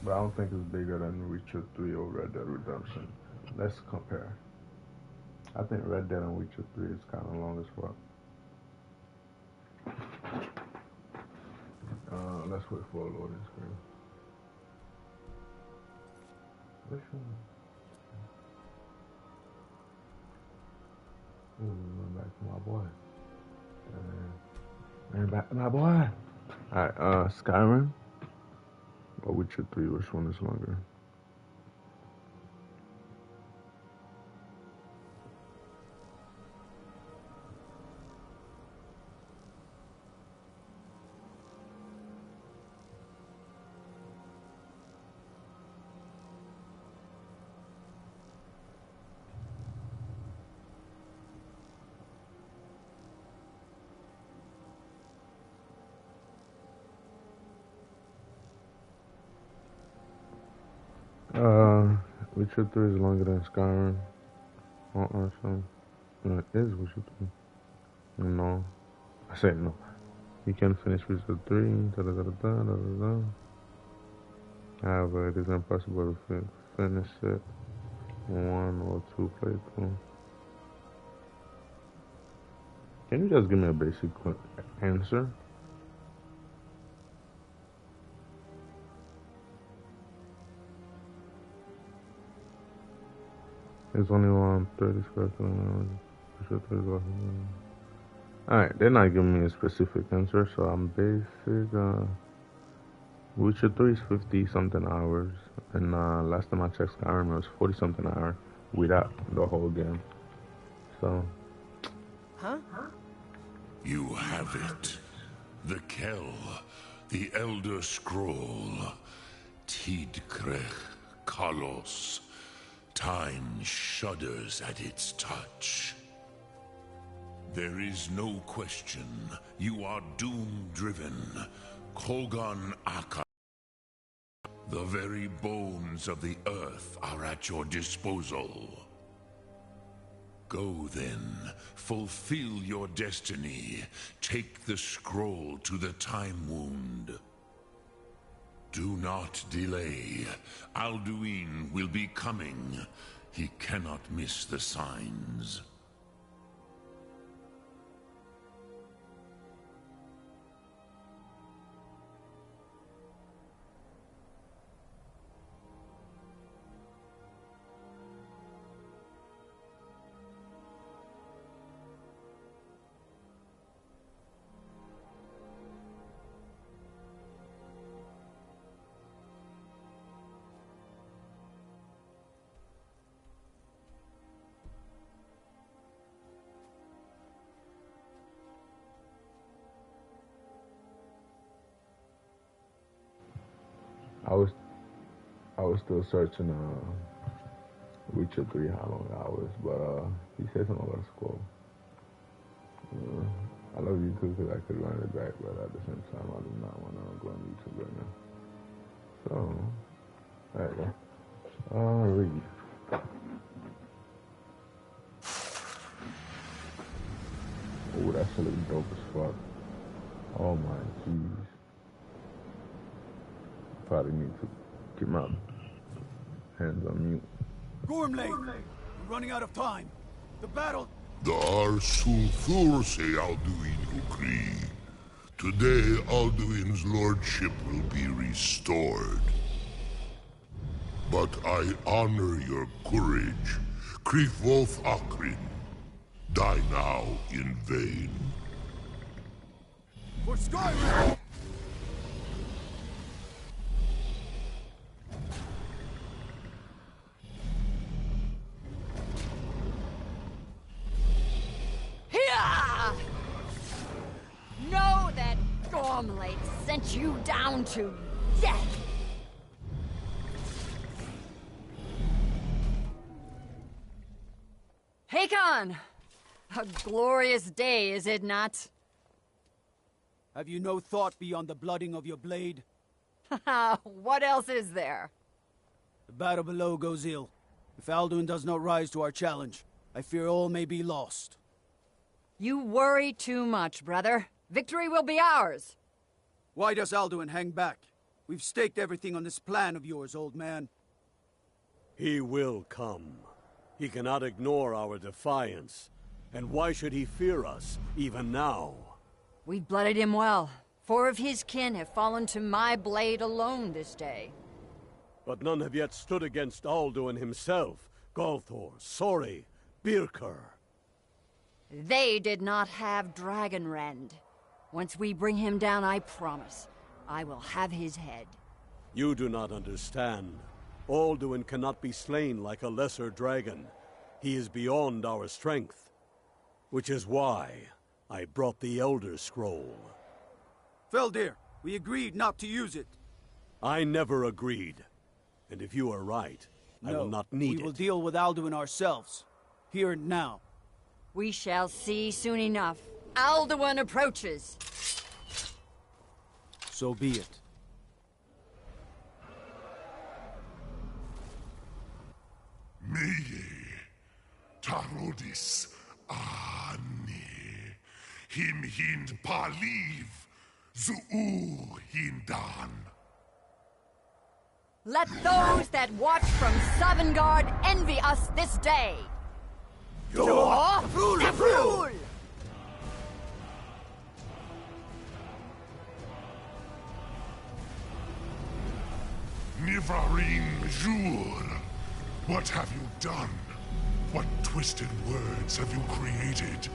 But I don't think it's bigger than Witcher 3 or Red Dead Redemption. Let's compare. I think Red Dead and Witcher 3 is kind of long as fuck. Let's wait for a loading screen. Which one? Ooh, going back to my boy. Going back to my boy. Alright, Skyrim or Witcher 3, which one is longer? Witcher 3 is longer than Skyrim. So it is Witcher 3. No. I said no. You can finish Witcher 3. However, it is impossible to finish it in 1 or 2 playthroughs. Can you just give me a basic answer? It's only 130 square kilometers. Alright, they're not giving me a specific answer, so I'm basic. Witcher 3 is 50 something hours, and last time I checked Skyrim it was 40 something hours without the whole game. So. Huh? You have it. The Kell, the Elder Scroll. Tidkrech Kalos. Time shudders at its touch. There is no question. You are doom-driven. Kogan Aka. The very bones of the earth are at your disposal. Go then, fulfill your destiny. Take the scroll to the Time Wound. Do not delay. Alduin will be coming. He cannot miss the signs. I was still searching Witcher 3 how long hours, but he said something about a scroll. I love YouTube because I could learn it back, but at the same time I do not want to go on YouTube right now. So, alright then. Read. Oh, that's really dope as fuck. Oh my jeez. Probably need to get my hands on mute. Gormley! We're running out of time. The battle... Dar Sulthur se Alduin Ukri. Today, Alduin's lordship will be restored. but I honor your courage. Krithwolf Akrin, die now in vain. For Skyrim! Hiya! Know that Gormlade sent you down to death. Hakon! A glorious day, is it not? Have you no thought beyond the blooding of your blade? What else is there? The battle below goes ill. If Alduin does not rise to our challenge, I fear all may be lost. You worry too much, brother. Victory will be ours. Why does Alduin hang back? We've staked everything on this plan of yours, old man. He will come. He cannot ignore our defiance. And why should he fear us, even now? We've blooded him well. 4 of his kin have fallen to my blade alone this day. But none have yet stood against Alduin himself. Galthor, Sori, Birker. They did not have Dragonrend. Once we bring him down, I promise, I will have his head. You do not understand. Alduin cannot be slain like a lesser dragon. He is beyond our strength. Which is why I brought the Elder Scroll. Feldir, we agreed not to use it. I never agreed. And if you are right, I will not need it. We will deal with Alduin ourselves. Here and now. We shall see soon enough. Alduin approaches. So be it. Meye, Tarodis, Ani, Him Hind Paliv, Zuu Hindan. Let those that watch from Sovngarde envy us this day. Fool! Nivarin Jur, what have you done? What twisted words have you created?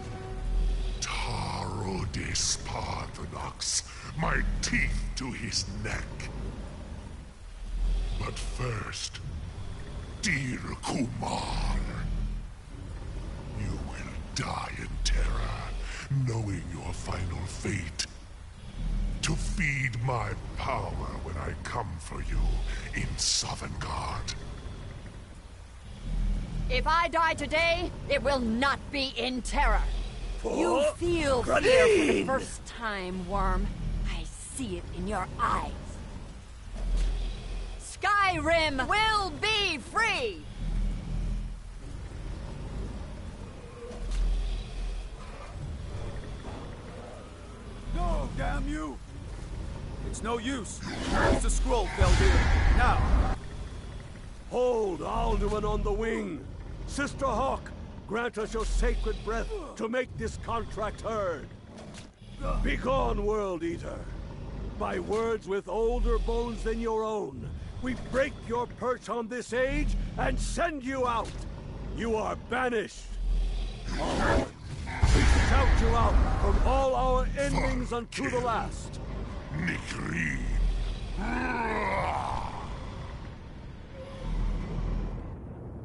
Tarodis Parthenax, my teeth to his neck. But first, dear Kumar, you will die in terror, knowing your final fate. To feed my power when I come for you in Sovngarde. If I die today, it will not be in terror. You feel fear for the first time, Worm. I see it in your eyes. Skyrim will be free! No, damn you! It's no use. Use the scroll, Feldir. Now! Hold Alduin on the wing! Sister Hawk, grant us your sacred breath to make this contract heard. Begone, World Eater. By words with older bones than your own, we break your perch on this age and send you out. You are banished. Alduin, we shout you out from all our endings unto the last. Nikri.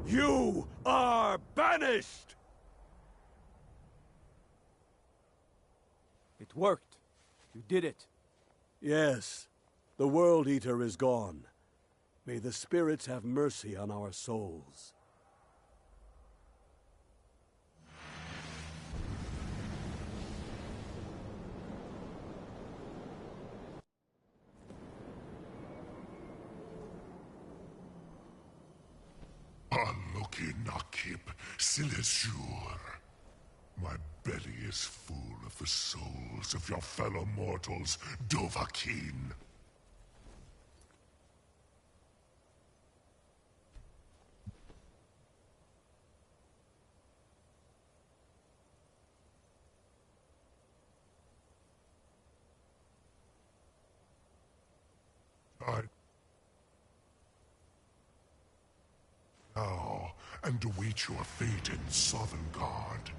You are banished! It worked. You did it. Yes. The World Eater is gone. May the spirits have mercy on our souls. Aloki Nakip Silesur. My belly is full of the souls of your fellow mortals, Dovahkiin. and await your fate in Sovngarde.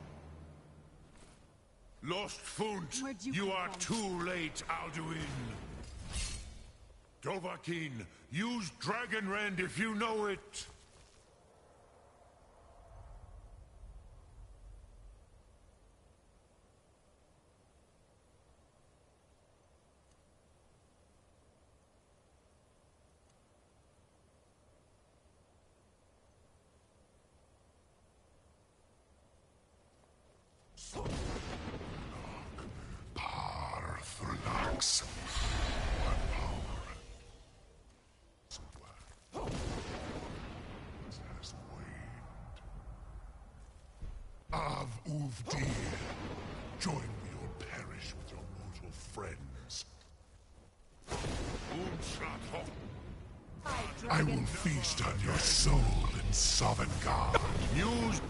Lost Funt, you are too late, Alduin. Dovahkiin, use Dragon Rend if you know it. Parthulax. Av Uvdir, join me or perish with your mortal friends. I will feast on your soul in Sovngarde. Use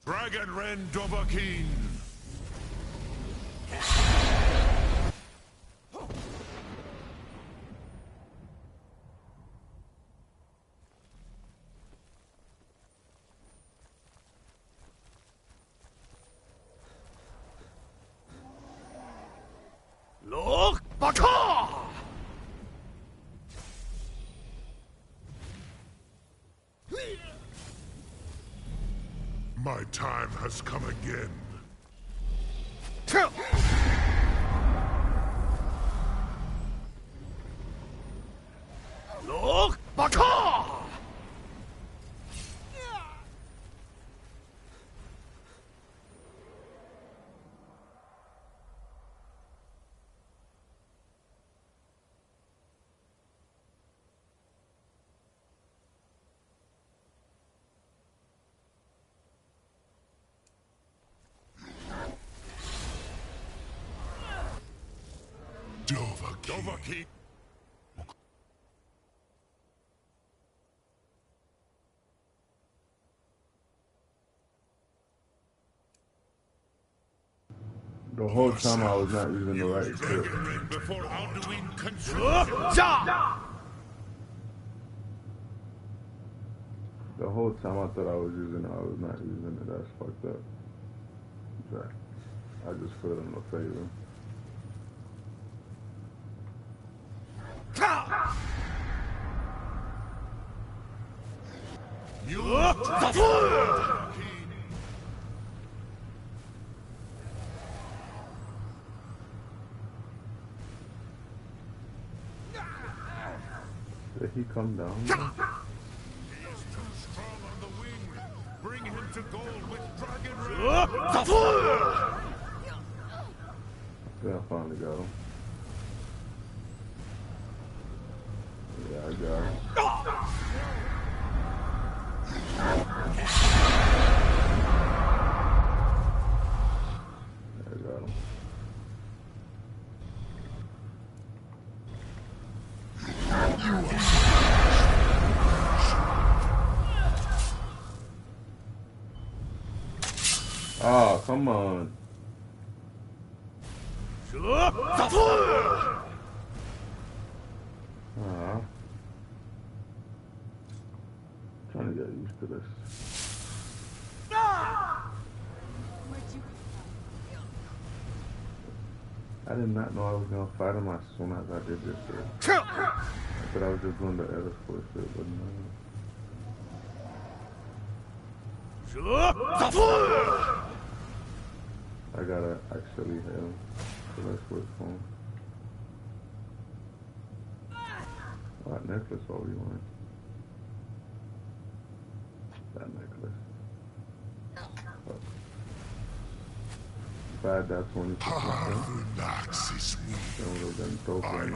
Dragon Rend Dovahkiin. Look, Baka! My time has come again. Look, Baka! Dovahkiin. The whole time I was not using the right shit. Before Alduin consumes The whole time I thought I was using it, I was not using it. That's fucked up. But I just feel in the favor. Did he come down? He is too strong on the wing. Bring him to gold with Dragon Rend. Yeah, I finally got him. Yeah, I got him. I got him. Oh, come on. Trying to get used to this. I did not know I was gonna fight him as soon as I did this shit. I thought I was just doing the other sport shit, but no. I gotta actually hit him. So let's switch phone. What necklace are we on? That necklace. Fuck. If I had that 20%, then we would've been broken.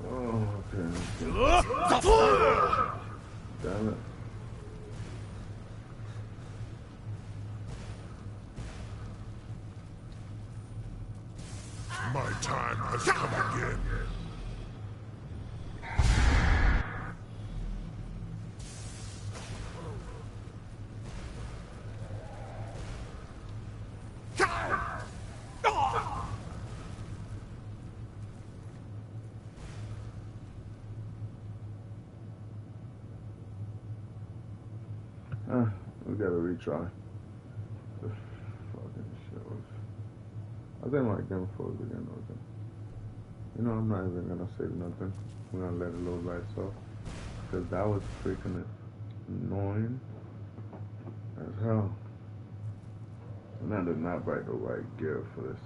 Oh, okay. Damn it. My time has come again. We gotta retry. The fucking shit was... I think my game for again. Okay. You know, I'm not even gonna save nothing. We're gonna let it load by itself. Because that was freaking annoying as hell. And I did not buy the right gear for this.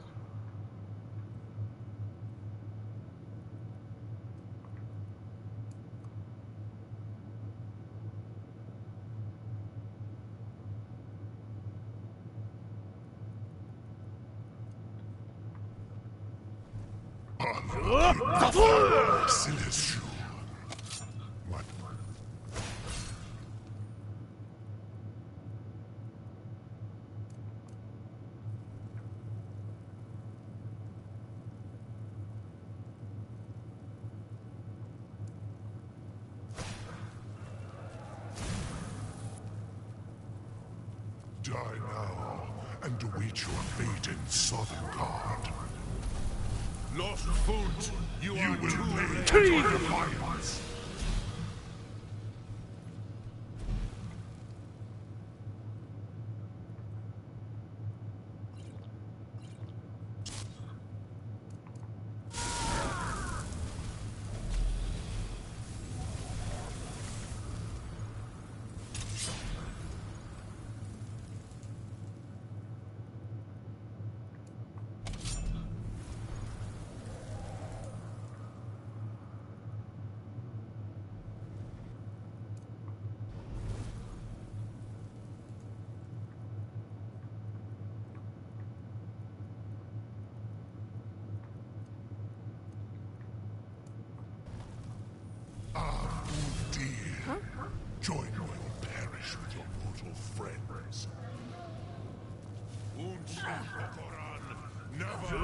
Celestial. What? Die now and await your fate in Southern. Lost foot, you will lay your defiance. Join me or perish with your mortal friends. Never.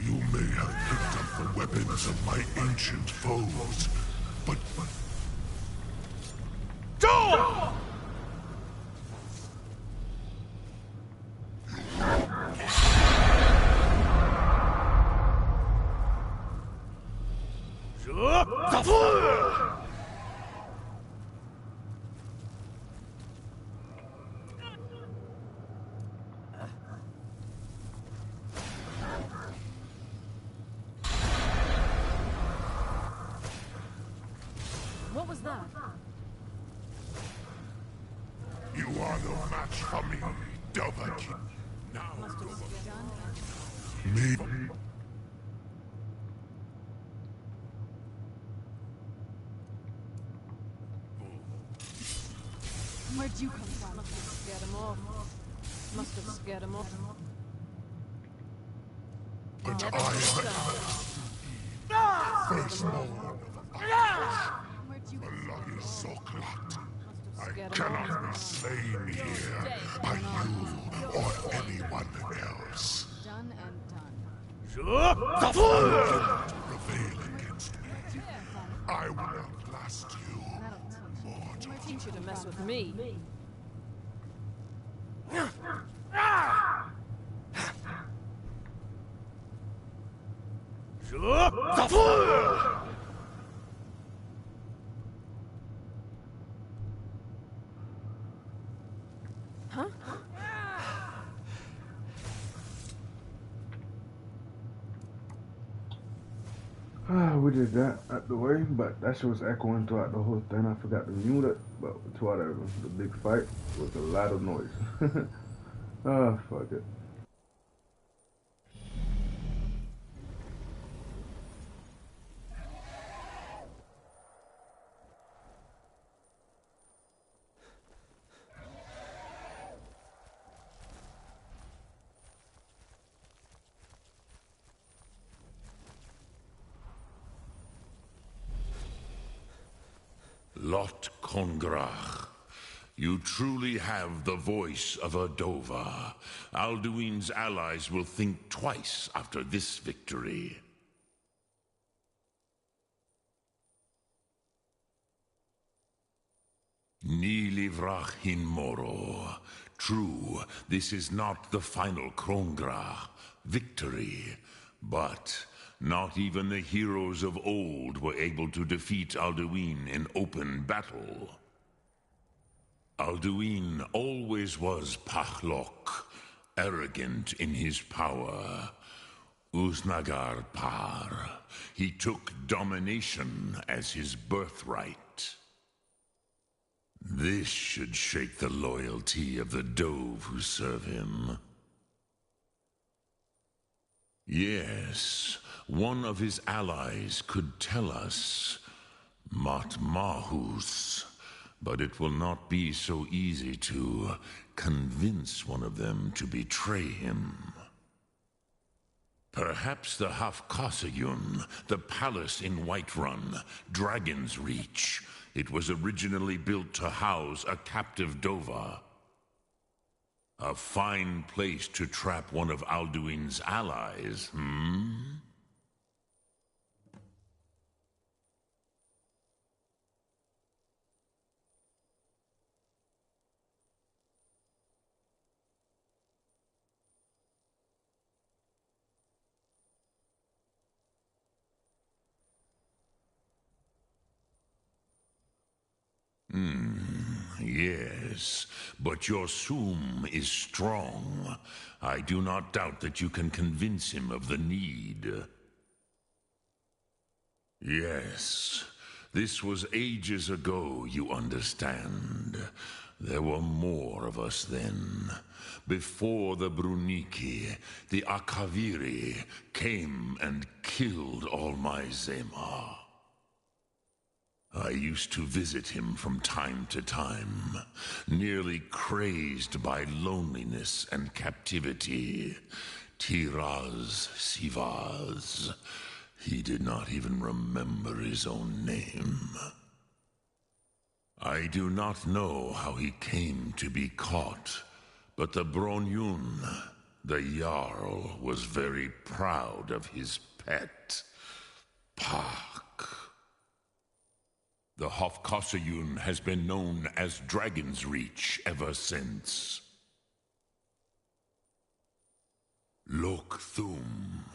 You may have picked up the weapons of my ancient foes, but... What was that? You are no match for me, Dovahkiin. Now, me. Where'd you come from? Must have scared him off. Must have scared him off. But I am firstborn of Malagi Soklat. I cannot be slain here by you or anyone else. Done and done. You cannot prevail against me. I will outlast you, mortal. I teach you to mess with me. Huh? We did that out the way, but that shit was echoing throughout the whole thing. I forgot to mute it, but throughout the big fight was a lot of noise. Ah, fuck it. Lot Kongrach. You truly have the voice of a Dova. Alduin's allies will think twice after this victory. Ni livrach hin moro. True, this is not the final Krongrach victory, but not even the heroes of old were able to defeat Alduin in open battle. Alduin always was Pachlok, arrogant in his power. Uznagar Par. He took domination as his birthright. This should shake the loyalty of the Dove who serve him. Yes, one of his allies could tell us. Matmahus. But it will not be so easy to convince one of them to betray him. Perhaps the Hafkasayun, the palace in Whiterun, Dragon's Reach. It was originally built to house a captive Dova. A fine place to trap one of Alduin's allies, Yes, but your Sum is strong. I do not doubt that you can convince him of the need. Yes, this was ages ago, you understand. There were more of us then. Before the Bruniki, the Akaviri came and killed all my Zema. I used to visit him from time to time, nearly crazed by loneliness and captivity. Tiraz Sivaz. He did not even remember his own name. I do not know how he came to be caught, but the Bronyun, the Jarl, was very proud of his pet, Pak. The Hofkasayun has been known as Dragon's Reach ever since. Lok Thum.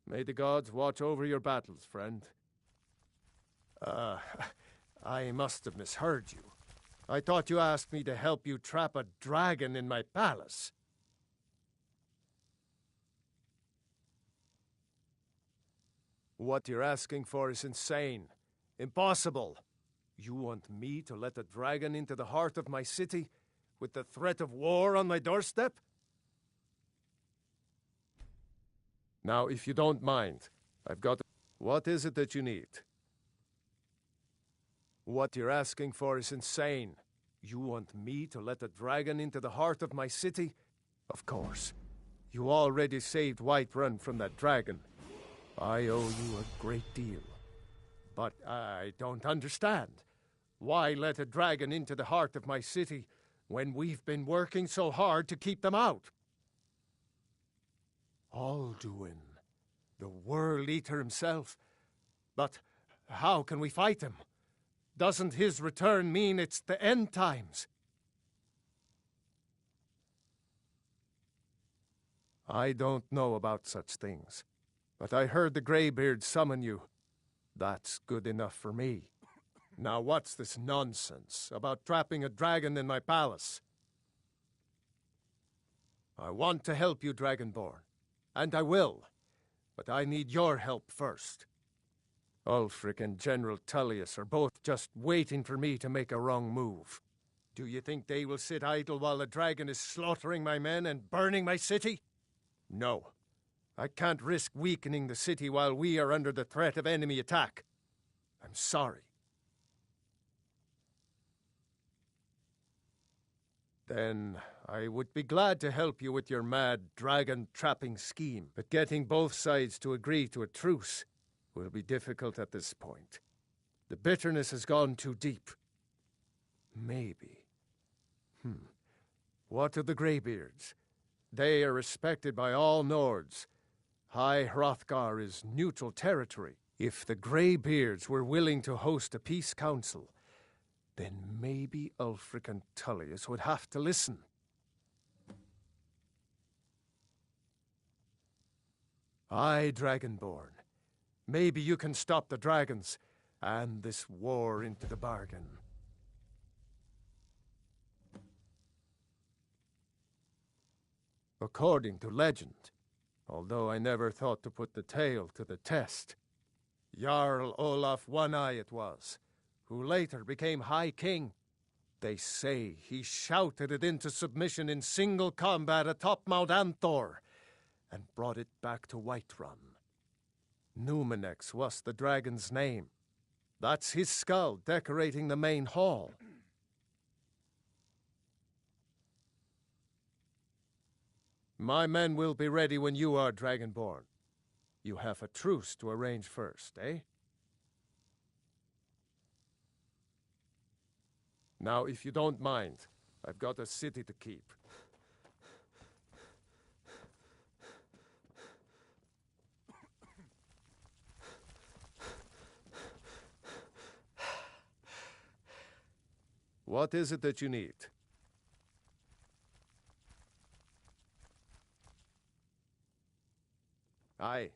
May the gods watch over your battles, friend. I must have misheard you. I thought you asked me to help you trap a dragon in my palace. What you're asking for is insane. Impossible. You want me to let a dragon into the heart of my city with the threat of war on my doorstep? Now, if you don't mind, I've got... What is it that you need? What you're asking for is insane. You want me to let a dragon into the heart of my city? Of course. You already saved Whiterun from that dragon. I owe you a great deal. But I don't understand. Why let a dragon into the heart of my city when we've been working so hard to keep them out? Alduin, the World Eater himself. But how can we fight him? Doesn't his return mean it's the end times? I don't know about such things, but I heard the Greybeard summon you. That's good enough for me. Now what's this nonsense about trapping a dragon in my palace? I want to help you, Dragonborn, and I will, but I need your help first. Ulfric and General Tullius are both just waiting for me to make a wrong move. Do you think they will sit idle while the dragon is slaughtering my men and burning my city? No. I can't risk weakening the city while we are under the threat of enemy attack. I'm sorry. Then I would be glad to help you with your mad dragon-trapping scheme, but getting both sides to agree to a truce will be difficult at this point. The bitterness has gone too deep. Maybe. What of the Greybeards? They are respected by all Nords. High Hrothgar is neutral territory. If the Greybeards were willing to host a peace council, then maybe Ulfric and Tullius would have to listen. Aye, Dragonborn. Maybe you can stop the dragons, and this war into the bargain. According to legend, although I never thought to put the tale to the test, Jarl Olaf One-Eye it was, who later became High King. They say he shouted it into submission in single combat atop Mount Anthor, and brought it back to Whiterun. Numenex was the dragon's name. That's his skull decorating the main hall. My men will be ready when you are, Dragonborn. You have a truce to arrange first, eh? Now, if you don't mind, I've got a city to keep. What is it that you need? Aye.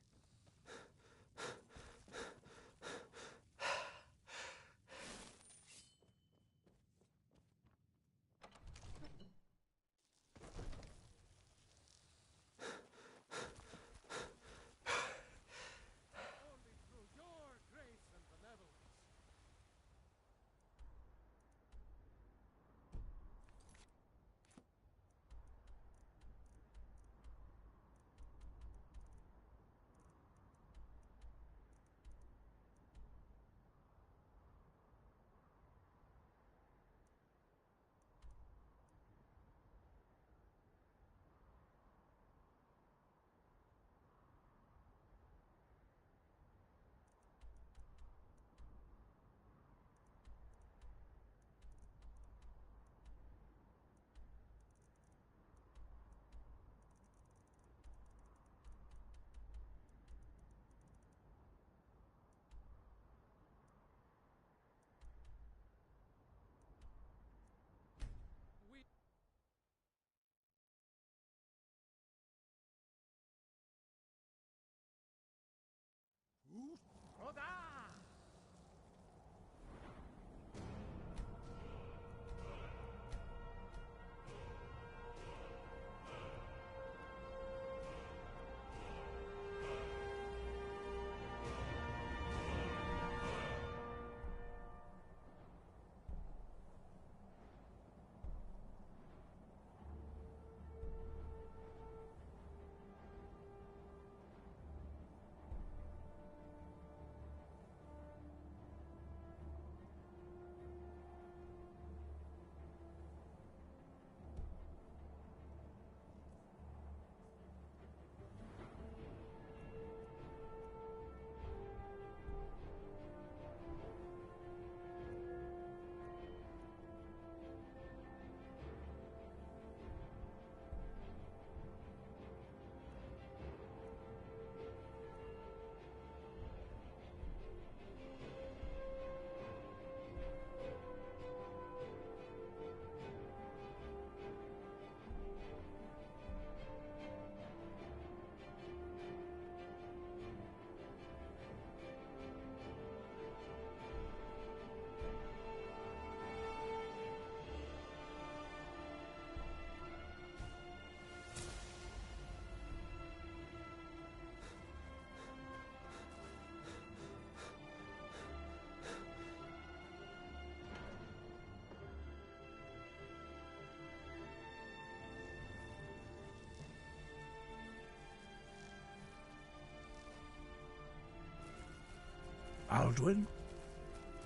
Alduin?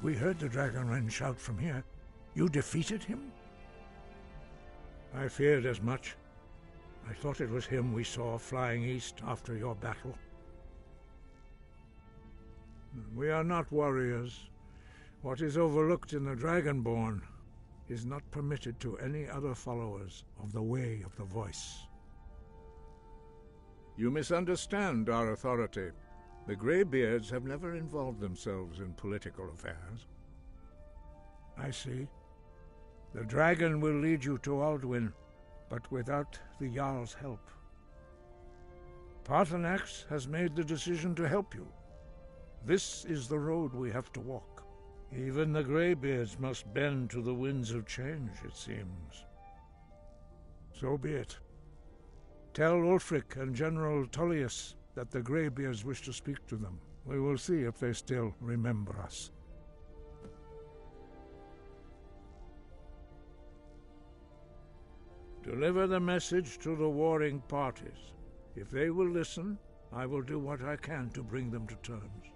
We heard the Dragonren shout from here. You defeated him? I feared as much. I thought it was him we saw flying east after your battle. We are not warriors. What is overlooked in the Dragonborn is not permitted to any other followers of the Way of the Voice. You misunderstand our authority. The Greybeards have never involved themselves in political affairs. I see. The dragon will lead you to Alduin, but without the Jarl's help. Paarthurnax has made the decision to help you. This is the road we have to walk. Even the Greybeards must bend to the winds of change, it seems. So be it. Tell Ulfric and General Tullius that the Greybeards wish to speak to them. We will see if they still remember us. Deliver the message to the warring parties. If they will listen, I will do what I can to bring them to terms.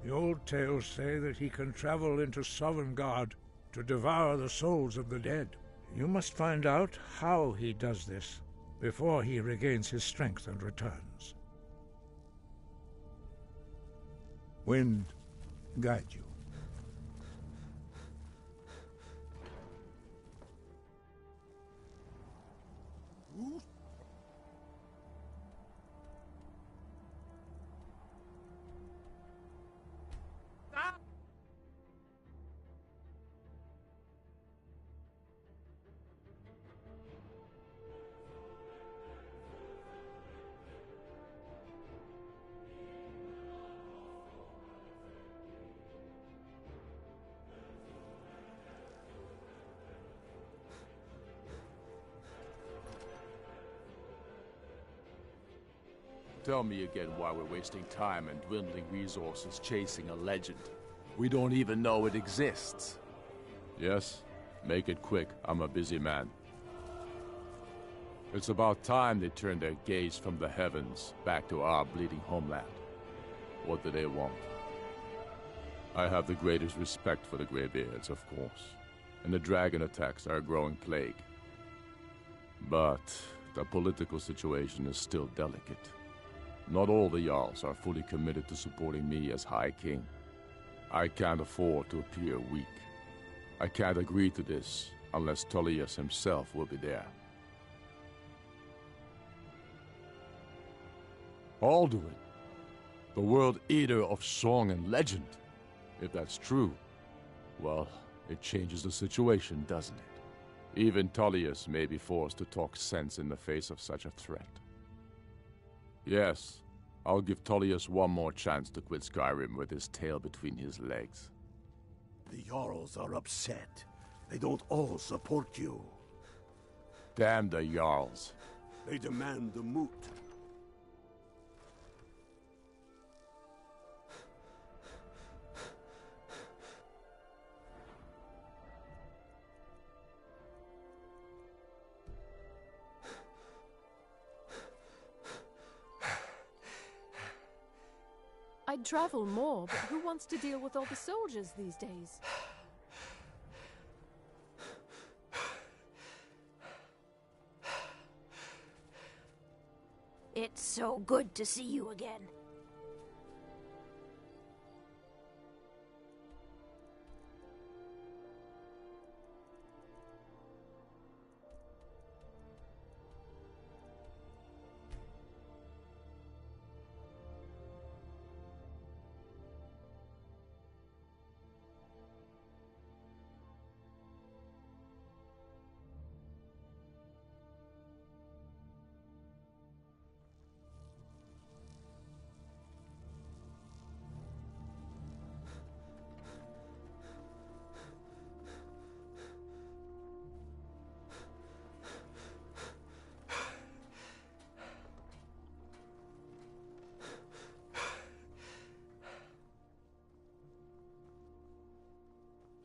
The old tales say that he can travel into Sovngarde to devour the souls of the dead. You must find out how he does this before he regains his strength and returns. Wind, guide you. Tell me again why we're wasting time and dwindling resources chasing a legend. We don't even know it exists. Yes? Make it quick. I'm a busy man. It's about time they turned their gaze from the heavens back to our bleeding homeland. What do they want? I have the greatest respect for the Greybeards, of course, and the dragon attacks are a growing plague. But the political situation is still delicate. Not all the Jarls are fully committed to supporting me as High King. I can't afford to appear weak. I can't agree to this unless Tullius himself will be there. Alduin, the World Eater of song and legend. If that's true, well, it changes the situation, doesn't it? Even Tullius may be forced to talk sense in the face of such a threat. Yes, I'll give Tullius one more chance to quit Skyrim with his tail between his legs. The Jarls are upset. They don't all support you. Damn the Jarls. They demand the moot. I'd travel more, but who wants to deal with all the soldiers these days? It's so good to see you again.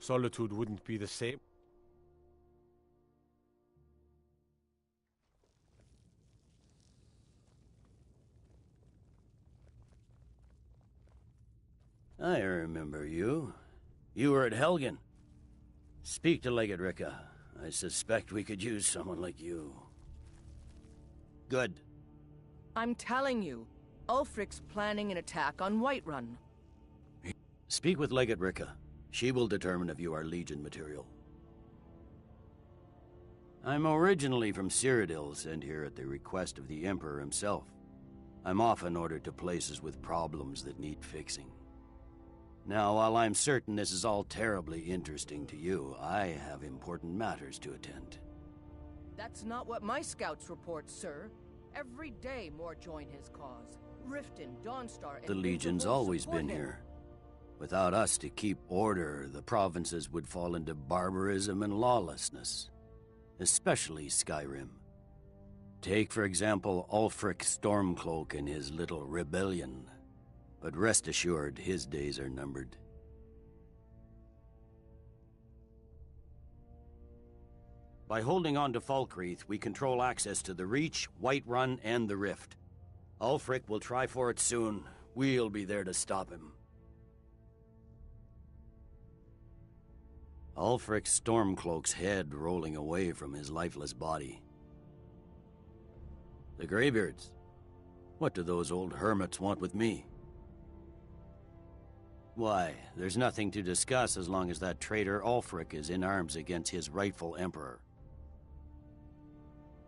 Solitude wouldn't be the same. remember you. You were at Helgen. Speak to Legate Ricka. I suspect we could use someone like you. Good. I'm telling you, Ulfric's planning an attack on Whiterun. Speak with Legate Ricka. She will determine if you are Legion material. I'm originally from Cyrodiil, sent here at the request of the Emperor himself. I'm often ordered to places with problems that need fixing. Now, while I'm certain this is all terribly interesting to you, I have important matters to attend. That's not what my scouts report, sir. Every day more join his cause. Riften, Dawnstar, and The Legion's Winterhold always support been him. here. Without us to keep order, the provinces would fall into barbarism and lawlessness. Especially Skyrim. Take, for example, Ulfric Stormcloak and his little rebellion. But rest assured, his days are numbered. By holding on to Falkreath, we control access to the Reach, Whiterun, and the Rift. Ulfric will try for it soon. We'll be there to stop him. Ulfric Stormcloak's head rolling away from his lifeless body. The Greybeards. What do those old hermits want with me? Why, there's nothing to discuss as long as that traitor Ulfric is in arms against his rightful emperor.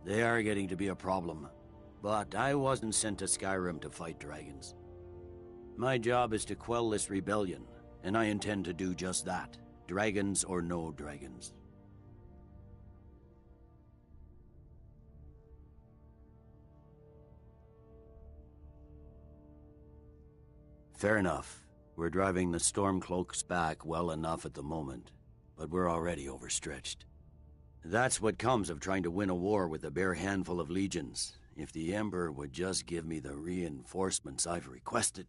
They are getting to be a problem, but I wasn't sent to Skyrim to fight dragons. My job is to quell this rebellion, and I intend to do just that, dragons or no dragons. Fair enough. We're driving the Stormcloaks back well enough at the moment, but we're already overstretched. That's what comes of trying to win a war with a bare handful of legions. If the Emperor would just give me the reinforcements I've requested.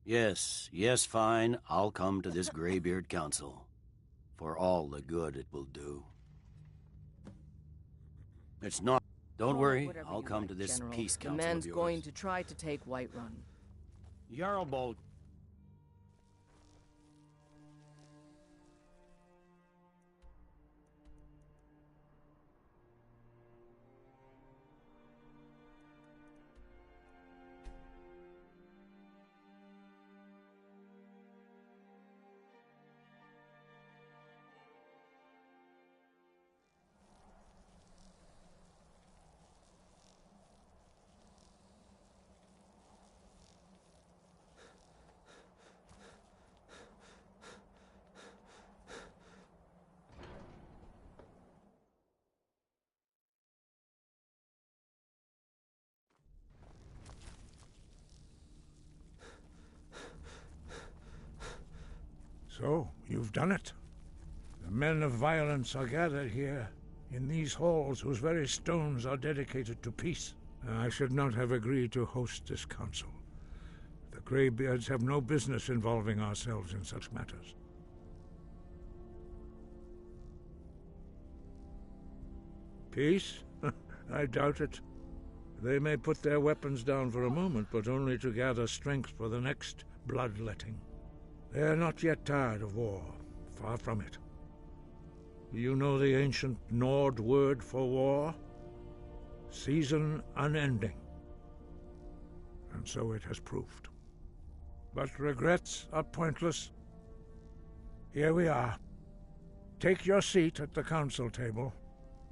Yes, fine. I'll come to this Greybeard Council. For all the good it will do. It's not. Don't worry, I'll come to this General. peace council The man's of yours. going to try to take Whiterun. Jarlbold. So, you've done it. The men of violence are gathered here, in these halls whose very stones are dedicated to peace. I should not have agreed to host this council. The Greybeards have no business involving ourselves in such matters. Peace? I doubt it. They may put their weapons down for a moment, but only to gather strength for the next bloodletting. They are not yet tired of war. Far from it. You know the ancient Nord word for war? Season unending. And so it has proved. But regrets are pointless. Here we are. Take your seat at the council table,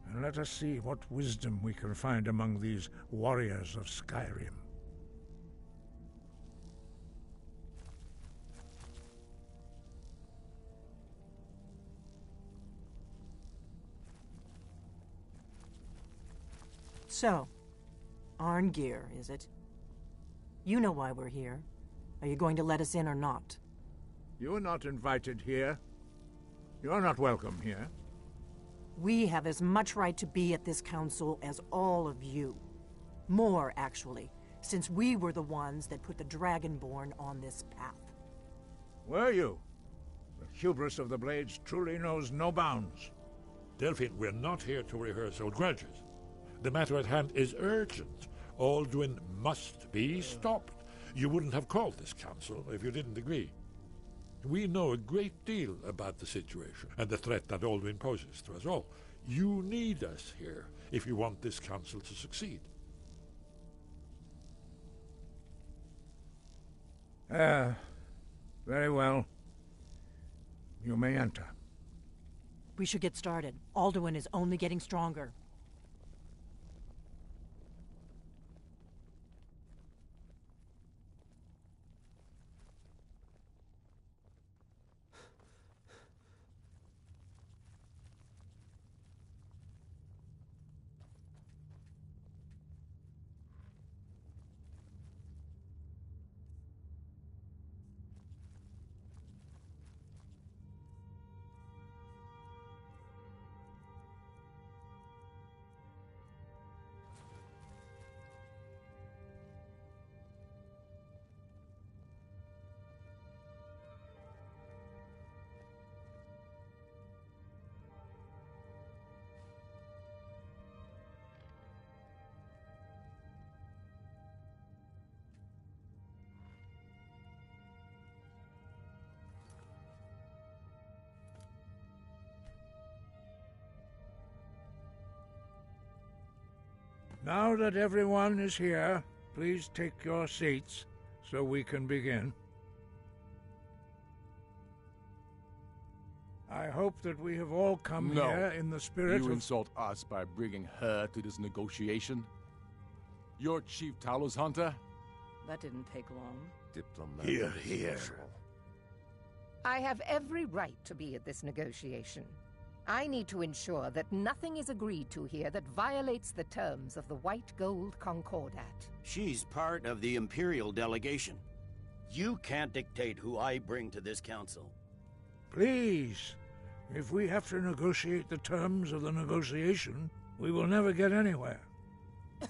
and let us see what wisdom we can find among these warriors of Skyrim. So, Arngeir, is it? You know why we're here. Are you going to let us in or not? You are not invited here. You are not welcome here. We have as much right to be at this council as all of you. More, actually, since we were the ones that put the Dragonborn on this path. Were you? The hubris of the Blades truly knows no bounds. Delphine, we're not here to rehearse old grudges. The matter at hand is urgent. Alduin must be stopped. You wouldn't have called this council if you didn't agree. We know a great deal about the situation and the threat that Alduin poses to us all. You need us here if you want this council to succeed. Very well. You may enter. We should get started. Alduin is only getting stronger. Now that everyone is here, please take your seats so we can begin. I hope that we have all come here in the spirit You of... insult us by bringing her to this negotiation? You're Chief Talos Hunter? That didn't take long. Diplomat. Here. I have every right to be at this negotiation. I need to ensure that nothing is agreed to here that violates the terms of the White Gold Concordat. She's part of the Imperial delegation. You can't dictate who I bring to this council. Please, if we have to negotiate the terms of the negotiation, we will never get anywhere.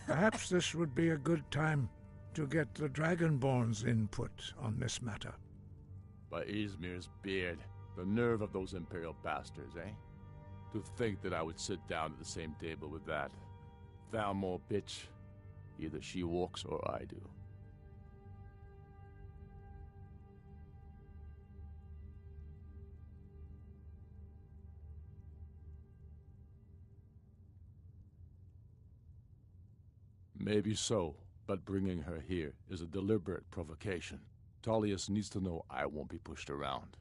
Perhaps this would be a good time to get the Dragonborn's input on this matter. By Izmir's beard, the nerve of those Imperial bastards, eh? To think that I would sit down at the same table with that Thalmor bitch. Either she walks or I do. Maybe so, but bringing her here is a deliberate provocation. Tullius needs to know I won't be pushed around.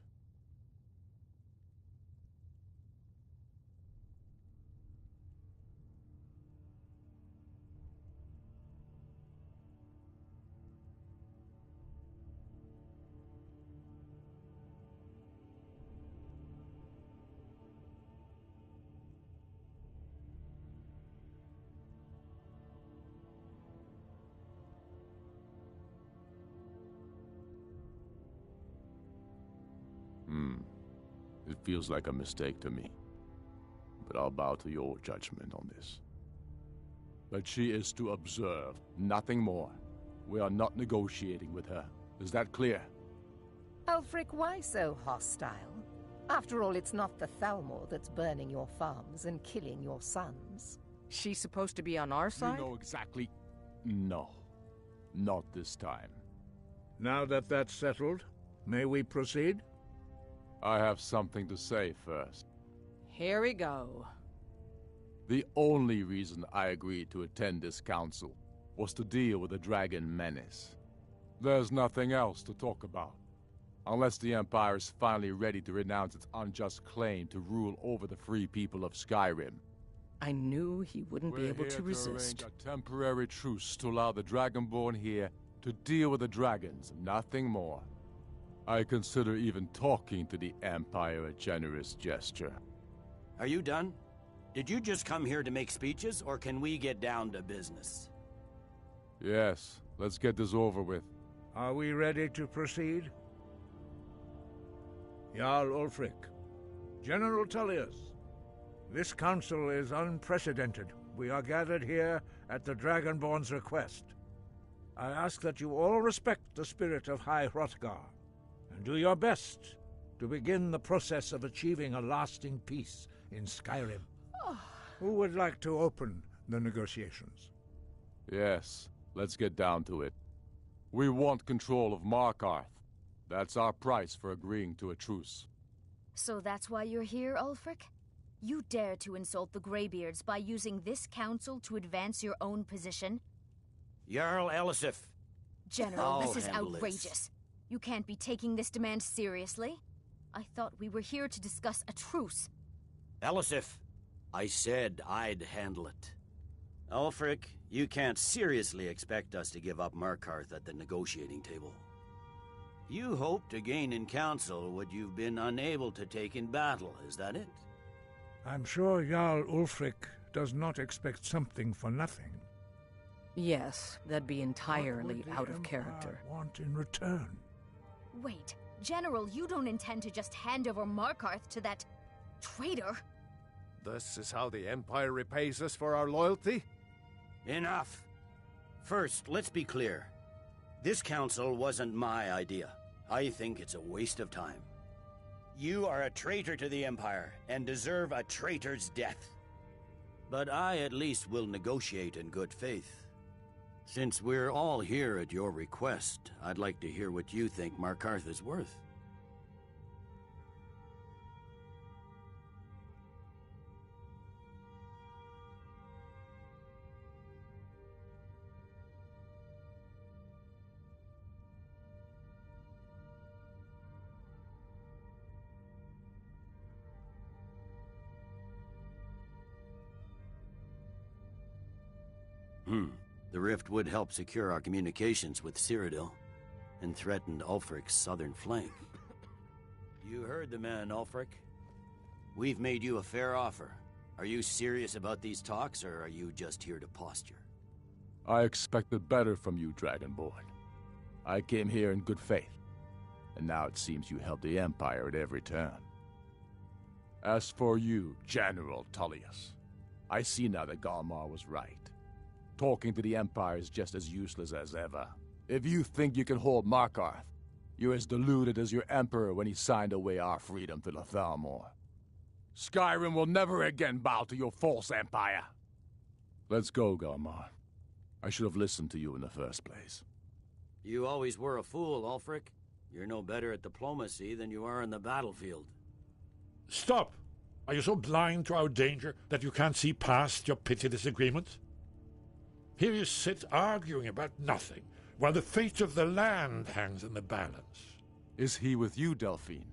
It feels like a mistake to me, but I'll bow to your judgment on this. But she is to observe, nothing more. We are not negotiating with her. Is that clear? Ulfric, why so hostile? After all, it's not the Thalmor that's burning your farms and killing your sons. She's supposed to be on our side? You know exactly... No. Not this time. Now that that's settled, may we proceed? I have something to say first. Here we go. The only reason I agreed to attend this council was to deal with the dragon menace. There's nothing else to talk about. Unless the Empire is finally ready to renounce its unjust claim to rule over the free people of Skyrim. I knew he wouldn't be able to resist. Arrange a temporary truce to allow the Dragonborn here to deal with the dragons, nothing more. I consider even talking to the Empire a generous gesture. Are you done? Did you just come here to make speeches, or can we get down to business? Yes, let's get this over with. Are we ready to proceed? Jarl Ulfric, General Tullius, this council is unprecedented. We are gathered here at the Dragonborn's request. I ask that you all respect the spirit of High Hrothgar, and do your best to begin the process of achieving a lasting peace in Skyrim. Who would like to open the negotiations. Yes, let's get down to it. We want control of Markarth. That's our price for agreeing to a truce. So that's why you're here, Ulfric? You dare to insult the Greybeards by using this council to advance your own position? Jarl Elisif. General, this is outrageous. You can't be taking this demand seriously. I thought we were here to discuss a truce. Elisif, I said I'd handle it. Ulfric, you can't seriously expect us to give up Markarth at the negotiating table. You hope to gain in council what you've been unable to take in battle, is that it? I'm sure Jarl Ulfric does not expect something for nothing. Yes, that'd be entirely out of character. Want in return? Wait, General, you don't intend to just hand over Markarth to that traitor? This is how the Empire repays us for our loyalty? Enough. First, let's be clear. This council wasn't my idea. I think it's a waste of time. You are a traitor to the Empire, and deserve a traitor's death. But I at least will negotiate in good faith. Since we're all here at your request, I'd like to hear what you think Markarth is worth. The rift would help secure our communications with Cyrodiil, and threatened Ulfric's southern flank. You heard the man, Ulfric. We've made you a fair offer. Are you serious about these talks, or are you just here to posture? I expected better from you, Dragonborn. I came here in good faith, and now it seems you help the Empire at every turn. As for you, General Tullius, I see now that Galmar was right. Talking to the Empire is just as useless as ever. If you think you can hold Markarth, you're as deluded as your Emperor when he signed away our freedom to the Thalmor. Skyrim will never again bow to your false empire. Let's go, Galmar. I should have listened to you in the first place. You always were a fool, Ulfric. You're no better at diplomacy than you are in the battlefield. Stop! Are you so blind to our danger that you can't see past your petty disagreements? Here you sit arguing about nothing, while the fate of the land hangs in the balance. Is he with you, Delphine?